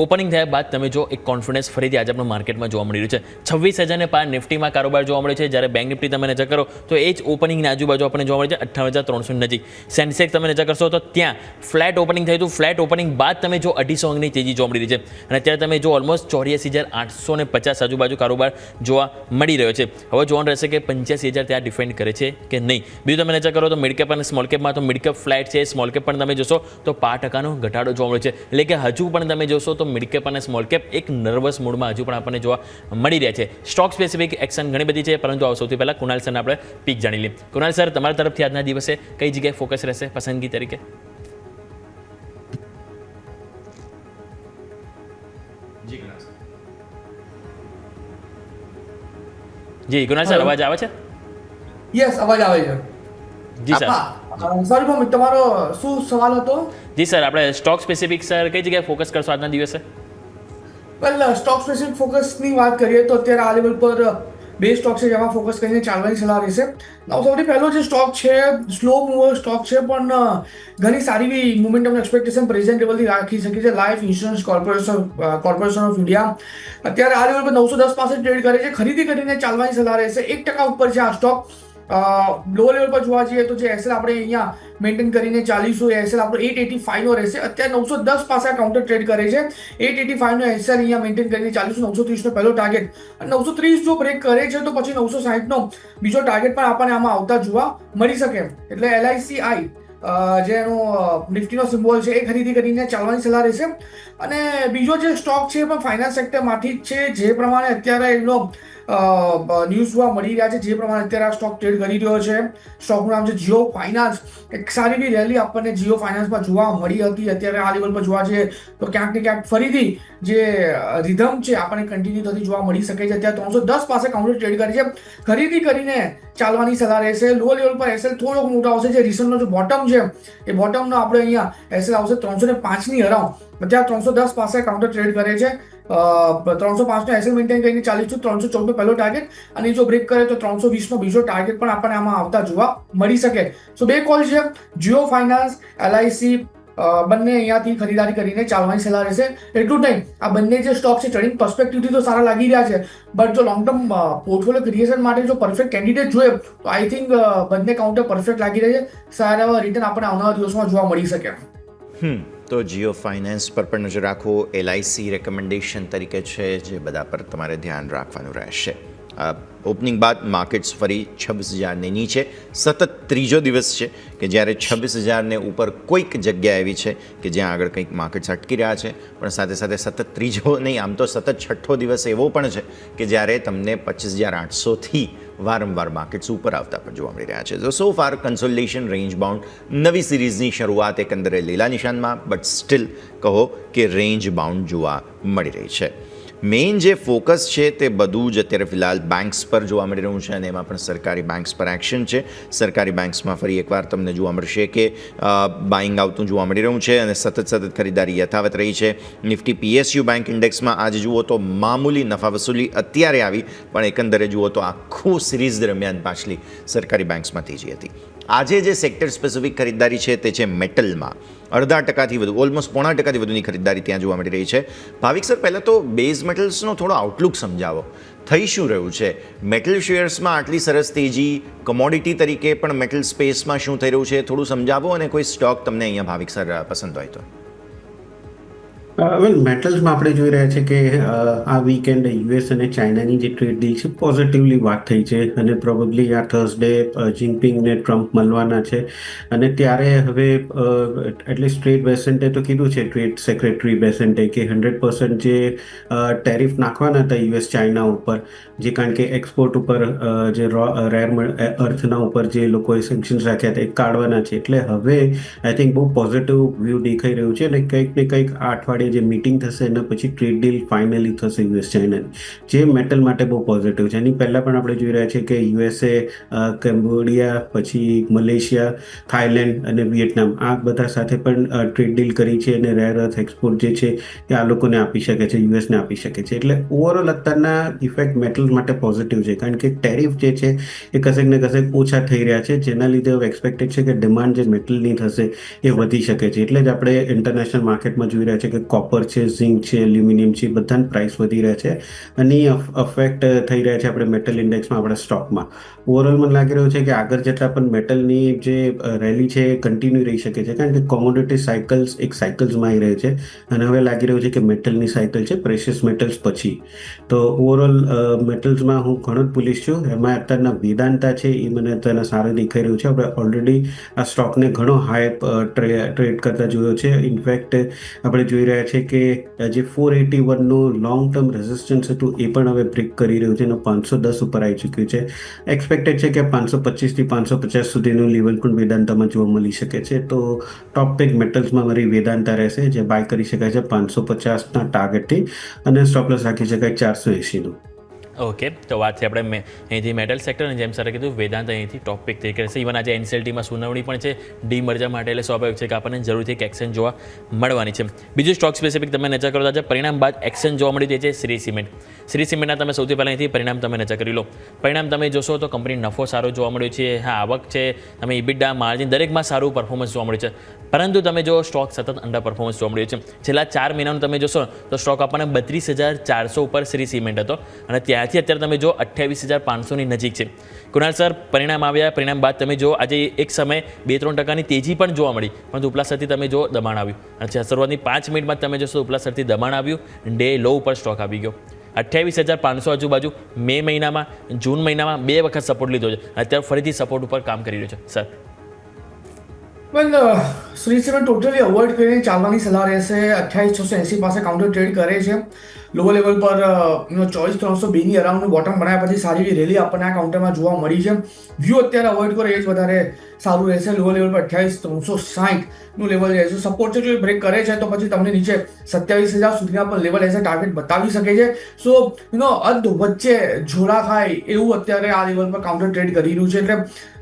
ઓપનિંગ થયા બાદ તમે જો એક કોન્ફિડન્સ ફરીથી આજે આપણું માર્કેટમાં જોવા મળી રહ્યું છે. 26,000ને પાર નિફ્ટીમાં કારોબાર જોવા મળે છે, જ્યારે બેંક નિફ્ટી તમે નજર કરો તો એ જ ઓપનિંગની આજુબાજુ આપણને જોવા મળે છે 58,300 નજીક. સેન્સેક્સ તમે નજર કરશો તો ત્યાં ફ્લેટ ઓપનિંગ થયું હતું. ફ્લેટ ઓપનિંગ બાદ તમે જો 250 અંકની તેજી જોવા મળી રહી છે અને અત્યારે તમે જો ઓલમોસ્ટ 84,850 આજુબાજુ કારોબાર જોવા મળી રહ્યો છે. હવે જોવાનું રહેશે કે 85,000 ત્યાં ડિફેન્ડ કરે છે કે નહીં. બીજું તમે નજર કરો તો મિડ કેપ અને સ્મોલ કેપમાં તો મિડ કેપ ફ્લેટ છે, સ્મોલ કેપ પણ તમે જોશો તો 5% ઘટાડો જોવા મળે છે. એટલે કે હજુ પણ તમે જોશો તો મિડ કેપ અને સ્મોલ કેપ એક નર્વસ મૂડમાં હજુ પણ આપણને જોવા મળી રહ્યા છે. સ્ટોક સ્પેસિફિક એક્શન ઘણી બધી છે, પરંતુ સૌથી પહેલાં કુણાલ સરને આપણે પીક જાણી લઈએ. કુણાલ સર, તમારા તરફથી આજના દિવસે કઈ જગ્યાએ ફોકસ રહેશે પસંદગી તરીકે? જી કુનાલ સર અવાજ આવે છે? યસ, અવાજ આવે છે. જી સર. સોરી મોમિત, તમારો શું સવાલ હતો? જી સર, આપણે સ્ટોક સ્પેસિફિક સર કઈ જગ્યાએ ફોકસ કરશો આજના દિવસે? વેલ, સ્ટોક સ્પેસિફિક ફોકસની વાત કરીએ તો અત્યારે આ લેવલ પર બે સ્ટોક છે જેમાં ફોકસ કરીને ચાલવાની સલાહ રહેશે. સૌથી પહેલો જે સ્ટોક છે સ્લો મૂવર સ્ટોક છે, પણ ઘણી સારી એવી મોમેન્ટમ એક્સપેક્ટેશન પ્રેઝન્ટ લેવલથી રાખી શકે છે. Life insurance corporation of India અત્યારે આ લેવલ પર 910 પાસે ટ્રેડ કરે છે. ખરીદી કરીને ચાલવાની સલાહ રહેશે. 1% ઉપર છે આ સ્ટોક. લો લેવલ પર જોવા જઈએ તો જે એસએલ આપણે અહીંયા મેન્ટેન કરીને ચાલીશું, એસએલ આપણો 885 નો રહેશે. અત્યારે 910 પાસે આ કાઉન્ટર ટ્રેડ કરે છે. 885 નો એસએલ અહીંયા મેન્ટેન કરીને ચાલીશું. 930 નો પહેલો ટાર્ગેટ, અને 930 જો બ્રેક કરે છે તો પછી 960 નો બીજો ટાર્ગેટ પણ આપણને આમાં આવતા જોવા મળી શકે. એટલે LICI જે એનો નિફ્ટીનો સિમ્બોલ છે એ ખરીદી કરીને ચાલવાની સલાહ રહેશે. અને બીજો જે સ્ટોક છે એ પણ ફાઇનાન્સ સેક્ટરમાંથી જ છે. જે પ્રમાણે અત્યારે એનો ન્યૂઝ જોવા મળી રહ્યા છે, જે પ્રમાણે અત્યારે આ સ્ટોક ટ્રેડ કરી રહ્યો છે, સ્ટોકનું નામ છે જીઓ ફાઇનાન્સ. એક સારી એવી રેલી આપણને જીઓ ફાઇનાન્સમાં જોવા મળી હતી. અત્યારે આ લેવલ પર જોવા જઈએ તો ક્યાંક ને ક્યાંક ફરીથી જે રિધમ છે આપણને કન્ટિન્યુ થતી જોવા મળી શકે છે. અત્યારે 310 પાસે કાઉન્ટર ટ્રેડ કરી છે. ખરીદી કરીને ચાલવાની સલાહ રહેશે. લો લેવલ પર એસએલ થોડોક મોટો આવશે. જે રિસન્ટનો જે બોટમ છે એ બોટમનો આપણે અહીંયા એસએલ આવશે 305 ની અરાઉન્ડ. અત્યારે 310 પાસે કાઉન્ટર ટ્રેડ કરે છે. 305 નો એસએલ મેન્ટેન કરીને 314 નો પહેલો ટાર્ગેટ, અને જો બ્રેક કરે તો 320 નો બીજો ટાર્ગેટ પણ આપણને આમાં આવતા જોવા મળી શકે. સો બે કોલ છે, જીઓ ફાઇનાન્સ, LIC, બંને અહીંયાથી ખરીદારી કરીને ચાલવાની સલાહ રહેશે. એટલું જ નહીં, આ બંને જે સ્ટોક છે ટ્રેડિંગ પર્સપેક્ટિવથી તો સારા લાગી રહ્યા છે, બટ જો લોંગ ટર્મ પોર્ટફોલિયો ક્રિએશન માટે જો પરફેક્ટ કેન્ડિડેટ જોઈએ તો આઈ થિંક બંને કાઉન્ટર પરફેક્ટ લાગી રહ્યા છે. સારા એવા રિટર્ન આપણને આવનારા દિવસોમાં જોવા મળી શકે. તો જીઓ ફાઇનાન્સ પર પણ નજર રાખો. LIC રેકમેન્ડેશન તરીકે છે, જે બધા પર તમારે ધ્યાન રાખવાનું રહેશે. ઓપનિંગ બાદ માર્કેટ્સ ફરી 26,000ની નીચે. સતત ત્રીજો દિવસ છે કે જ્યારે 26,000ને ઉપર કોઈક જગ્યા એવી છે કે જ્યાં આગળ કંઈક માર્કેટ્સ અટકી રહ્યા છે, પણ સાથે સાથે સતત ત્રીજો નહીં, આમ તો સતત છઠ્ઠો દિવસ એવો પણ છે કે જ્યારે તમને 25,800થી વારંવાર માર્કેટ્સ ઉપર આવતા પણ જોવા મળી રહ્યા છે. તો સો ફાર કન્સોલિડેશન, રેન્જ બાઉન્ડ, નવી સિરીઝની શરૂઆત એકંદરે લીલા નિશાનમાં, બટ સ્ટીલ કહો કે રેન્જ બાઉન્ડ જોવા મળી રહી છે. મેઇન જે ફોકસ છે તે બધું જ અત્યારે ફિલહાલ બેન્ક્સ પર જોવા મળી રહ્યું છે, અને એમાં પણ સરકારી બેન્ક્સ પર એક્શન છે. સરકારી બેન્ક્સમાં ફરી એકવાર તમને જોવા મળશે કે બાઇંગ આવતું જોવા મળી રહ્યું છે, અને સતત ખરીદારી યથાવત રહી છે. નિફ્ટી PSU બેંક ઇન્ડેક્સમાં આજે જુઓ તો મામૂલી નફા વસૂલી અત્યારે આવી, પણ એકંદરે જુઓ તો આખું સિરીઝ દરમિયાન પાછલી સરકારી બેન્ક્સમાં તેજી હતી. આજે જે સેક્ટર સ્પેસિફિક ખરીદારી છે તે છે મેટલમાં. 0.5% વધુ, ઓલમોસ્ટ 0.5% વધુની ખરીદારી ત્યાં જોવા મળી રહી છે. ભાવિક સર, પહેલાં તો બેઝ મેટલ્સનો થોડો આઉટલુક સમજાવો. થઈ શું રહ્યું છે? મેટલ શેર્સમાં આટલી સરસ તેજી, કમોડિટી તરીકે પણ મેટલ સ્પેસમાં શું થઈ રહ્યું છે થોડું સમજાવો, અને કોઈ સ્ટોક તમને અહીંયા ભાવિક સર પસંદ હોય તો. વેલ, મેટલ્સમાં આપણે જોઈ રહ્યા છે કે આ વીકેન્ડ US અને ચાઇનાની જે ટ્રેડ ડીલ છે પોઝિટિવલી વાત થઈ છે, અને પ્રોબેબલી આ થર્સડે જિનપિંગ ને ટ્રમ્પ મળવાના છે, અને ત્યારે હવે એટલીસ્ટ ટ્રેડ બેસેન્ટે તો કીધું છે, ટ્રેડ સેક્રેટરી બેસેન્ટે, કે 100% જે ટેરિફ નાખવાના હતા US ચાઇના ઉપર, જે કારણ કે એક્સપોર્ટ ઉપર જે રેર અર્થના ઉપર જે લોકોએ સેન્કશન્સ રાખ્યા હતા એ કાઢવાના છે. એટલે હવે આઈ થિંક બહુ પોઝિટિવ વ્યૂ દેખાઈ રહ્યું છે, અને કંઈક ને કંઈક આ અઠવાડિયે જે મીટિંગ થશે એના પછી ટ્રેડ ડીલ ફાઇનલી થશે US ચાઇનાની, જે મેટલ માટે બહુ પોઝિટિવ છે. એની પહેલાં પણ આપણે જોઈ રહ્યા છીએ કે USA, કેમ્બોડિયા, પછી મલેશિયા, થાઈલેન્ડ અને વિયેટનામ આ બધા સાથે પણ ટ્રેડ ડીલ કરી છે, અને રેર અર્થ એક્સપોર્ટ જે છે એ આ લોકોને આપી શકે છે, યુએસને આપી શકે છે. એટલે ઓવરઓલ અત્યારના ઇફેક્ટ મેટલ માટે પોઝિટિવ છે, કારણ કે ટેરિફ જે છે એ કશેક ને કશેક ઓછા થઈ રહ્યા છે, જેના લીધે હવે એક્સપેક્ટેડ છે કે ડિમાન્ડ જે મેટલની થશે એ વધી શકે છે. એટલે જ આપણે ઇન્ટરનેશનલ માર્કેટમાં જોઈ રહ્યા છે કે કોપર છે, ઝિંક છે, એલ્યુમિનિયમ છે, બધાની પ્રાઇસ વધી રહ્યા છે, અને અફેક્ટ થઈ રહ્યા છે આપણે મેટલ ઇન્ડેક્સમાં, આપણા સ્ટોકમાં. ઓવરઓલ મને લાગી રહ્યું છે કે આગળ જેટલા પણ મેટલની જે રેલી છે એ કન્ટિન્યુ રહી શકે છે, કારણ કે કોમોડિટી સાયકલ્સ એક સાયકલ્સમાં આવી રહે છે, અને હવે લાગી રહ્યું છે કે મેટલની સાયકલ છે પ્રેશિયસ મેટલ્સ પછી. તો ઓવરઓલ મેટલ્સમાં હું ઘણો જ પુલિશ છું. એમાં અત્યારના વેદાંતા છે એ મને અત્યારના સારા દેખાઈ રહ્યું છે. આપણે ઓલરેડી આ સ્ટોકને ઘણો હાઈ ટ્રેડ કરતા જોયો છે. ઇનફેક્ટ આપણે જોઈ રહ્યા છે કે જે 481નું લોંગ ટર્મ રેઝિસ્ટન્સ હતું એ પણ હવે બ્રેક કરી રહ્યું છે, એનું 510 ઉપર આવી ચૂક્યું છે. એક્સપેક્ટેડ છે કે 525 થી 550 સુધીનું લેવલ પણ વેદાંતામાં જોવા મળી શકે છે. તો ટોપ પિક મેટલ્સમાં મારી વેદાંતા રહેશે, જે બાય કરી શકાય છે 550ના ટાર્ગેટથી, અને સ્ટોપ લોસ રાખી શકાય 480નું. ઓકે, તો વાત છે આપણે અહીંથી મેટલ સેક્ટર અને જેમ સરે કીધું વેદાંત અહીંથી ટોપિક તરીકે રહેશે. ઇવન આજે એનસીએલટીમાં સુનાવણી પણ છે ડીમર્જર માટે, એટલે સ્વાભાવિક છે કે આપણને જરૂરથી એક એક્શન જોવા મળવાની છે. બીજું સ્ટોક સ્પેસિફિક તમે નજર કરો તો આજે પરિણામ બાદ એક્શન જોવા મળી છે શ્રી સિમેન્ટ. શ્રી સિમેન્ટના તમે સૌથી પહેલાં અહીંથી પરિણામ તમે નજર કરી લો. પરિણામ તમે જોશો તો કંપની નફો સારો જોવા મળ્યો છે, હા આવક છે, તમે ઇબિડા માર્જિન દરેકમાં સારું પરફોર્મન્સ જોવા મળ્યું છે. પરંતુ તમે જો સ્ટોક સતત અંડર પરફોર્મન્સ જોવા મળ્યું છે. છેલ્લા 4 મહિનાનું તમે જોશો તો સ્ટોક આપણને 32,400 ઉપર શ્રી સિમેન્ટ હતો અને ત્યાંથી અત્યારે તમે જો 28,500ની નજીક છે. કુણાલ સર, પરિણામ આવ્યા, પરિણામ બાદ તમે જો આજે એક સમય 2-3% તેજી પણ જોવા મળી, પરંતુ ઉપલા સ્તરથી તમે જો દબાણ આવ્યું અને શરૂઆતની 5 મિનિટમાં તમે જોશો ઉપલા સ્તરથી દબાણ આવ્યું, ડે લો ઉપર સ્ટોક આવી ગયો. 28,500 આજુબાજુ મે મહિનામાં, જૂન મહિનામાં 2 વખત સપોર્ટ લીધો છે, અત્યારે ફરીથી સપોર્ટ ઉપર કામ કરી રહ્યો છે. સર વેલ શ્રી સિમેન્ટ ટોટલી અવોઇડ કરીને ચાલવાની સલાહ રહેશે. 28,680 પાસે કાઉન્ટર ટ્રેડ કરે છે. લોઅર લેવલ પર 24,302ની અરાઉન્ડનું બોટમ બનાવ્યા પછી સારી એવી રેલી આપણને આ કાઉન્ટરમાં જોવા મળી છે. વ્યૂ અત્યારે અવોઇડ કરો એ જ વધારે સારું રહેશે. લોઅર લેવલ પર 28,360નું લેવલ રહેશે. સપોર્ટ છે, જો બ્રેક કરે છે તો પછી તમને નીચે 27,000 સુધીના પણ લેવલ એઝ ટાર્ગેટ બતાવી શકે છે. સો અર્ધ વચ્ચે ઝોલા ખાય એવું અત્યારે આ લેવલ પર કાઉન્ટર ટ્રેડ કરી રહ્યું છે. એટલે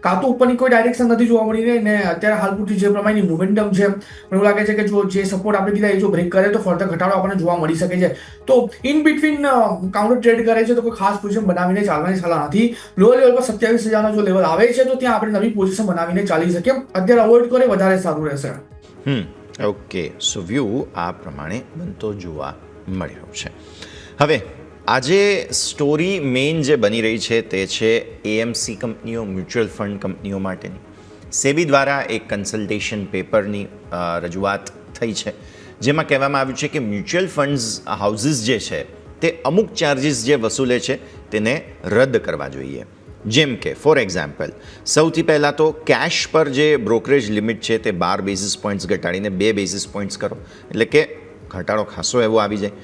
કાં તો ઉપરની કોઈ ડાયરેક્શન નથી જોવા મળી રહી ને અત્યારે હાલ પૂરતી જે પ્રમાણેની મોમેન્ટમ છે, મને એવું લાગે છે કે જો જે સપોર્ટ આપણે કીધા એ જો બ્રેક કરે તો ફર્ધર ઘટાડો આપણને જોવા મળી શકે છે. તો ઇન બિટવીન કાઉન્ટર ટ્રેડ કરે છે તો કોઈ ખાસ પોઝિશન બનાવીને ચાલવાની સલાહ નથી. લોઅર લેવલ પર 27,000નો જો લેવલ આવે છે તો ત્યાં આપણે નવી પોઝિશન બનાવીને ચાલી શકીએ. અત્યારે અવોઇડ કરે વધારે સારું રહેશે. ઓકે, સો વ્યૂ આ પ્રમાણે બનતો જોવા મળી રહ્યો છે. હવે આજે સ્ટોરી મેઇન જે બની રહી છે તે છે એએમસી કંપનીઓ, મ્યુચ્યુઅલ ફંડ કંપનીઓ માટેની સેબી દ્વારા એક કન્સલ્ટેશન પેપરની રજૂઆત થઈ છે, જેમાં કહેવામાં આવ્યું છે કે મ્યુચ્યુઅલ ફંડ્સ હાઉસીસ જે છે તે અમુક ચાર્જિસ જે વસૂલે છે તેને રદ કરવા જોઈએ. જેમ કે ફોર એક્ઝામ્પલ, સૌથી પહેલાં તો કેશ પર જે બ્રોકરેજ લિમિટ છે તે 12 બેઝિસ પોઈન્ટ્સ ઘટાડીને 2 બેઝિસ પોઈન્ટ્સ કરો, એટલે કે ઘટાડો ખાસો એવો આવી જાય.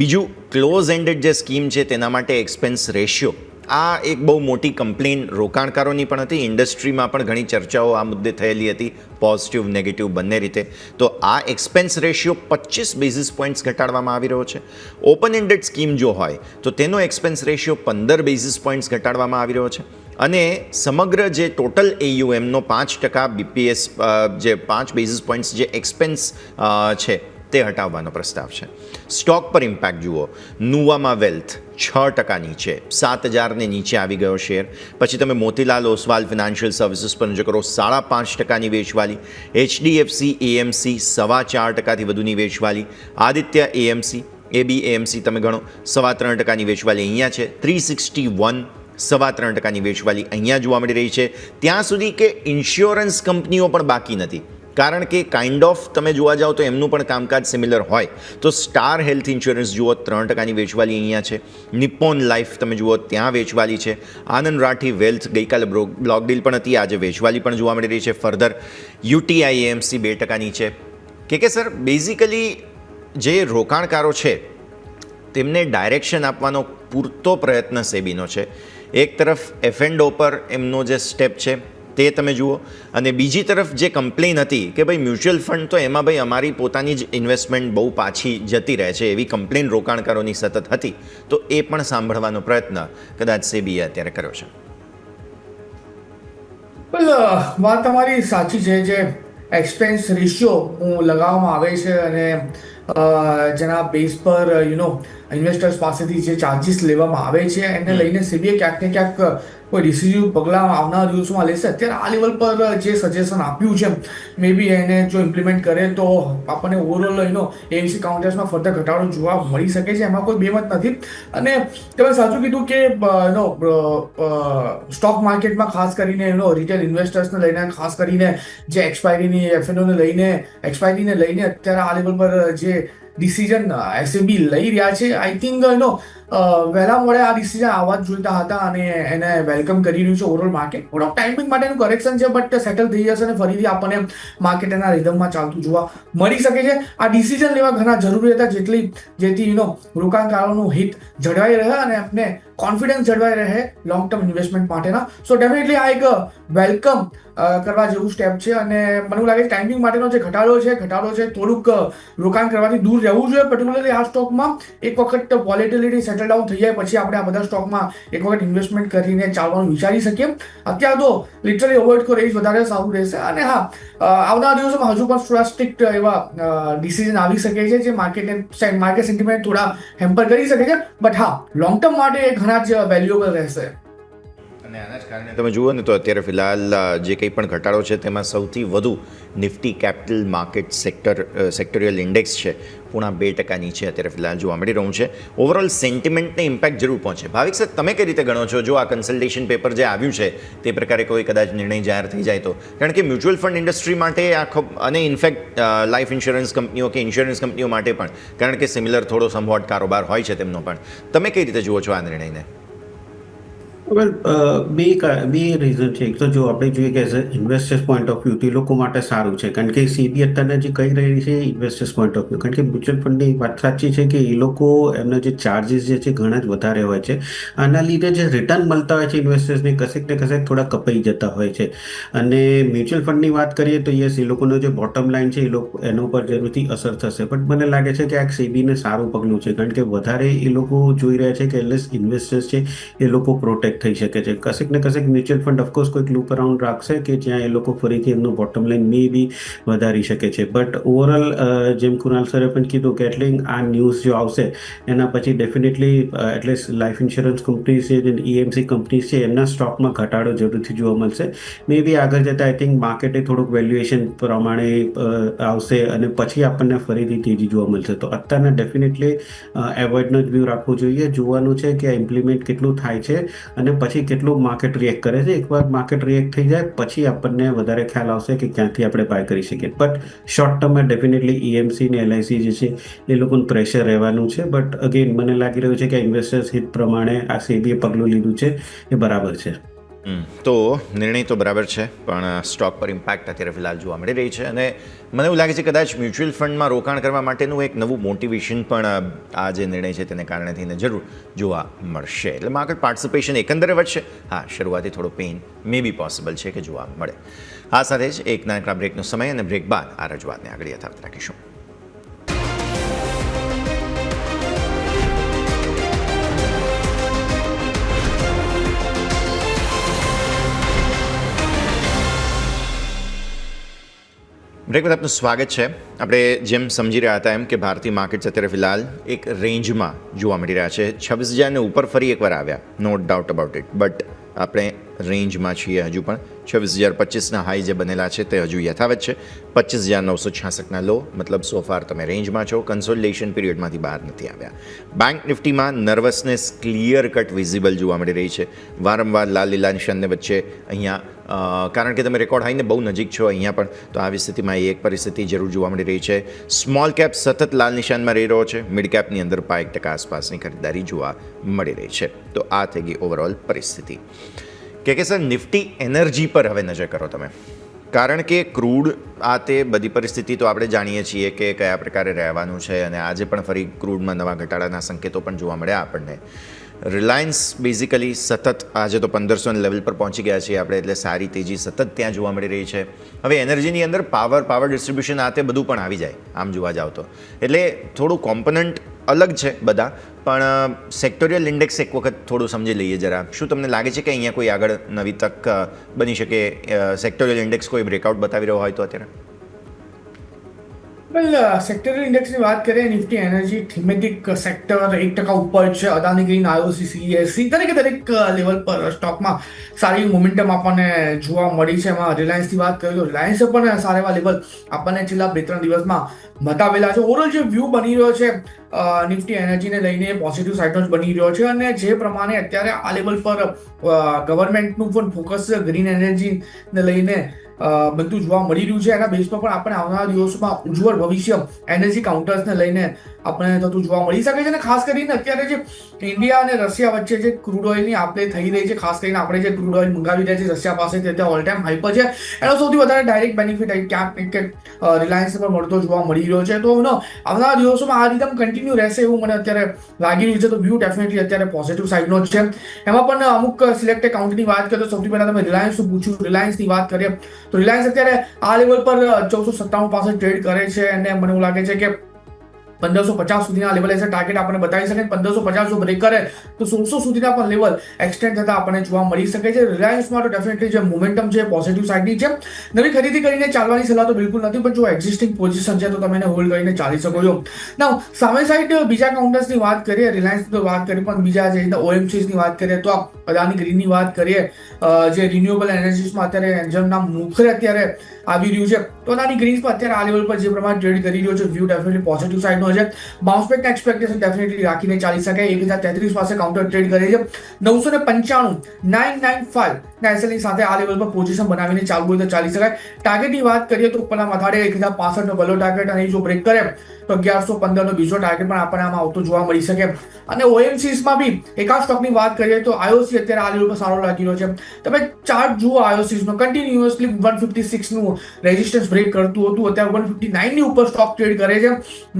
બીજું, ક્લોઝ એન્ડેડ જે સ્કીમ છે તેના માટે એક્સપેન્સ રેશિયો, આ એક બહુ મોટી કમ્પ્લેન રોકાણકારોની પણ હતી, ઇન્ડસ્ટ્રીમાં પણ ઘણી ચર્ચાઓ આ મુદ્દે થયેલી હતી, પોઝિટિવ નેગેટિવ બંને રીતે. તો આ એક્સપેન્સ રેશિયો 25 બેઝિસ પોઈન્ટ્સ ઘટાડવામાં આવી રહ્યો છે. ઓપન એન્ડેડ સ્કીમ જો હોય તો તેનો એક્સપેન્સ રેશિયો 15 બેઝિસ પોઈન્ટ્સ ઘટાડવામાં આવી રહ્યો છે. અને સમગ્ર જે ટોટલ AUMનો 5% BPS જે 5 બેઝિસ પોઈન્ટ્સ જે એક્સપેન્સ છે તે હટાવવાનો પ્રસ્તાવ છે. સ્ટોક પર ઇમ્પેક્ટ જુઓ, નુવામાં વેલ્થ 6% નીચે, 7,000ને નીચે આવી ગયો શેર. પછી તમે મોતીલાલ ઓસવાલ ફિનાન્શિયલ સર્વિસીસ પર નજર કરો, 5.5%ની વેચવાલી. HDFC AMC 4.25%થી વધુની વેચવાલી. આદિત્ય AMC, ABAMC તમે ગણો 3.25%ની વેચવાલી અહીંયા છે. 361 3.25%ની વેચવાલી અહીંયા જોવા મળી રહી છે. ત્યાં સુધી કે ઇન્સ્યોરન્સ કંપનીઓ પણ બાકી નથી, કારણ કે કાઇન્ડ ઓફ તમે જોવા જાઓ તો એમનું પણ કામકાજ સિમિલર હોય. તો સ્ટાર હેલ્થ ઇન્સ્યોરન્સ જુઓ 3%ની વેચવાલી અહીંયા છે. નિપ્પોન લાઈફ તમે જુઓ ત્યાં વેચવાલી છે. આનંદ રાઠી વેલ્થ ગઈકાલે બ્લોક ડીલ પણ હતી, આજે વેચવાલી પણ જોવા મળી રહી છે. ફર્ધર UTI AMC 2% નીચે. કે સર બેઝિકલી જે રોકાણકારો છે તેમને ડાયરેક્શન આપવાનો પૂરતો પ્રયત્ન સેબીનો છે. એક તરફ F&O પર એમનો જે સ્ટેપ છે તે તમે જુઓ, અને બીજી તરફ જે કમ્પ્લેન હતી કે ભાઈ મ્યુચ્યુઅલ ફંડ તો એમાં ભાઈ અમારી પોતાની જ ઇન્વેસ્ટમેન્ટ બહુ પાછી જતી રહે છે, એવી કમ્પ્લેન રોકાણકારોની સતત હતી. તો એ પણ સાંભળવાનો પ્રયત્ન કદાચ સેબીએ અત્યારે કર્યો છે. વાત તમારી સાચી છે. જે એક્સપેન્સ રેશિયો લગાવવામાં આવે છે અને જેના બેઝ પર ઇન્વેસ્ટર્સ પાસેથી જે ચાર્જિસ લેવામાં આવે છે એને લઈને સેબીએ ક્યાંક ને ક્યાંક કોઈ ડિસિઝિવ પગલાં આવનાર દિવસોમાં લેશે. અત્યારે આ લેવલ પર જે સજેશન આપ્યું છે મે બી એને જો ઇમ્પ્લિમેન્ટ કરે તો આપણને ઓવરઓલ AMC કાઉન્ટર્સમાં ફર્ધર ઘટાડો જોવા મળી શકે છે, એમાં કોઈ બેમત નથી. અને તમે સાચું કીધું કે સ્ટોક માર્કેટમાં ખાસ કરીને રિટેલ ઇન્વેસ્ટર્સને લઈને, ખાસ કરીને જે એક્સપાયરીની F&Oને લઈને, એક્સપાયરીને લઈને અત્યારે આ લેવલ પર જે ડિસિઝન SEBI લઈ રહ્યા છે, આઈ થિંક વહેલા મોડે આ ડિસિઝન આવવા જ જોઈતા હતા અને એને વેલકમ કરી રહ્યું છે ઓવરઓલ માર્કેટ. થોડોક ટાઈમિંગ માટેનું કરેક્શન છે, બટ સેટલ થઈ જશે અને ફરીથી આપણને માર્કેટ એના રિધમમાં ચાલતું જોવા મળી શકે છે. આ ડિસિઝન લેવા ઘણા જરૂરી હતા, જેથી રોકાણકારોનું હિત જળવાઈ રહે અને એમને કોન્ફિડન્સ જળવાઈ રહે લોંગ ટર્મ ઇન્વેસ્ટમેન્ટ માટેના. સો ડેફિનેટલી આ એક વેલકમ કરવા જેવું સ્ટેપ છે અને મને એવું લાગે ટાઈમિંગ માટેનો જે ઘટાડો છે થોડુંક રોકાણ કરવાથી દૂર રહેવું જોઈએ. પર્ટિક્યુલરલી આ સ્ટોકમાં એક વખત વોલેટિલિટી સેટલ સેટલ ડાઉન થઈ જાય પછી આપણે આ બધા સ્ટોકમાં એક વખત ઇન્વેસ્ટમેન્ટ કરીને ચાલવાનું વિચારી શકીએ. અત્યારે તો લિટરલી અવોઇડ કરો એ જ વધારે સારું રહેશે. અને હા, આવનારા દિવસોમાં હજુ પણ થોડા સ્ટ્રિક્ટ એવા ડિસિઝન આવી શકે છે જે માર્કેટ સેન્ટિમેન્ટ થોડા હેમ્પર કરી શકે છે. બટ હા, લોંગ ટર્મ માટે એ ઘણા જ વેલ્યુએબલ રહેશે. અને આના જ કારણે તમે જુઓ ને તો અત્યારે ફિલહાલ જે કંઈ પણ ઘટાડો છે તેમાં સૌથી વધુ Nifty capital market sectoral index છે પૂણા 2% નીચે અત્યારે ફિલહાલ જોવા મળી રહ્યું છે. ઓવરઓલ સેન્ટિમેન્ટને ઇમ્પેક્ટ જરૂર પહોંચે. ભાવિક સર, તમે કઈ રીતે ગણો છો જો આ કન્સલ્ટેશન પેપર જે આવ્યું છે તે પ્રકારે કોઈ કદાચ નિર્ણય જાહેર થઈ જાય તો? કારણ કે મ્યુચ્યુઅલ ફંડ ઇન્ડસ્ટ્રી માટે અને ઇનફેક્ટ લાઈફ ઇન્સ્યોરન્સ કંપનીઓ કે ઇન્સ્યોરન્સ કંપનીઓ માટે પણ, કારણ કે સિમિલર થોડો સમવોટ કારોબાર હોય છે તેમનો પણ, તમે કઈ રીતે જુઓ છો આ નિર્ણયને? વેલ, બે રીઝન છે. એક તો જો આપણે જોઈએ કે as a investors point of વ્યૂથી લોકો માટે સારું છે, કારણ કે સીબી અત્યારના જે કહી રહી છે ઇન્વેસ્ટર્સ પોઈન્ટ ઓફ વ્યૂ, કારણ કે મ્યુચ્યુઅલ ફંડની વાત સાચી છે કે એ લોકો એમના જે ચાર્જીસ જે છે ઘણા જ વધારે હોય છે. આના લીધે જે રિટર્ન મળતા હોય છે ઇન્વેસ્ટર્સને કશેક ને કશેક થોડા કપાઈ જતા હોય છે. અને મ્યુચ્યુઅલ ફંડની વાત કરીએ તો યસ, એ લોકોનો જે બોટમ લાઇન છે એના ઉપર જરૂરથી અસર થશે. બટ મને લાગે છે કે આ સીબીને સારું પગલું છે, કારણ કે વધારે એ લોકો જોઈ રહ્યા છે કે એટલીસ્ટ ઇન્વેસ્ટર્સ છે એ લોકો પ્રોટેક્ટ થઈ શકે છે. કશેક ને કશેક મ્યુચ્યુઅલ ફંડ ઓફકોર્સ કોઈક લૂપ અરાઉન્ડ રાખશે કે જ્યાં એ લોકો ફરીથી એમનું બોટમ લાઇન મે બી વધારી શકે છે. બટ ઓવરઓલ જેમ કુણાલ સરે પણ કીધું કે એટલી આ ન્યૂઝ જો આવશે એના પછી definitely at least life insurance companies છે, ઈએમસી કંપનીઝ છે, એમના સ્ટોકમાં ઘટાડો જરૂરથી જોવા મળશે. મે બી આગળ જતાં આઈ થિંક માર્કેટે થોડુંક વેલ્યુએશન પ્રમાણે આવશે અને પછી આપણને ફરીથી તેજી જોવા મળશે. તો અત્યારના ડેફિનેટલી એવોઇડનો જ વ્યૂ રાખવો જોઈએ. જોવાનું છે કે આ ઇમ્પ્લિમેન્ટ કેટલું થાય છે અને પછી કેટલું માર્કેટ રિએક્ટ કરે છે. એકવાર માર્કેટ રિએક્ટ થઈ જાય પછી આપણને વધારે ખ્યાલ આવશે કે ક્યાંથી આપણે બાય કરી શકીએ. બટ શોર્ટ ટર્મમાં ડેફિનેટલી ઈએમસી ને એલઆઈસી જે છે એ લોકોનું પ્રેશર રહેવાનું છે. બટ અગેન મને લાગી રહ્યું છે કે ઇન્વેસ્ટર્સ હિત પ્રમાણે આ સેબીએ પગલું લીધું છે એ બરાબર છે. તો નિર્ણય તો બરાબર છે, પણ સ્ટોક પર ઇમ્પેક્ટ અત્યારે ફિલહાલ જોવા મળી રહી છે. અને મને એવું લાગે છે કદાચ મ્યુચ્યુઅલ ફંડમાં રોકાણ કરવા માટેનું એક નવું મોટિવેશન પણ આ જે નિર્ણય છે તેને કારણે થઈને જરૂર જોવા મળશે. એટલે માર્કેટ પાર્ટિસિપેશન એકંદરે વધશે. હા, શરૂઆતી થોડો પેઇન મે બી પોસિબલ છે કે જોવા મળે. આ સાથે જ એક નાનકડા બ્રેકનો સમય, અને બ્રેક બાદ આ રજૂઆતને આગળ યથાવત રાખીશું. બ્રેક બાદ આપનું સ્વાગત છે. આપણે જેમ સમજી રહ્યા હતા એમ કે ભારતીય માર્કેટ્સ અત્યારે ફિલહાલ એક રેન્જમાં જોવા મળી રહ્યા છે. 26,000 ને ઉપર ફરી એકવાર આવ્યા, no doubt about it. But આપણે રેન્જમાં છીએ હજુ પણ. 26,025ના હાઈ જે બનેલા છે તે હજુ યથાવત છે. 25,966ના લો, મતલબ સોફાર તમે રેન્જમાં છો, કન્સોલિડેશન પીરિયડમાંથી બહાર નથી આવ્યા. બેંક નિફ્ટીમાં નર્વસનેસ ક્લિયર કટ વિઝિબલ જોવા મળી રહી છે. વારંવાર લાલ લીલા નિશાનને વચ્ચે અહીંયા, કારણ કે તમે રેકોર્ડ હાઈને બહુ નજીક છો અહીંયા પણ, તો આવી સ્થિતિમાં એ એક પરિસ્થિતિ જરૂર જોવા મળી રહી છે. સ્મોલ કેપ સતત લાલ નિશાનમાં રહી રહ્યો છે. મિડ કેપની અંદર 5% આસપાસની ખરીદારી જોવા મળી રહી છે. તો આ થઈ ગઈ ઓવરઓલ પરિસ્થિતિ. કે સર, નિફ્ટી એનર્જી પર હવે નજર કરો તમે, કારણ કે ક્રૂડ આ તે બધી પરિસ્થિતિ તો આપણે જાણીએ છીએ કે કયા પ્રકારે રહેવાનું છે. અને આજે પણ ફરી ક્રૂડમાં નવા ઘટાડાના સંકેતો પણ જોવા મળ્યા આપણને. રિલાયન્સ બેઝિકલી સતત આજે તો 1500 લેવલ પર પહોંચી ગયા છીએ આપણે, એટલે સારી તેજી સતત ત્યાં જોવા મળી રહી છે. હવે એનર્જીની અંદર પાવર ડિસ્ટ્રીબ્યુશન આ તે બધું પણ આવી જાય આમ જોવા જાવ તો. એટલે થોડું કોમ્પોનન્ટ અલગ છે બધા, પણ સેક્ટોરિયલ ઇન્ડેક્સ એક વખત થોડું સમજી લઈએ જરા. શું તમને લાગે છે કે અહીંયા કોઈ આગળ નવી તક બની શકે? સેક્ટોરિયલ ઇન્ડેક્સ કોઈ બ્રેકઆઉટ બતાવી રહ્યો હોય તો અત્યારે? વેલ, સેક્ટરલ ઇન્ડેક્સની વાત કરીએ, નિફ્ટી એનર્જી થીમેટિક સેક્ટર 1% ઉપર છે. અદાની ગ્રીન, આઈઓસી, સીએસસી દરેક લેવલ પર સ્ટોકમાં સારી મોમેન્ટમ આપણને જોવા મળી છે. એમાં રિલાયન્સની વાત કરીએ તો રિલાયન્સે પણ સારા એવા લેવલ આપણને છેલ્લા 2-3 દિવસમાં બતાવેલા છે. ઓવરઓલ જે વ્યૂ બની રહ્યો છે નિફ્ટી એનર્જીને લઈને પોઝિટિવ સાઇડનો જ બની રહ્યો છે. અને જે પ્રમાણે અત્યારે આ લેવલ પર ગવર્મેન્ટનું પણ ફોકસ ગ્રીન એનર્જીને લઈને બધું જોવા મળી રહ્યું છે. એના બેઝ પર પણ આપણે આવનારા દિવસોમાં ઉજ્જવળ ભવિષ્ય એનર્જી કાઉન્ટર્સને લઈને આપણે થતું જોવા મળી શકે છે. અને ખાસ કરીને અત્યારે જે ઇન્ડિયા અને રશિયા વચ્ચે જે ક્રૂડ ઓઇલની આપણે થઈ રહી છે, ખાસ કરીને આપણે જે ક્રૂડ ઓઇલ મંગાવી રહ્યા છીએ રશિયા પાસે, તે ઓલ ટાઈમ હાઈ પર છે. એનો સૌથી વધારે ડાયરેક્ટ બેનિફિટ ક્યાંક રિલાયન્સ પર મળતો જોવા મળી રહ્યો છે. તો આવનારા દિવસોમાં આ રીતમ કન્ટિન્યુ રહેશે એવું મને અત્યારે લાગી રહ્યું છે. તો વ્યૂ ડેફિનેટલી અત્યારે પોઝિટિવ સાઇડનો જ છે. એમાં પણ અમુક સિલેક્ટ એકાઉન્ટની વાત કરીએ તો સૌથી પહેલા તમે રિલાયન્સનું પૂછ્યું. રિલાયન્સની વાત કરીએ તો રિલાયન્સ અત્યારે આ લેવલ પર 1497 પાસે ટ્રેડ કરે છે. અને મને એવું લાગે છે કે 1550 સુધીના લેવલ એઝ અ ટાર્ગેટ આપણે બતાવી શકે. 1550 જો બ્રેક કરે તો 1600 સુધીના પણ લેવલ એક્સટેન્ડ થતા આપણને જોવા મળી શકે છે. રિલાયન્સમાં તો ડેફિનેટલી જે મોમેન્ટમ છે પોઝિટિવ સાઇડની છે. નવી ખરીદી કરીને ચાલવાની સલાહ તો બિલકુલ નથી, પણ જો એક્ઝિસ્ટિંગ પોઝિશન છે તો તમે એને હોલ્ડ કરીને ચાલી શકો છો. નાઉ સામે સાઈડ બીજા કાઉન્ટર્સની વાત કરીએ, રિલાયન્સની વાત કરીએ, પણ બીજા જે ઓએમસીસની વાત કરીએ તો અદાની ગ્રીનની વાત કરીએ, જે રિન્યુએબલ એનર્જીસમાં અત્યારે એન્જલનું નામ મુખરે અત્યારે આવી રહ્યું છે, તો અદાની ગ્રીન્સમાં અત્યારે આ લેવલ પર જે પ્રમાણે ટ્રેડ કરી રહ્યો છે વ્યૂ ડેફિનેટલી પોઝિટિવ સાઇડનો છે. બાઉન્સ બેકના એક્સપેક્ટેશન ડેફિનેટલી રાખીને ચાલી શકાય. 1033 પાસે કાઉન્ટર ટ્રેડ કરે છે. 995 ના એસએલની સાથે આ લેવલ પર પોઝિશન બનાવીને ચાલવું હોય તો ચાલી શકાય. ટાર્ગેટની વાત કરીએ તો ઉપરના મથાળે 1065 નો પહેલો ટાર્ગેટ, અને જો બ્રેક કરે તો 1115 નો બીજો ટાર્ગેટ પણ આપણને આમાં આવતો જોવા મળી શકે. અને ઓએમસીસમાં બી એકાદ સ્ટોકની વાત કરીએ તો આઈઓસી અત્યારે આ લેવલ પર સારો લાગી રહ્યો છે. તમે ચાર્ટ જુઓ આઈઓસીસનો, કન્ટિન્યુઅસલી 156 નું રેઝિસ્ટન્સ બ્રેક કરતું હતું, અત્યારે 159 ની ઉપર સ્ટોક ટ્રેડ કરે છે.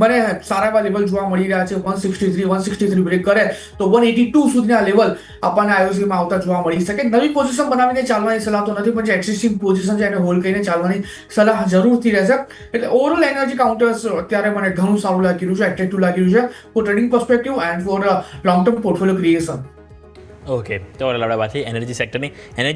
મને સારા એવા લેવલ જોવા મળી રહ્યા છે. 163 બ્રેક કરે તો 182 સુધીના લેવલ આપણને આઈઓસીમાં આવતા જોવા મળી શકે. નવી પોઝિશન બનાવીને ચાલવાની સલાહ તો નથી, પણ જે એક્ઝિસ્ટિંગ પોઝિશન છે એને હોલ્ડ કરીને ચાલવાની સલાહ જરૂરથી રહેશે. એટલે ઓવરઓલ એનર્જી કાઉન્ટર્સ અત્યારે મને ઘણું સારું લાગી રહ્યું છે, એટ્રેક્ટિવ લાગી રહ્યું છે for trading perspective and for long term portfolio creation. Okay, તો આપણે વાત થઈ એનર્જી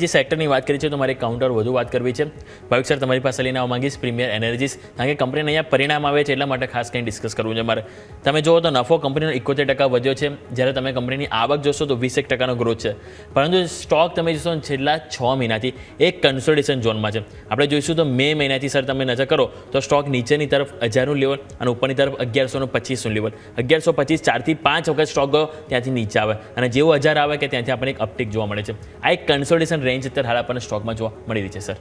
સેક્ટરની વાત કરી છે તો મારે કાઉન્ટર વધુ વાત કરવી છે. ભાવિક સર, તમારી પાસે લઈને આવવા માંગીશ પ્રીમિયર એનર્જીસ, કારણ કે કંપનીને અહીંયા પરિણામ આવે છે એટલા માટે ખાસ કંઈ ડિસ્કસ કરવું છે મારે. તમે જુઓ તો નફો કંપનીનો 71% વધ્યો છે, જ્યારે તમે કંપનીની આવક જોશો તો 20% ગ્રોથ છે. પરંતુ સ્ટોક તમે જોશો છેલ્લા 6 મહિનાથી એક કન્સોલિડેશન ઝોનમાં છે. આપણે જોઈશું તો મે મહિનાથી સર તમે નજર કરો તો સ્ટોક નીચેની તરફ 1000નું લેવલ અને ઉપરની તરફ 1125નું લેવલ. 1125 4 થી 5 વખત સ્ટોક ગયો, ત્યાંથી નીચે આવે, અને જેવો 1000 આવે કે ત્યાંથી આપણને એક અપટિક જોવા મળે છે. આ એક કન્સોલિડેશન રેન્જ અત્યારે હાલ આપણને સ્ટોકમાં જોવા મળી રહી છે સર.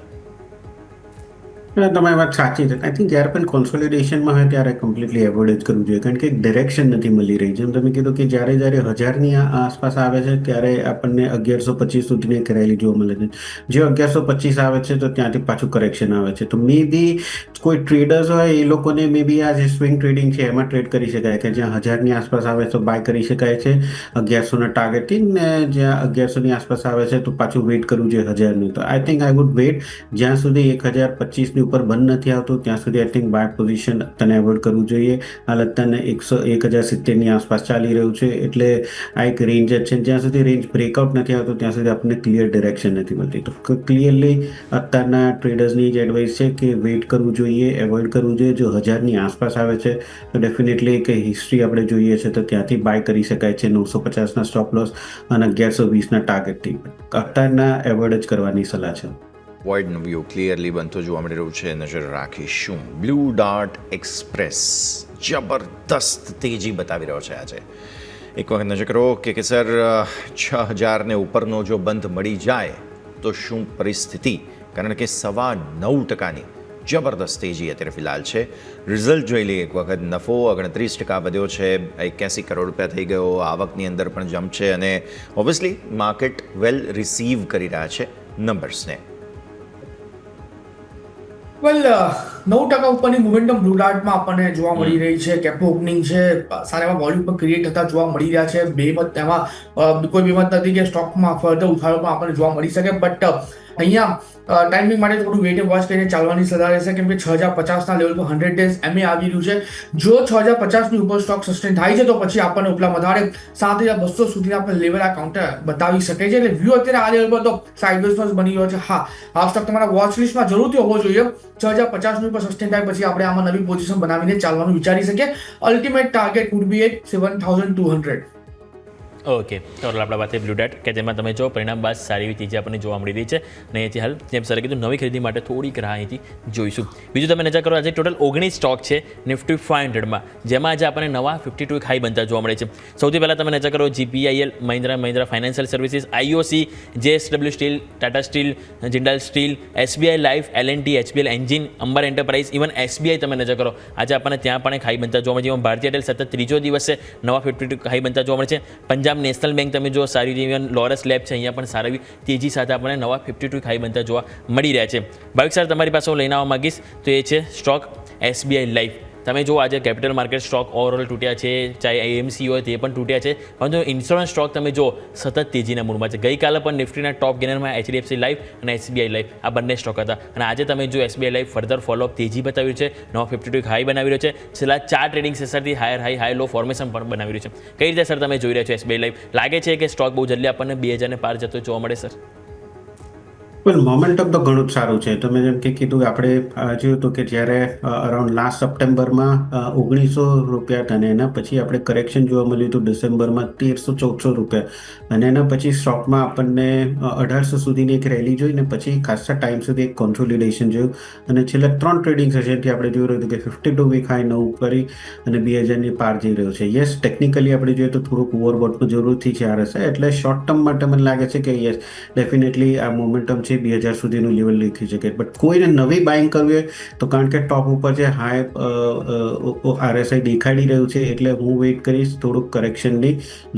તમારી વાત સાચી છે. આઈ થિંક જ્યારે પણ કોન્સોલિડેશનમાં હોય ત્યારે કમ્પ્લીટલી એવોઇડ જ કરવું જોઈએ, કારણ કે એક ડિરેક્શન નથી મળી રહી. જેમ તમે કીધું કે જ્યારે 1000ની આસપાસ આવે છે ત્યારે આપણને 1125 સુધીની એક રેલી જોવા મળે છે. જે 1125 આવે છે તો ત્યાંથી પાછું કરેક્શન આવે છે. તો મે બી કોઈ ટ્રેડર્સ હોય એ લોકોને મે બી આ જે સ્વિંગ ટ્રેડિંગ છે એમાં ટ્રેડ કરી શકાય, કે જ્યાં 1000ની આસપાસ આવે તો બાય કરી શકાય છે 1100ના ટાર્ગેટથી, ને જ્યાં 1100ની આસપાસ આવે છે તો પાછું વેઇટ કરવું જોઈએ 1000નું. તો I think I would wait જ્યાં સુધી 1025ની ઉપર બંધ નથી આવતું ત્યાં સુધી આઈ થિંક બાય પોઝિશન તને એવોઇડ કરવું જોઈએ. હાલ અત્યારે 1070ની આસપાસ ચાલી રહ્યું છે, એટલે આ એક રેન્જ જ છે. જ્યાં સુધી રેન્જ બ્રેકઆઉટ નથી આવતું ત્યાં સુધી આપણને ક્લિયર ડિરેક્શન નથી મળતી. તો ક્લિયરલી અત્યારના ટ્રેડર્સની જ એડવાઇસ છે કે વેઇટ કરવું જોઈએ, એવોઇડ કરવું જોઈએ. જો 1000ની આસપાસ આવે છે તો ડેફિનેટલી એક હિસ્ટ્રી આપણે જોઈએ છે તો ત્યાંથી બાય કરી શકાય છે 950ના સ્ટોપ લોસ અને 1120ના ટાર્ગેટથી. અત્યારના એવોઇડ જ કરવાની સલાહ છે. વોઇડનું વ્યૂ ક્લિયરલી બનતો જોવા મળી રહ્યું છે, નજર રાખીશું. બ્લુ ડાર્ટ એક્સપ્રેસ જબરદસ્ત તેજી બતાવી રહ્યો છે આજે. એક વખત નજર કરો કે સર 6000ને ઉપરનો જો બંધ મળી જાય તો શું પરિસ્થિતિ, કારણ કે 9.25%ની જબરદસ્ત તેજી અત્યારે ફિલહાલ છે. રિઝલ્ટ જોઈ લઈએ એક વખત. નફો 29% વધ્યો છે, 81 કરોડ રૂપિયા થઈ ગયો. આવકની અંદર પણ જમ્પ છે, અને ઓબ્વિયસલી માર્કેટ વેલ રિસીવ કરી રહ્યા છે નંબર્સને. વેલ 9% ઉપરની મોમેન્ટમ બ્લુ ડાર્ટમાં આપણને જોવા મળી રહી છે. કેપ ઓપનિંગ છે, સારા એવા વોલ્યુમ પર ક્રિએટ થતા જોવા મળી રહ્યા છે. બેમત એમાં કોઈ બેમત નથી કે સ્ટોકમાં ફર્ધર ઉછાળો પણ આપણને જોવા મળી શકે, બટ અહીંયા ટાઈમિંગ માટે થોડું વેઇટ એન્ડ વોચ કરીને ચાલવાની સલાહ રહેશે, કેમ કે 6050ના લેવલ પર 100 ડેઝ એમએ આવી રહ્યું છે. જો 6050ની ઉપર સ્ટોક સસ્ટેન થાય છે તો પછી આપણને ઉપલા વધારે 7200 સુધીના આપણે લેવલ આ કાઉન્ટર બતાવી શકે છે. એટલે વ્યૂ અત્યારે આ લેવલ પર તો સાઇડવેઝમાં જ બની રહ્યો છે. હા, આ સ્ટોક તમારા વોચ લિસ્ટમાં જરૂરથી હોવો જોઈએ. 6050ની ઉપર સસ્ટેન થાય પછી આપણે આમાં નવી પોઝિશન બનાવીને ચાલવાનું વિચારી શકીએ. Ultimate target would be at 7200. Okay, તો આપણે વાત બ્લુ ડાર્ટ કે જેમાં તમે જો પરિણામ બાદ સારી એવી તેજી આપણને જોવા મળી રહી છે, અને એથી હાલ જેમ સરે કીધું નવી ખરીદી માટે થોડીક રાહ અહીંથી જોઈશું. બીજું તમે નજર કરો આજે ટોટલ 19 સ્ટોક છે નિફ્ટી 500માં, જેમાં આજે આપણને નવા 52 હાઈ બનતા જોવા મળે છે. સૌથી પહેલાં તમે નજર કરો GPIL, Mahindra financial services, IOC, JSW steel, Tata steel, Jindal steel, SBI life, L&T, HPL engine, Amber enterprise, even SBI તમે નજર કરો આજે આપણને ત્યાં પણ એક હાઈ બનતા જોવા મળે છે. ભારતીય એરટેલ સતત ત્રીજો દિવસે નવા 52 હાઈ બનતા જોવા મળે છે. પંજાબ નેશનલ બેંક તમે જો સારી ઇવન લોરસ લેબ છે, અહીંયા પણ સારી તેજી સાથે આપણને નવા 52 હાઈ બનતા જોવા મળી રહ્યા છે. ભાવિક સર, તમારી પાસે હું લઈને આવવા માંગીશ તો એ છે સ્ટોક SBI લાઈફ. તમે જો આજે કેપિટલ માર્કેટ સ્ટોક ઓવરઓલ તૂટ્યા છે, ચાહે એએમસી હોય તે પણ તૂટ્યા છે, પરંતુ ઇન્સ્યોરન્સ સ્ટોક તમે જો સતત તેજીના મૂડમાં છે. ગઈકાલે પણ નિફ્ટીના ટોપ ગેનરમાં એચડીએફસી લાઈફ અને એસબીઆઈ લાઈફ આ બંને સ્ટોક હતા, અને આજે તમે જો એસબીઆઈ લાઈફ ફર્ધર ફોલોઅપ તેજી બતાવ્યું છે, 952 હાઈ બનાવી રહ્યો છે, છેલ્લા 4 ટ્રેડિંગ સેશનથી હાઈ લો ફોર્મેશન પણ બનાવી રહ્યું છે. કઈ રીતે સર તમે જોઈ રહ્યા છો એસબીઆઈ લાઈફ? લાગે છે કે સ્ટોક બહુ જલ્દી આપણને 2000 પાર જતો જોવા મળે સર? વેલ મોમેન્ટમ તો ઘણું જ સારું છે. તમે જેમ કે કીધું, આપણે જોયું હતું કે જ્યારે અરાઉન્ડ લાસ્ટ સપ્ટેમ્બરમાં 1900 રૂપિયા હતા, અને એના પછી આપણે કરેક્શન જોવા મળ્યું હતું ડિસેમ્બરમાં 1300-1400 રૂપિયા, અને એના પછી સ્ટોકમાં આપણને 1800 સુધીની એક રેલી જોઈ, ને પછી ખાસા ટાઈમ સુધી એક કોન્સોલિડેશન જોયું, અને છેલ્લા 3 ટ્રેડિંગ સેશનથી આપણે જોઈ રહ્યું હતું કે 52 વીક હાઈ નવું કરી અને 2000ની પાર જઈ રહ્યો છે. યસ, ટેકનિકલી આપણે જોઈએ તો થોડુંક ઓવરબોટનું જરૂરથી છે RSI, એટલે શોર્ટ ટર્મ માટે મને લાગે છે કે યસ, ડેફિનેટલી આ મોમેન્ટમ છે 2000 સુધીનું લેવલ લીધી શકે. બટ કોઈને નવી બાઇંગ કરવી હોય તો કારણ કે ટોપ ઉપર જે હાઈ RSI દેખાડી રહ્યું છે, એટલે હું વેઇટ કરીશ થોડુંક કરેક્શનની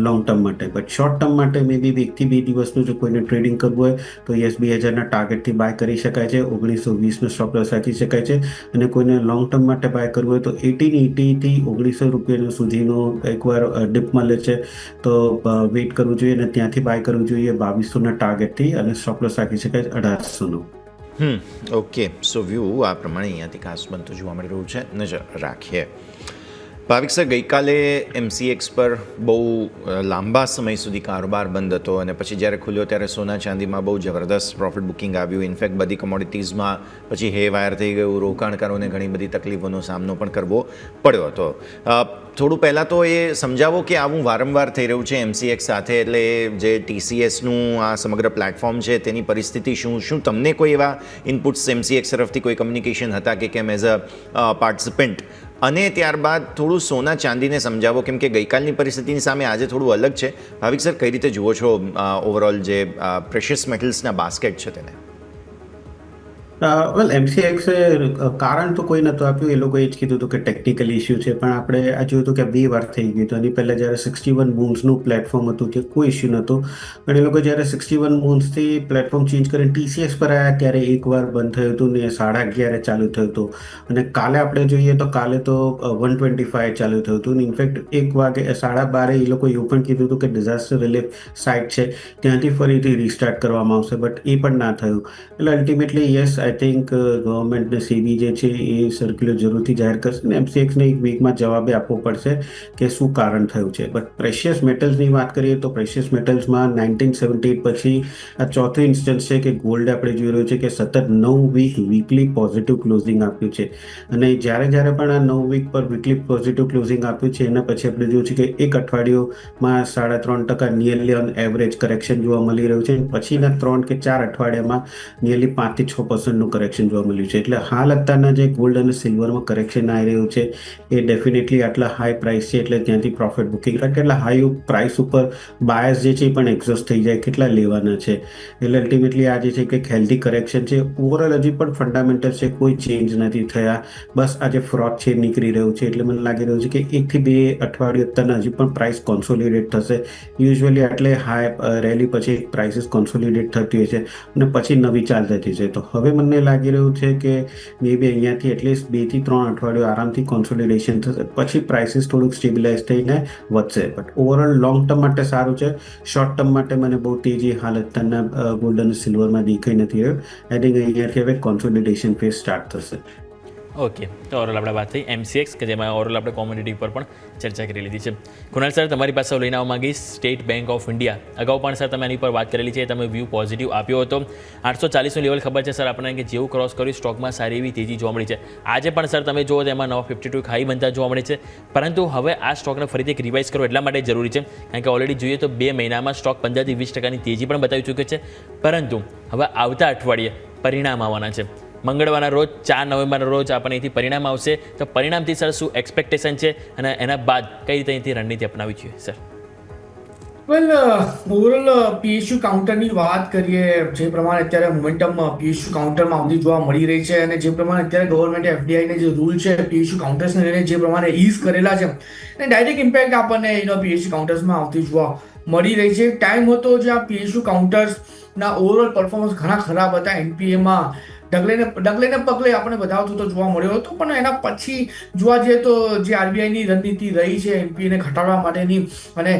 લોંગ ટર્મ માટે. બટ શોર્ટ ટર્મ માટે મે બી 1 થી 2 દિવસનું જો કોઈને ટ્રેડિંગ કરવું હોય તો યસ, 2000ના ટાર્ગેટથી બાય કરી શકાય છે, 1920નો સ્ટોપ લોસ રાખી શકાય છે, અને કોઈને લોંગ ટર્મ માટે બાય કરવું હોય તો 1880 થી 1900 રૂપિયા સુધીનું એકવાર ડિપ મળે છે તો વેઇટ કરવું જોઈએ, અને ત્યાંથી બાય કરવું જોઈએ 2200ના ટાર્ગેટથી, અને સ્ટોપ લોસ રાખી શકાય 1800નું. ઓકે, સો વ્યૂ આ પ્રમાણે અહીંયાથી ખાસ બનતું જોવા મળી રહ્યું છે. નજર રાખીએ. ભાવિક સર, ગઈકાલે MCX પર બહુ લાંબા સમય સુધી કારોબાર બંધ હતો, અને પછી જ્યારે ખુલ્યો ત્યારે સોના ચાંદીમાં બહુ જબરદસ્ત પ્રોફિટ બુકિંગ આવ્યું. ઇનફેક્ટ બધી કમોડિટીઝમાં પછી હે વાયર થઈ ગયું, રોકાણકારોને ઘણી બધી તકલીફોનો સામનો પણ કરવો પડ્યો હતો. થોડું પહેલાં તો એ સમજાવો કે આવું વારંવાર થઈ રહ્યું છે MCX સાથે, એટલે જે TCSનું આ સમગ્ર પ્લેટફોર્મ છે તેની પરિસ્થિતિ શું તમને કોઈ એવા ઇનપુટ્સ MCX તરફથી કોઈ કમ્યુનિકેશન હતા કે કેમ એઝ અ પાર્ટિસિપન્ટ? અને ત્યારબાદ થોડું સોના ચાંદીને સમજાવો, કેમ કે ગઈકાલની પરિસ્થિતિની સામે આજે થોડું અલગ છે. ભાવિક સર, કઈ રીતે જુઓ છો ઓવરઓલ જે પ્રેશિયસ મેટલ્સના બાસ્કેટ છે તેને? વેલ, MCX કારણ તો કોઈ નહોતું આપ્યું, એ લોકોએ જ કીધું હતું કે ટેકનિકલ ઇસ્યુ છે, પણ આપણે આ જોયું હતું કે 2 વાર થઈ ગયું હતું. એની પહેલાં જ્યારે 61 મૂન્સનું પ્લેટફોર્મ હતું કે કોઈ ઇસ્યુ નહોતું, પણ એ લોકો જ્યારે 61 મૂન્સથી પ્લેટફોર્મ ચેન્જ કરીને TCS પર આવ્યા ત્યારે એકવાર બંધ થયું હતું, ને 11:30 ચાલુ થયું હતું, અને કાલે આપણે જોઈએ તો કાલે તો 125 ચાલુ થયું હતું. ઇનફેક્ટ 1 વાગે 12:30 એ લોકોએ એવું પણ કીધું હતું કે ડિઝાસ્ટર રિલીફ સાઇટ છે ત્યાંથી ફરીથી રીસ્ટાર્ટ કરવામાં આવશે, બટ એ પણ ના થયું. એટલે અલ્ટિમેટલી યસ, આઈ થિંક ગવર્મેન્ટને સેબી જે છે એ સર્ક્યુલર જરૂરથી જાહેર કરશે, ને MCXને 1 વીકમાં જવાબે આપવો પડશે કે શું કારણ થયું છે. બટ પ્રેશિયસ મેટલ્સની વાત કરીએ તો પ્રેશિયસ મેટલ્સમાં 1978 પછી આ ચોથું ઇન્સ્ટન્સ છે કે ગોલ્ડ આપણે જોઈ રહ્યું છે કે સતત 9 વીક વીકલી પોઝિટિવ ક્લોઝિંગ આપ્યું છે, અને જ્યારે પણ આ 9 વીક પર વીકલી પોઝિટિવ ક્લોઝિંગ આપ્યું છે એના પછી આપણે જોયું છે કે એક અઠવાડિયુંમાં 3.5% નિયરલી ઓન એવરેજ કરેક્શન જોવા મળી રહ્યું છે, પછીના 3 કે 4 અઠવાડિયામાં નિયરલી 5 થી 6% કરેક્શન જોવા મળ્યું છે. એટલે હાલ અત્યારના જે ગોલ્ડ અને સિલ્વરમાં કરેક્શન આવી રહ્યું છે એ ડેફિનેટલી આટલા હાઈ પ્રાઇસ છે એટલે ત્યાંથી પ્રોફિટ બુકિંગ, કારણ કે એટલા હાઈ પ્રાઇસ ઉપર બાયસ જે છે એ પણ એક્ઝોસ્ટ થઈ જાય, કેટલા લેવાના છે. એટલે અલ્ટિમેટલી આ જે છે કે હેલ્ધી કરેક્શન છે. ઓવરઓલ હજી પણ ફંડામેન્ટલ છે, કોઈ ચેન્જ નથી થયા, બસ આ જે ફ્રોડ છે નીકળી રહ્યું છે. એટલે મને લાગી રહ્યું છે કે 1 થી 2 અઠવાડિયું અત્યારના હજી પણ પ્રાઇસ કોન્સોલિડેટ થશે. યુઝ્યુઅલી આટલે હાઈ રેલી પછી પ્રાઇસીસ કોન્સોલિડેટ થતી હોય છે અને પછી નવી ચાલ થતી છે. તો હવે મને લાગી રહ્યું છે કે મે બી અહીંયાથી એટલીસ્ટ 2 થી 3 અઠવાડિયું આરામથી કોન્સોલિડેશન થશે, પછી પ્રાઇસીસ થોડુંક સ્ટેબિલાઇઝ થઈને વધશે. બટ ઓવરઓલ લોંગ ટર્મ માટે સારું છે. શોર્ટ ટર્મ માટે મને બહુ તેજી હાલ અત્યારના ગોલ્ડ અને સિલ્વરમાં દેખાઈ નથી રહ્યો. આઈ થિંક અહીંયાથી હવે કોન્સોલિડેશન ફેઝ સ્ટાર્ટ થશે. ઓકે, તો ઓવરઓલ આપણે વાત થઈ MCX કે જેમાં ઓવરઓલ આપણે કોમોડિટી પર પણ ચર્ચા કરી લીધી છે. કુણાલ સર, તમારી પાસે લઈને આવવા માંગીશ સ્ટેટ બેંક ઓફ ઇન્ડિયા. અગાઉ પણ સર તમે એની પર વાત કરેલી છે, તમે વ્યૂ પોઝિટિવ આપ્યો હતો. 840નું લેવલ ખબર છે સર આપણને કે જેવું ક્રોસ કર્યું સ્ટોકમાં સારી એવી તેજી જોવા મળી છે. આજે પણ સર તમે જુઓ તો એમાં 952 હાઈ બનતા જોવા મળે છે, પરંતુ હવે આ સ્ટોકને ફરીથી એક રિવાઇઝ કરવો એટલા માટે જરૂરી છે કારણ કે ઓલરેડી જોઈએ તો 2 મહિનામાં સ્ટોક 15 થી 20% તેજી પણ બતાવી ચૂક્યો છે. પરંતુ હવે આવતા અઠવાડિયે પરિણામ આવવાના છે. મંગળવારના રોજ 4 નવેમ્બરના રોજ આપણને અહીંથી પરિણામ આવશે, તો પરિણામથી સર શું એક્સપેક્ટેશન છે અને એના બાદ કઈ રીતે અહીંથી રણનીતિ અપનાવી જોઈએ સર? વેલ, ઓવરઓલ PSU કાઉન્ટરની વાત કરીએ, જે પ્રમાણે અત્યારે મોમેન્ટમ PSU કાઉન્ટરમાં આવતી જોવા મળી રહી છે, અને જે પ્રમાણે અત્યારે ગવર્મેન્ટે FDIને જે રૂલ છે PSU કાઉન્ટર્સને લઈને જે પ્રમાણે ઇઝ કરેલા છે, અને ડાયરેક્ટ ઇમ્પેક્ટ આપણને PSU કાઉન્ટર્સમાં આવતી જોવા મળી રહી છે. ટાઈમ હતો જે આ PSU કાઉન્ટર્સ ના ઓવરઓલ પરફોર્મન્સ ઘણા ખરાબ હતા. એનપીએમાં ડગલે પગલે આપણે બધા થતો જોવા મળ્યો હતો, પણ એના પછી જોવા જઈએ તો જે આરબીઆઈની રણનીતિ રહી છે એનપીએને ઘટાડવા માટેની અને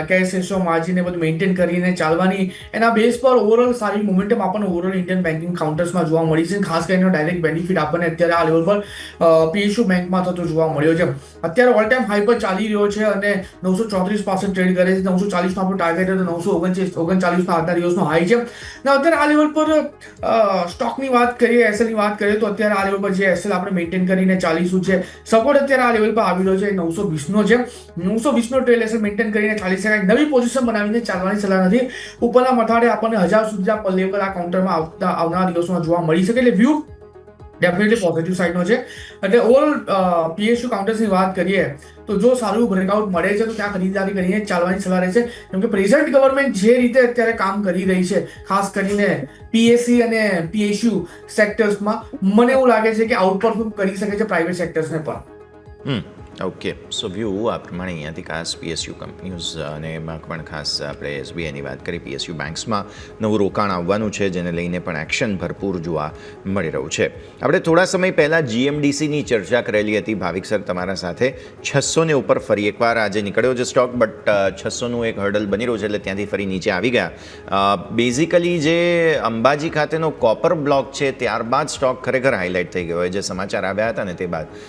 કેશ રેશિયો માર્જિનને બધું મેન્ટેન કરીને ચાલવાની, એના બેઝ પર ઓવરઓલ સારી મોમેન્ટમ આપણને ઓવરઓલ ઇન્ડિયન બેન્કિંગ કાઉન્ટર્સમાં જોવા મળી છે. ખાસ કરીને ડાયરેક્ટ બેનિફિટ આપણને અત્યારે આ લેવલ પર પીએસયુ બેંકમાં થતો જોવા મળ્યો છે. અત્યારે ઓલ ટાઈમ હાઈ પર ચાલી રહ્યો છે અને 934 પાસે ટ્રેડ કરે છે. 940 નો આપણો ટાર્ગેટ હતો, 939 આજના દિવસનો હાઈ છે. અત્યારે આ લેવલ પર સ્ટોકની વાત કરીએ, એસએલની વાત કરીએ તો અત્યારે આ લેવલ પર જે એસએલ આપણે મેન્ટેન કરીને ચાલીશું છે. સપોર્ટ અત્યારે આ લેવલ પર આવી રહ્યો છે 920 નો છે. 920 નો ટ્રેલ એસએલ મેન્ટેન કરીને ચાલી શકાય. નવી પોઝિશન બનાવીને ચાલવાની સલાહ નથી. ઉપરના મથાળે આપણને 1000 સુધી આ લેવલ આ કાઉન્ટરમાં આવનારા દિવસોમાં જોવા મળી શકે. એટલે વ્યૂ ડેફિનેટલી પોઝિટિવ સાઈડનો છે. એટલે ઓવરઓલ પીએસયુ કાઉન્ટર્સની વાત કરીએ તો જો સારું બ્રેકઆઉટ મળે છે તો ત્યાં ખરીદારી કરીને ચાલવાની સલાહ રહે છે. કેમ કે પ્રેઝન્ટ ગવર્મેન્ટ જે રીતે અત્યારે કામ કરી રહી છે, ખાસ કરીને પીએસસી અને પીએસયુ સેક્ટર્સમાં, મને એવું લાગે છે કે આઉટપરફોર્મ કરી શકે છે પ્રાઇવેટ સેક્ટર્સને પણ. ઓકે, સો વ્યૂ આ પ્રમાણે અહીંયાથી ખાસ પીએસયુ કંપનીઝ અને એમાં પણ ખાસ આપણે એસબીઆઈની વાત કરી. પીએસયુ બેંક્સમાં નવું રોકાણ આવવાનું છે, જેને લઈને પણ એક્શન ભરપૂર જોવા મળી રહ્યું છે. આપણે થોડા સમય પહેલાં જીએમડીસીની ચર્ચા કરેલી હતી ભાવિક સર તમારા સાથે. 600 ને ઉપર ફરી એકવાર આજે નીકળ્યો છે સ્ટોક, બટ 600નું એક હર્ડલ બની રહ્યું છે, એટલે ત્યાંથી ફરી નીચે આવી ગયા. બેઝિકલી જે અંબાજી ખાતેનો કોપર બ્લોક છે ત્યારબાદ સ્ટોક ખરેખર હાઇલાઇટ થઈ ગયો હોય, જે સમાચાર આવ્યા હતા ને તે બાદ.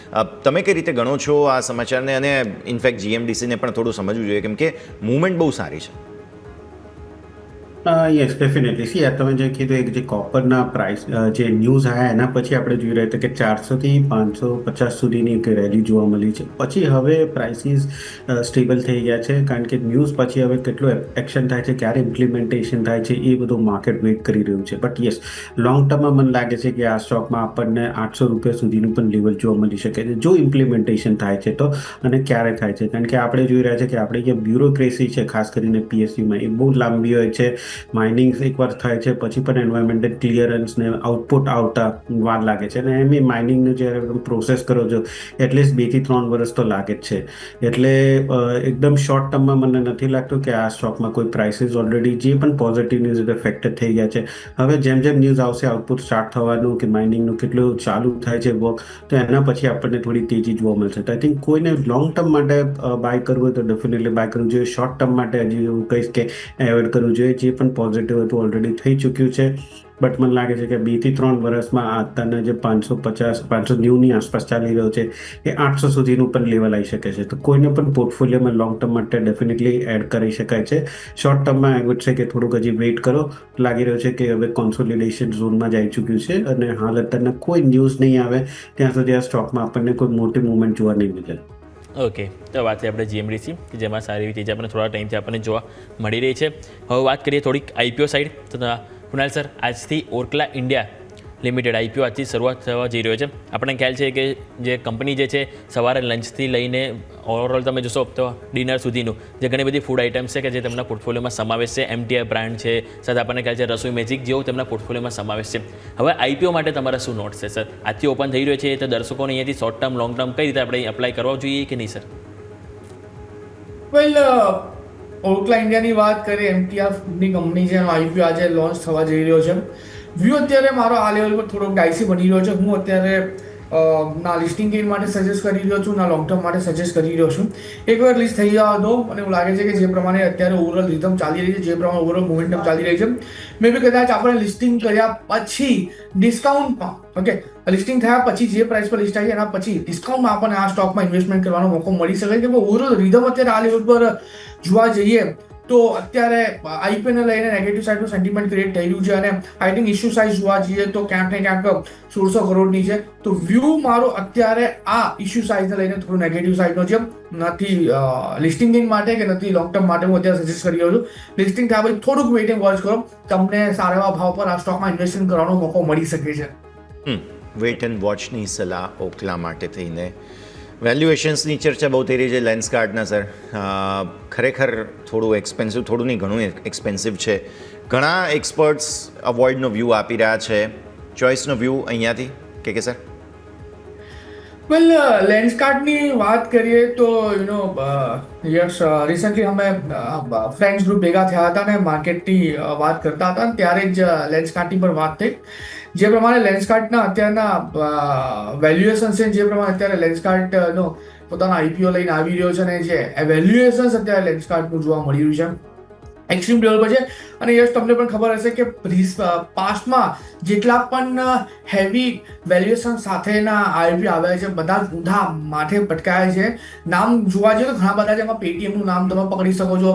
તમે કઈ રીતે ગણો છો આ સમાચારને? અને ઇનફેક્ટ જીએમડીસીને પણ થોડું સમજવું જોઈએ, કેમ કે મૂવમેન્ટ બહુ સારી છે. Yes definitely. સી તમે જે કીધું એક જે કોપરના પ્રાઇસ જે ન્યૂઝ આવ્યા એના પછી આપણે જોઈ રહ્યા હતા કે 400 થી 550 સુધીની એક રેલી જોવા મળી છે. પછી હવે પ્રાઇસીસ સ્ટેબલ થઈ ગયા છે, કારણ કે ન્યૂઝ પછી હવે કેટલું એક્શન થાય છે, ક્યારે ઇમ્પ્લિમેન્ટેશન થાય છે, એ બધું માર્કેટ વેઇટ કરી રહ્યું છે. બટ યસ, લોંગ ટર્મમાં મને લાગે છે કે આ સ્ટોકમાં આપણને 800 રૂપિયા સુધીનું પણ લેવલ જોવા મળી શકે છે, જો ઇમ્પ્લિમેન્ટેશન થાય છે તો. અને ક્યારે થાય છે, કારણ કે આપણે જોઈ રહ્યા છે કે આપણે જે બ્યુરોક્રેસી છે ખાસ કરીને પીએસયુમાં, એ બહુ લાંબી હોય છે. માઇનિંગ એકવાર થાય છે પછી પણ એન્વાયરમેન્ટલ ક્લિયરન્સ ને આઉટપુટ આવતા વાર લાગે છે. અને એમ માઇનિંગનું જ્યારે પ્રોસેસ કરો છો એટલીસ્ટ 2 થી 3 વર્ષ તો લાગે જ છે. એટલે એકદમ શોર્ટ ટર્મમાં મને નથી લાગતું કે આ સ્ટોકમાં કોઈ પ્રાઇસીસ ઓલરેડી જે પણ પોઝિટિવ ન્યૂઝ ફેક્ટર થઈ ગયા છે. હવે જેમ જેમ ન્યૂઝ આવશે આઉટપુટ સ્ટાર્ટ થવાનું કે માઇનિંગનું કેટલું ચાલુ થાય છે વર્ક, તો એના પછી આપણને થોડી તેજી જોવા મળશે. તો આઈ થિંક કોઈને લોંગ ટર્મ માટે બાય કરવું હોય તો ડેફિનેટલી બાય કરવું જોઈએ. શોર્ટ ટર્મ માટે હજી એવું કહીશ કે એવોઇડ કરવું જોઈએ. જે પણ પોઝિટિવ હતું ઓલરેડી થઈ ચૂક્યું છે. બટ મને લાગે છે કે 2 થી 3 વર્ષમાં અત્યારના જે 550 590ની આસપાસ ચાલી રહ્યો છે એ 800 સુધીનું પણ લેવલ આવી શકે છે. તો કોઈને પણ પોર્ટફોલિયોમાં લોંગ ટર્મ માટે ડેફિનેટલી એડ કરી શકાય છે. શોર્ટ ટર્મમાં આઈ વુડ છે કે થોડુંક હજી વેઇટ કરો. લાગી રહ્યું છે કે હવે કોન્સોલિડેશન ઝોનમાં જઈ ચૂક્યું છે અને હાલ અત્યારના કોઈ ન્યૂઝ નહીં આવે ત્યાં સુધી આ સ્ટોકમાં આપણને કોઈ મોટી મૂવમેન્ટ જોવા નહીં મળે. ઓકે, તો વાત છે આપણે જીએમડીસી, કે જેમાં સારી એવી તેજી આપણને થોડા ટાઈમથી આપણને જોવા મળી રહી છે. હવે વાત કરીએ થોડીક આઈપીઓ સાઈડ. તો કુણાલ સર, આજથી ઓર્કલા ઇન્ડિયા લિમિટેડ આઈપીઓ આજથી શરૂઆત થવા જઈ રહ્યો છે. આપણને ખ્યાલ છે કે જે કંપની જે છે સવારે લંચથી લઈને ઓવરઓલ તમે જોશો તો ડિનર સુધીનું જે ઘણી બધી ફૂડ આઇટમ્સ છે કે જે તેમના પોર્ટફોલિયોમાં સમાવેશ છે. એમટીઆઈ બ્રાન્ડ છે, સાથે આપણને ખ્યાલ છે રસોઈ મેજિક જેવું તેમના પોર્ટફોલિયોમાં સમાવેશ છે. હવે આઈપીઓ માટે તમારા શું નોટ્સ છે સર? આજથી ઓપન થઈ રહ્યો છે, તો દર્શકોને અહીંયાથી શોર્ટ ટર્મ લોંગ ટર્મ કઈ રીતે આપણે એપ્લાય કરવા જોઈએ કે નહીં સર? વેલ, ઓર્કલા ઇન્ડિયાની વાત કરીએ, એમટીઆરની કંપની છે, આઈપીઓ આજે લોન્ચ થવા જઈ રહ્યો છે. વ્યૂ અત્યારે મારો આ લેવલ પર થોડોક ડાયસી બની રહ્યો છે. હું અત્યારે ના લિસ્ટિંગ ગેઇન માટે સજેસ્ટ કરી રહ્યો છું, ના લોંગ ટર્મ માટે સજેસ્ટ કરી રહ્યો છું. એકવાર લિસ્ટ થઈ જવા દો. મને એવું લાગે છે કે જે પ્રમાણે અત્યારે ઓવરઓલ રિધમ ચાલી રહી છે, જે પ્રમાણે ઓવરઓલ મોમેન્ટમ ચાલી રહી છે, મે બી કદાચ આપણે લિસ્ટિંગ કર્યા પછી ડિસ્કાઉન્ટમાં, ઓકે, લિસ્ટિંગ થયા પછી જે પ્રાઇસ પર લિસ્ટ આવી એના પછી ડિસ્કાઉન્ટમાં આપણને આ સ્ટોકમાં ઇન્વેસ્ટમેન્ટ કરવાનો મોકો મળી શકે છે. ઓવરઓલ રિધમ અત્યારે આ લેવલ પર જોવા જઈએ તો અત્યારે આઈપીઓને લઈને નેગેટિવ સાઇડનું સેન્ટિમેન્ટ ક્રિએટ થઈ રહ્યું છે. અને આઈ થિંક ઇશ્યુ સાઇઝ જોવા જઈએ તો ક્યાંક ને ક્યાંક 1600 કરોડની છે. તો વ્યૂ મારો અત્યારે આ ઇશ્યુ સાઇઝને લઈને થોડું નેગેટિવ સાઇડનો છે. નથી લિસ્ટિંગ ગેઇન માટે કે નથી લોંગ ટર્મ માટે હું અત્યારે સજેસ્ટ કરી રહ્યો છું. લિસ્ટિંગ થયા પછી થોડુંક વેઇટિંગ વોચ કરો, તમને સારા એવા ભાવ પર આ સ્ટોકમાં ઇન્વેસ્ટમેન્ટ કરવાનો મોકો મળી શકે છે. વેઇટ એન્ડ વોચની સલાહ ઓકલા માટે થઈને. વેલ્યુએશન્સની ચર્ચા બહુ થઈ રહી છે લેન્સકાર્ડના સર. ખરેખર થોડું એક્સપેન્સિવ, થોડું નહીં ઘણું એક્સપેન્સિવ છે. ઘણા એક્સપર્ટ્સ અવોઇડનો વ્યૂ આપી રહ્યા છે. ચોઇસનો વ્યૂ અહીંયાથી કે સર? વેલ લેન્સકાર્ટની વાત કરીએ તો યસ રિસન્ટલી અમે ફ્રેન્ડ્સ ગ્રુપ ભેગા થયા હતા અને માર્કેટની વાત કરતા હતા અને ત્યારે જ લેન્સકાર્ટની પર વાત થઈ. જે પ્રમાણે લેન્સકાર્ટના અત્યારના વેલ્યુએશન છે, જે પ્રમાણે અત્યારે લેન્સકાર્ટનો પોતાના આઈપીઓ લઈને આવી રહ્યો છે અને જે વેલ્યુએશન અત્યારે લેન્સકાર્ટનું જોવા મળી રહ્યું છે એક્સ્ટ્રીમ લેવલ પર છે. અને યસ તમને પણ ખબર હશે કે પાસ્ટમાં જેટલા પણ હેવી વેલ્યુએશન સાથેના આઈપી આવ્યા છે બધા જ ઊંધા માથે પટકાયા છે. નામ જોવા જઈએ તો ઘણા બધા છે, એમાં પેટીએમનું નામ તમે પકડી શકો છો,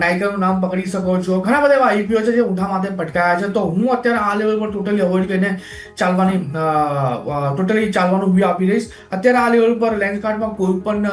નાઇકાનું નામ પકડી શકો છો, ઘણા બધા એવા આઈપીઓ છે જે ઊંધા માથે પટકાયા છે. તો હું અત્યારે આ લેવલ પર ટોટલી અવોઇડ કરીને ચાલવાનું વ્યૂ આપી દઈશ. અત્યારે આ લેવલ પર લેન્સકાર્ટમાં કોઈ પણ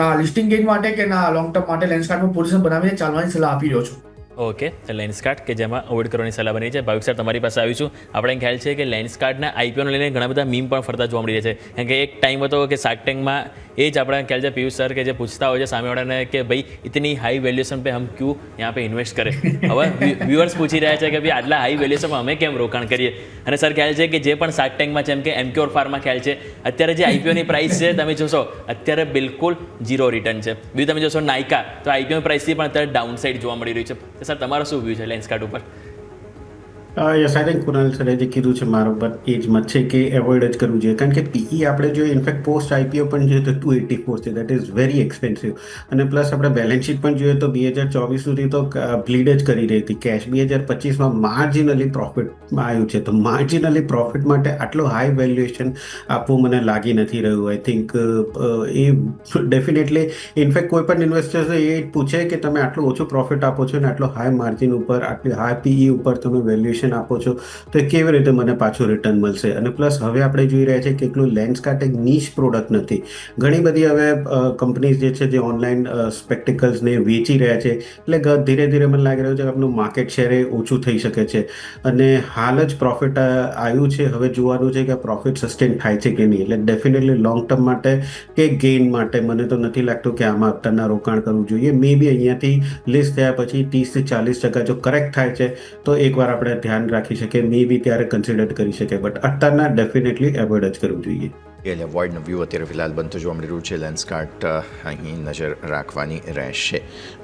ના લિસ્ટિંગ ગેઇન માટે કે ના લોંગ ટર્મ માટે લેન્સકાર્ટમાં પોઝિશન બનાવીને ચાલવાની સલાહ આપી રહ્યો છું. ઓકે, તો લેન્સકાર્ટ કે જેમાં અવોઇડ કરવાની સલાહ બની છે. ભાવિક સર, તમારી પાસે આવીશું. આપણે ખ્યાલ છે કે લેન્સકાર્ટના આઈપીઓને લઈને ઘણા બધા મીમ પણ ફરતા જોવા મળી રહ્યા છે. કારણ કે એક ટાઈમ હતો કે શાર્ક ટેન્કમાં એ જ આપણા ખ્યાલ છે પિયુષ સર કે જે પૂછતા હોય છે સામેવાળાને કે ભાઈ ઇતની હાઈ વેલ્યુએશન पे हम क्यों यहाँ पे इन्वेस्ट करें. હવે વ્યુઅર્સ પૂછી રહ્યા છે કે ભાઈ આટલા હાઈ વેલ્યુએશનમાં અમે કેમ રોકાણ કરીએ. અને સર ખ્યાલ છે કે જે પણ શાર્ક ટેન્કમાં જેમ કે એમક્યોર ફાર્મા ખ્યાલ છે અત્યારે જે આઈપીઓની પ્રાઇસ છે તમે જોશો અત્યારે બિલકુલ 0 રિટર્ન છે. બીજું તમે જોશો નાઇકા, તો આઈપીઓ પ્રાઇસથી પણ અત્યારે ડાઉન સાઇડ જોવા મળી રહ્યું છે. સર તમારો શું વ્યૂ છે લેન્સકાર્ટ ઉપર? યસ, આઈ થિંક કુનાલ સરે જે કીધું છે મારો બટ એ જ મત છે કે એવોઇડ જ કરવું જોઈએ. કારણ કે પીઈ આપણે જોઈએ ઇનફેક્ટ પોસ્ટ આઈપીઓ પણ જોઈએ તો 284 છે, દેટ ઇઝ વેરી એક્સપેન્સિવ. અને પ્લસ આપણે બેલેન્સ શીટ પણ જોઈએ તો 2024 સુધી તો બ્લીડ જ કરી રહી હતી કેશ. 2025માં માર્જિનલી પ્રોફિટમાં આવ્યું છે. તો માર્જિનલી પ્રોફિટ માટે આટલો હાઈ વેલ્યુએશન આપવું મને લાગી નથી રહ્યું. I think A definitely in fact કોઈ પણ ઇન્વેસ્ટર્સ એ પૂછે કે તમે આટલું ઓછું પ્રોફિટ આપો છો ને આટલો હાઈ માર્જિન ઉપર આટલી હાઈ પીઈ ઉપર તમે વેલ્યુએશન આપો છો તો કેવી રીતે મને પાછું રિટર્ન મળશે. અને પ્લસ હવે આપણે જોઈ રહ્યા છીએ કે એટલું લેન્સકાર્ટ એક નીશ પ્રોડક્ટ નથી. ઘણી બધી હવે કંપનીઝ જે છે જે ઓનલાઈન સ્પેક્ટિકલ્સને વેચી રહ્યા છે, એટલે ધીરે ધીરે મને લાગી રહ્યું છે કે આપણું માર્કેટ શેર એ ઓછું થઈ શકે છે. અને હાલ જ પ્રોફિટ આવ્યું છે, હવે જોવાનું છે કે આ પ્રોફિટ સસ્ટેન થાય છે કે નહીં. એટલે ડેફિનેટલી લોંગ ટર્મ માટે કે ગેઇન માટે મને તો નથી લાગતું કે આમાં અત્યારના રોકાણ કરવું જોઈએ. મે બી અહીંયાથી લિસ્ટ થયા પછી 30-40% જો કરેક્ટ થાય છે તો એકવાર આપણે ધ્યાન રાખી શકે, મે બી ત્યારે કન્સિડર કરી શકે, બટ અત્યારના ડેફિનેટલી એવોઇડ જ કરવું જોઈએ. એટલે વોઇડનો વ્યૂ અત્યારે ફિલહાલ બનતો જોવા મળી રહ્યું છે. લેન્સકાર્ટ અહીં નજર રાખવાની રહેશે.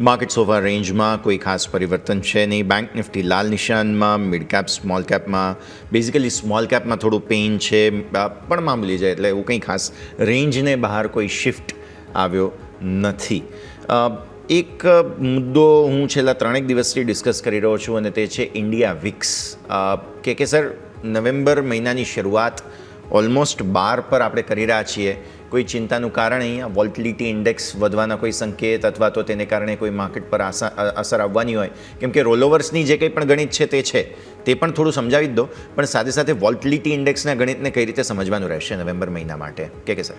માર્કેટ સોફા રેન્જમાં કોઈ ખાસ પરિવર્તન છે નહીં. બેંક નિફ્ટી લાલ નિશાનમાં, મિડ કેપ સ્મોલ કેપમાં, બેઝિકલી સ્મોલ કેપમાં થોડું પેઇન છે પણ મામૂલી છે, એટલે એવું કંઈ ખાસ રેન્જને બહાર કોઈ શિફ્ટ આવ્યો નથી. એક મુદ્દો હું છેલ્લા 3 દિવસથી ડિસ્કસ કરી રહ્યો છું અને તે છે ઇન્ડિયા વિક્સ. કે સર નવેમ્બર મહિનાની શરૂઆત ઓલમોસ્ટ 12 પર આપણે કરી રહ્યા છીએ. કોઈ ચિંતાનું કારણ અહીંયા વોલ્ટિલિટી ઇન્ડેક્સ વધવાના કોઈ સંકેત અથવા તો તેને કારણે કોઈ માર્કેટ પર અસર આવવાની હોય? કેમ કે રોલઓવર્સની જે કંઈ પણ ગણિત છે તે પણ થોડું સમજાવી જ દો, પણ સાથે સાથે વોલ્ટિલિટી ઇન્ડેક્સના ગણિતને કઈ રીતે સમજવાનું રહેશે નવેમ્બર મહિના માટે કે સર?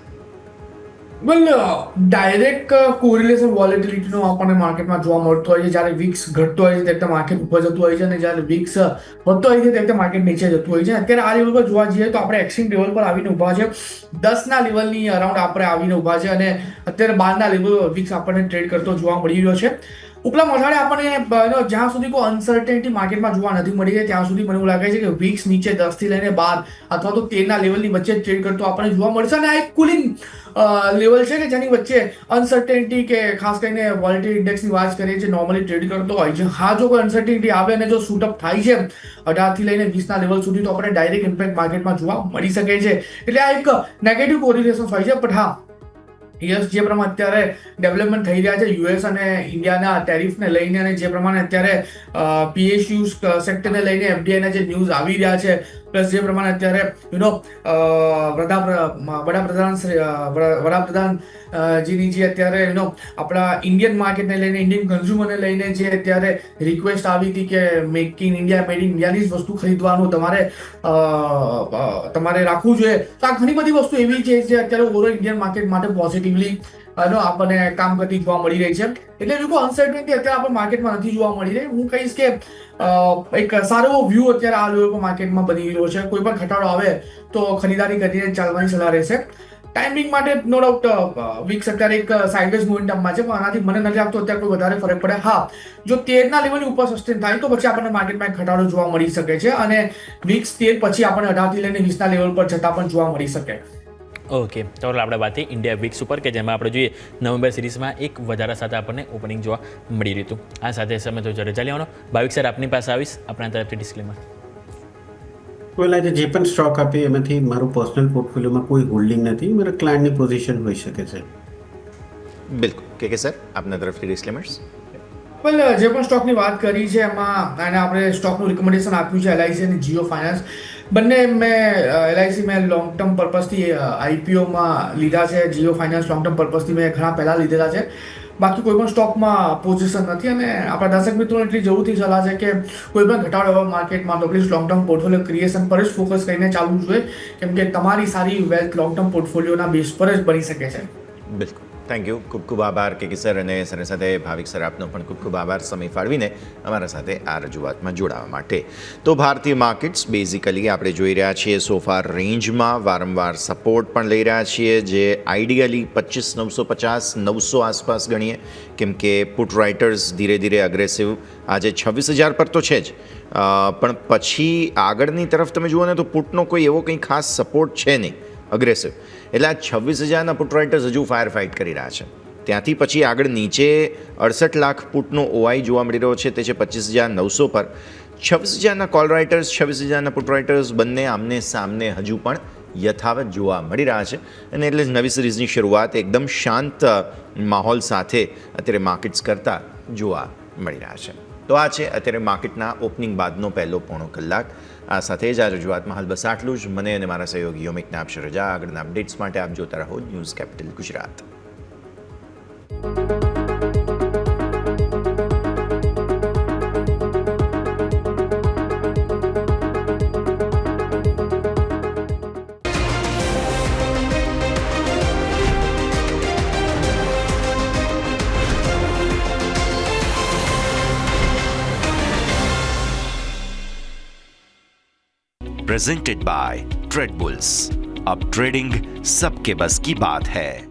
વેલ ડાયરેક્ટ કોરિલેશન વોલેટિલિટીનો આપણને માર્કેટમાં જોવા મળતો હોય છે. જ્યારે વિક્સ ઘટતો હોય છે ત્યારે માર્કેટ ઉપર જતું હોય છે અને જ્યારે વિક્સ વધતો હોય છે ત્યારે માર્કેટ નીચે જતું હોય છે. અત્યારે આ લેવલ પર જોવા જઈએ તો આપણે એક્સ્ટ્રીમ લેવલ પર આવીને ઊભા છે. 10ના લેવલની અરાઉન્ડ આપણે આવીને ઊભા છે અને અત્યારે 12ના લેવલ વિક્સ આપણને ટ્રેડ કરતો જોવા મળી રહ્યો છે. ઉપલા મથાળે આપણને જ્યાં સુધી કોઈ અનસર્ટેનિટી માર્કેટમાં જોવા નથી મળી રહી ત્યાં સુધી મને એવું લાગે છે કે વિક્સ નીચે 10 થી લઈને 12 અથવા તો 13ના લેવલની વચ્ચે ટ્રેડ કરતો આપણને જોવા મળશે. અને આ એક કુલિંગ લેવલ છે કે જેની વચ્ચે અનસર્ટેનિટી કે ખાસ કરીને વોલેટિલિટી ઇન્ડેક્સની વાત કરીએ છીએ નોર્મલી ટ્રેડ કરતો હોય છે. હા, જો કોઈ અનસર્ટેનિટી આવે અને જો શૂટઅપ થાય છે 18 થી લઈને 20ના લેવલ સુધી તો આપણે ડાયરેક્ટ ઇમ્પેક્ટ માર્કેટમાં જોવા મળી શકે છે. એટલે આ એક નેગેટિવ કોરિલેશન હોય છે. બટ હા, યસ, જે પ્રમાણે અત્યારે ડેવલપમેન્ટ થઈ રહ્યા છે યુએસ અને ઇન્ડિયાના ટેરિફને લઈને અને જે પ્રમાણે અત્યારે પીએસયુ સેક્ટરને લઈને એફડીઆઈના જે ન્યૂઝ આવી રહ્યા છે, પ્લસ જે પ્રમાણે અત્યારે વડાપ્રધાન જેની જે અત્યારે આપણા ઇન્ડિયન માર્કેટને લઈને ઇન્ડિયન કન્ઝ્યુમરને લઈને જે અત્યારે રિક્વેસ્ટ આવી હતી કે make in India, made in ઇન્ડિયાની જ વસ્તુ ખરીદવાનું તમારે રાખવું જોઈએ. તો આ ઘણી બધી વસ્તુ એવી છે જે અત્યારે ઓવરઓલ ઇન્ડિયન માર્કેટ માટે પોઝિટિવલી આપણને કામ કરતી જોવા મળી રહી છે. એટલે જો અનસર્ટનિટી અત્યારે આપણે માર્કેટમાં નથી જોવા મળી રહી. હું કહીશ કે એક સારો એવો વ્યૂ અત્યારે આ લેવલ પર માર્કેટમાં બની રહ્યો છે. કોઈ પણ ઘટાડો આવે તો ખરીદારી કરીને ચાલવાની સલાહ રહેશે. ટાઈમિંગ માટે નો ડાઉટ વિક્સ અત્યારે એક સાઇડવેઝ મોમેન્ટમમાં છે, પણ આનાથી મને નથી લાગતું અત્યારે કોઈ વધારે ફરક પડે. હા, જો 13ના લેવલની ઉપર સસ્ટેન થાય તો પછી આપણને માર્કેટમાં એક ઘટાડો જોવા મળી શકે છે અને વિક્સ 13 પછી આપણને 18 થી લઈને 20ના લેવલ પર જતા પણ જોવા મળી શકે. ઓકે તો આપણે વાત થઈ ઇન્ડિયા વીક્સ ઉપર કે જેમાં આપણે જોઈએ નવેમ્બર સિરીઝમાં એક વધારા સાથે આપણને ઓપનિંગ જોવા મળી રહ્યું હતું. આ સાથે સમય તો રજા લેવાનો. ભાવિક સર આપની પાસે આવીશ આપણા તરફથી ડિસ્ક્લેમર. વેલ આજે જે પણ સ્ટોક આપે એમાંથી મારું પર્સનલ પોર્ટફોલિયોમાં કોઈ હોલ્ડિંગ નથી, મારા ક્લાયન્ટની પોઝિશન હોઈ શકે છે. બિલકુલ કે સર આપના તરફથી ડિસ્ક્લેમર્સ. વેલ જે પણ સ્ટોકની વાત કરી છે એમાં અને આપણે સ્ટોકનું રિકમેન્ડેશન આપ્યું છે LIC અને જીઓ ફાઇનાન્સ. બંને LIC મેં લોંગ ટર્મ પર્પઝથી IPOમાં લીધા છે, જીઓ ફાઇનાન્સ લોંગ ટર્મ પર્પઝથી મેં ઘણા પહેલાં લીધેલા છે. બાકી કોઈ પણ સ્ટોકમાં પોઝિશન નથી અને આપણા દર્શક મિત્રોને એટલી જરૂરથી સલાહ છે કે કોઈ પણ ઘટાડો એવા માર્કેટમાં તો please long term portfolio creation પર જ ફોકસ કરીને ચાલવું જોઈએ, કેમ કે તમારી સારી વેલ્થ લોંગ ટર્મ પોર્ટફોલિયોના બેઝ પર જ બની શકે છે. બિલકુલ થેન્ક યુ. ખૂબ ખૂબ આભાર કે સર અને સર સાથે ભાવિક સર આપનો પણ ખૂબ ખૂબ આભાર સમય ફાળવીને અમારા સાથે આ રજૂઆતમાં જોડાવા માટે. તો ભારતીય માર્કેટ્સ બેઝિકલી આપણે જોઈ રહ્યા છીએ સોફાર રેન્જમાં વારંવાર સપોર્ટ પણ લઈ રહ્યા છીએ, જે આઈડિયલી 25,950 900 આસપાસ ગણીએ, કેમ કે પુટ રાઇટર્સ ધીરે ધીરે અગ્રેસિવ આજે 26,000 પર તો છે જ, પણ પછી આગળની તરફ તમે જુઓ ને તો પુટનો કોઈ એવો કંઈ ખાસ સપોર્ટ છે નહીં અગ્રેસિવ. એટલે આ 26,000ના પુટ રાઇટર્સ હજુ ફાયર ફાઇટ કરી રહ્યા છે. ત્યાંથી પછી આગળ નીચે 68 લાખ પુટનો OI જોવા મળી રહ્યો છે, તે છે 25,900 પર. 26,000ના કોલ રાઇટર્સ, 26,000ના પુટ રાઇટર્સ બંને આમને સામને હજુ પણ યથાવત જોવા મળી રહ્યા છે. અને એટલે જ નવી સિરીઝની શરૂઆત એકદમ શાંત માહોલ સાથે અત્યારે માર્કેટ્સ કરતાં જોવા મળી રહ્યા છે. તો આ છે અત્યારે માર્કેટના ઓપનિંગ બાદનો પહેલો પોણો કલાક. આ સાથે જ આ રજૂઆતમાં હાલ બસ આટલું જ. મને અને મારા સહયોગી યોમિકને આપશે રજા. આગળના અપડેટ્સ માટે આપ જોતા રહો news capital Gujarat. Presented by trade bulls. अब ट्रेडिंग सबके बस की बात है.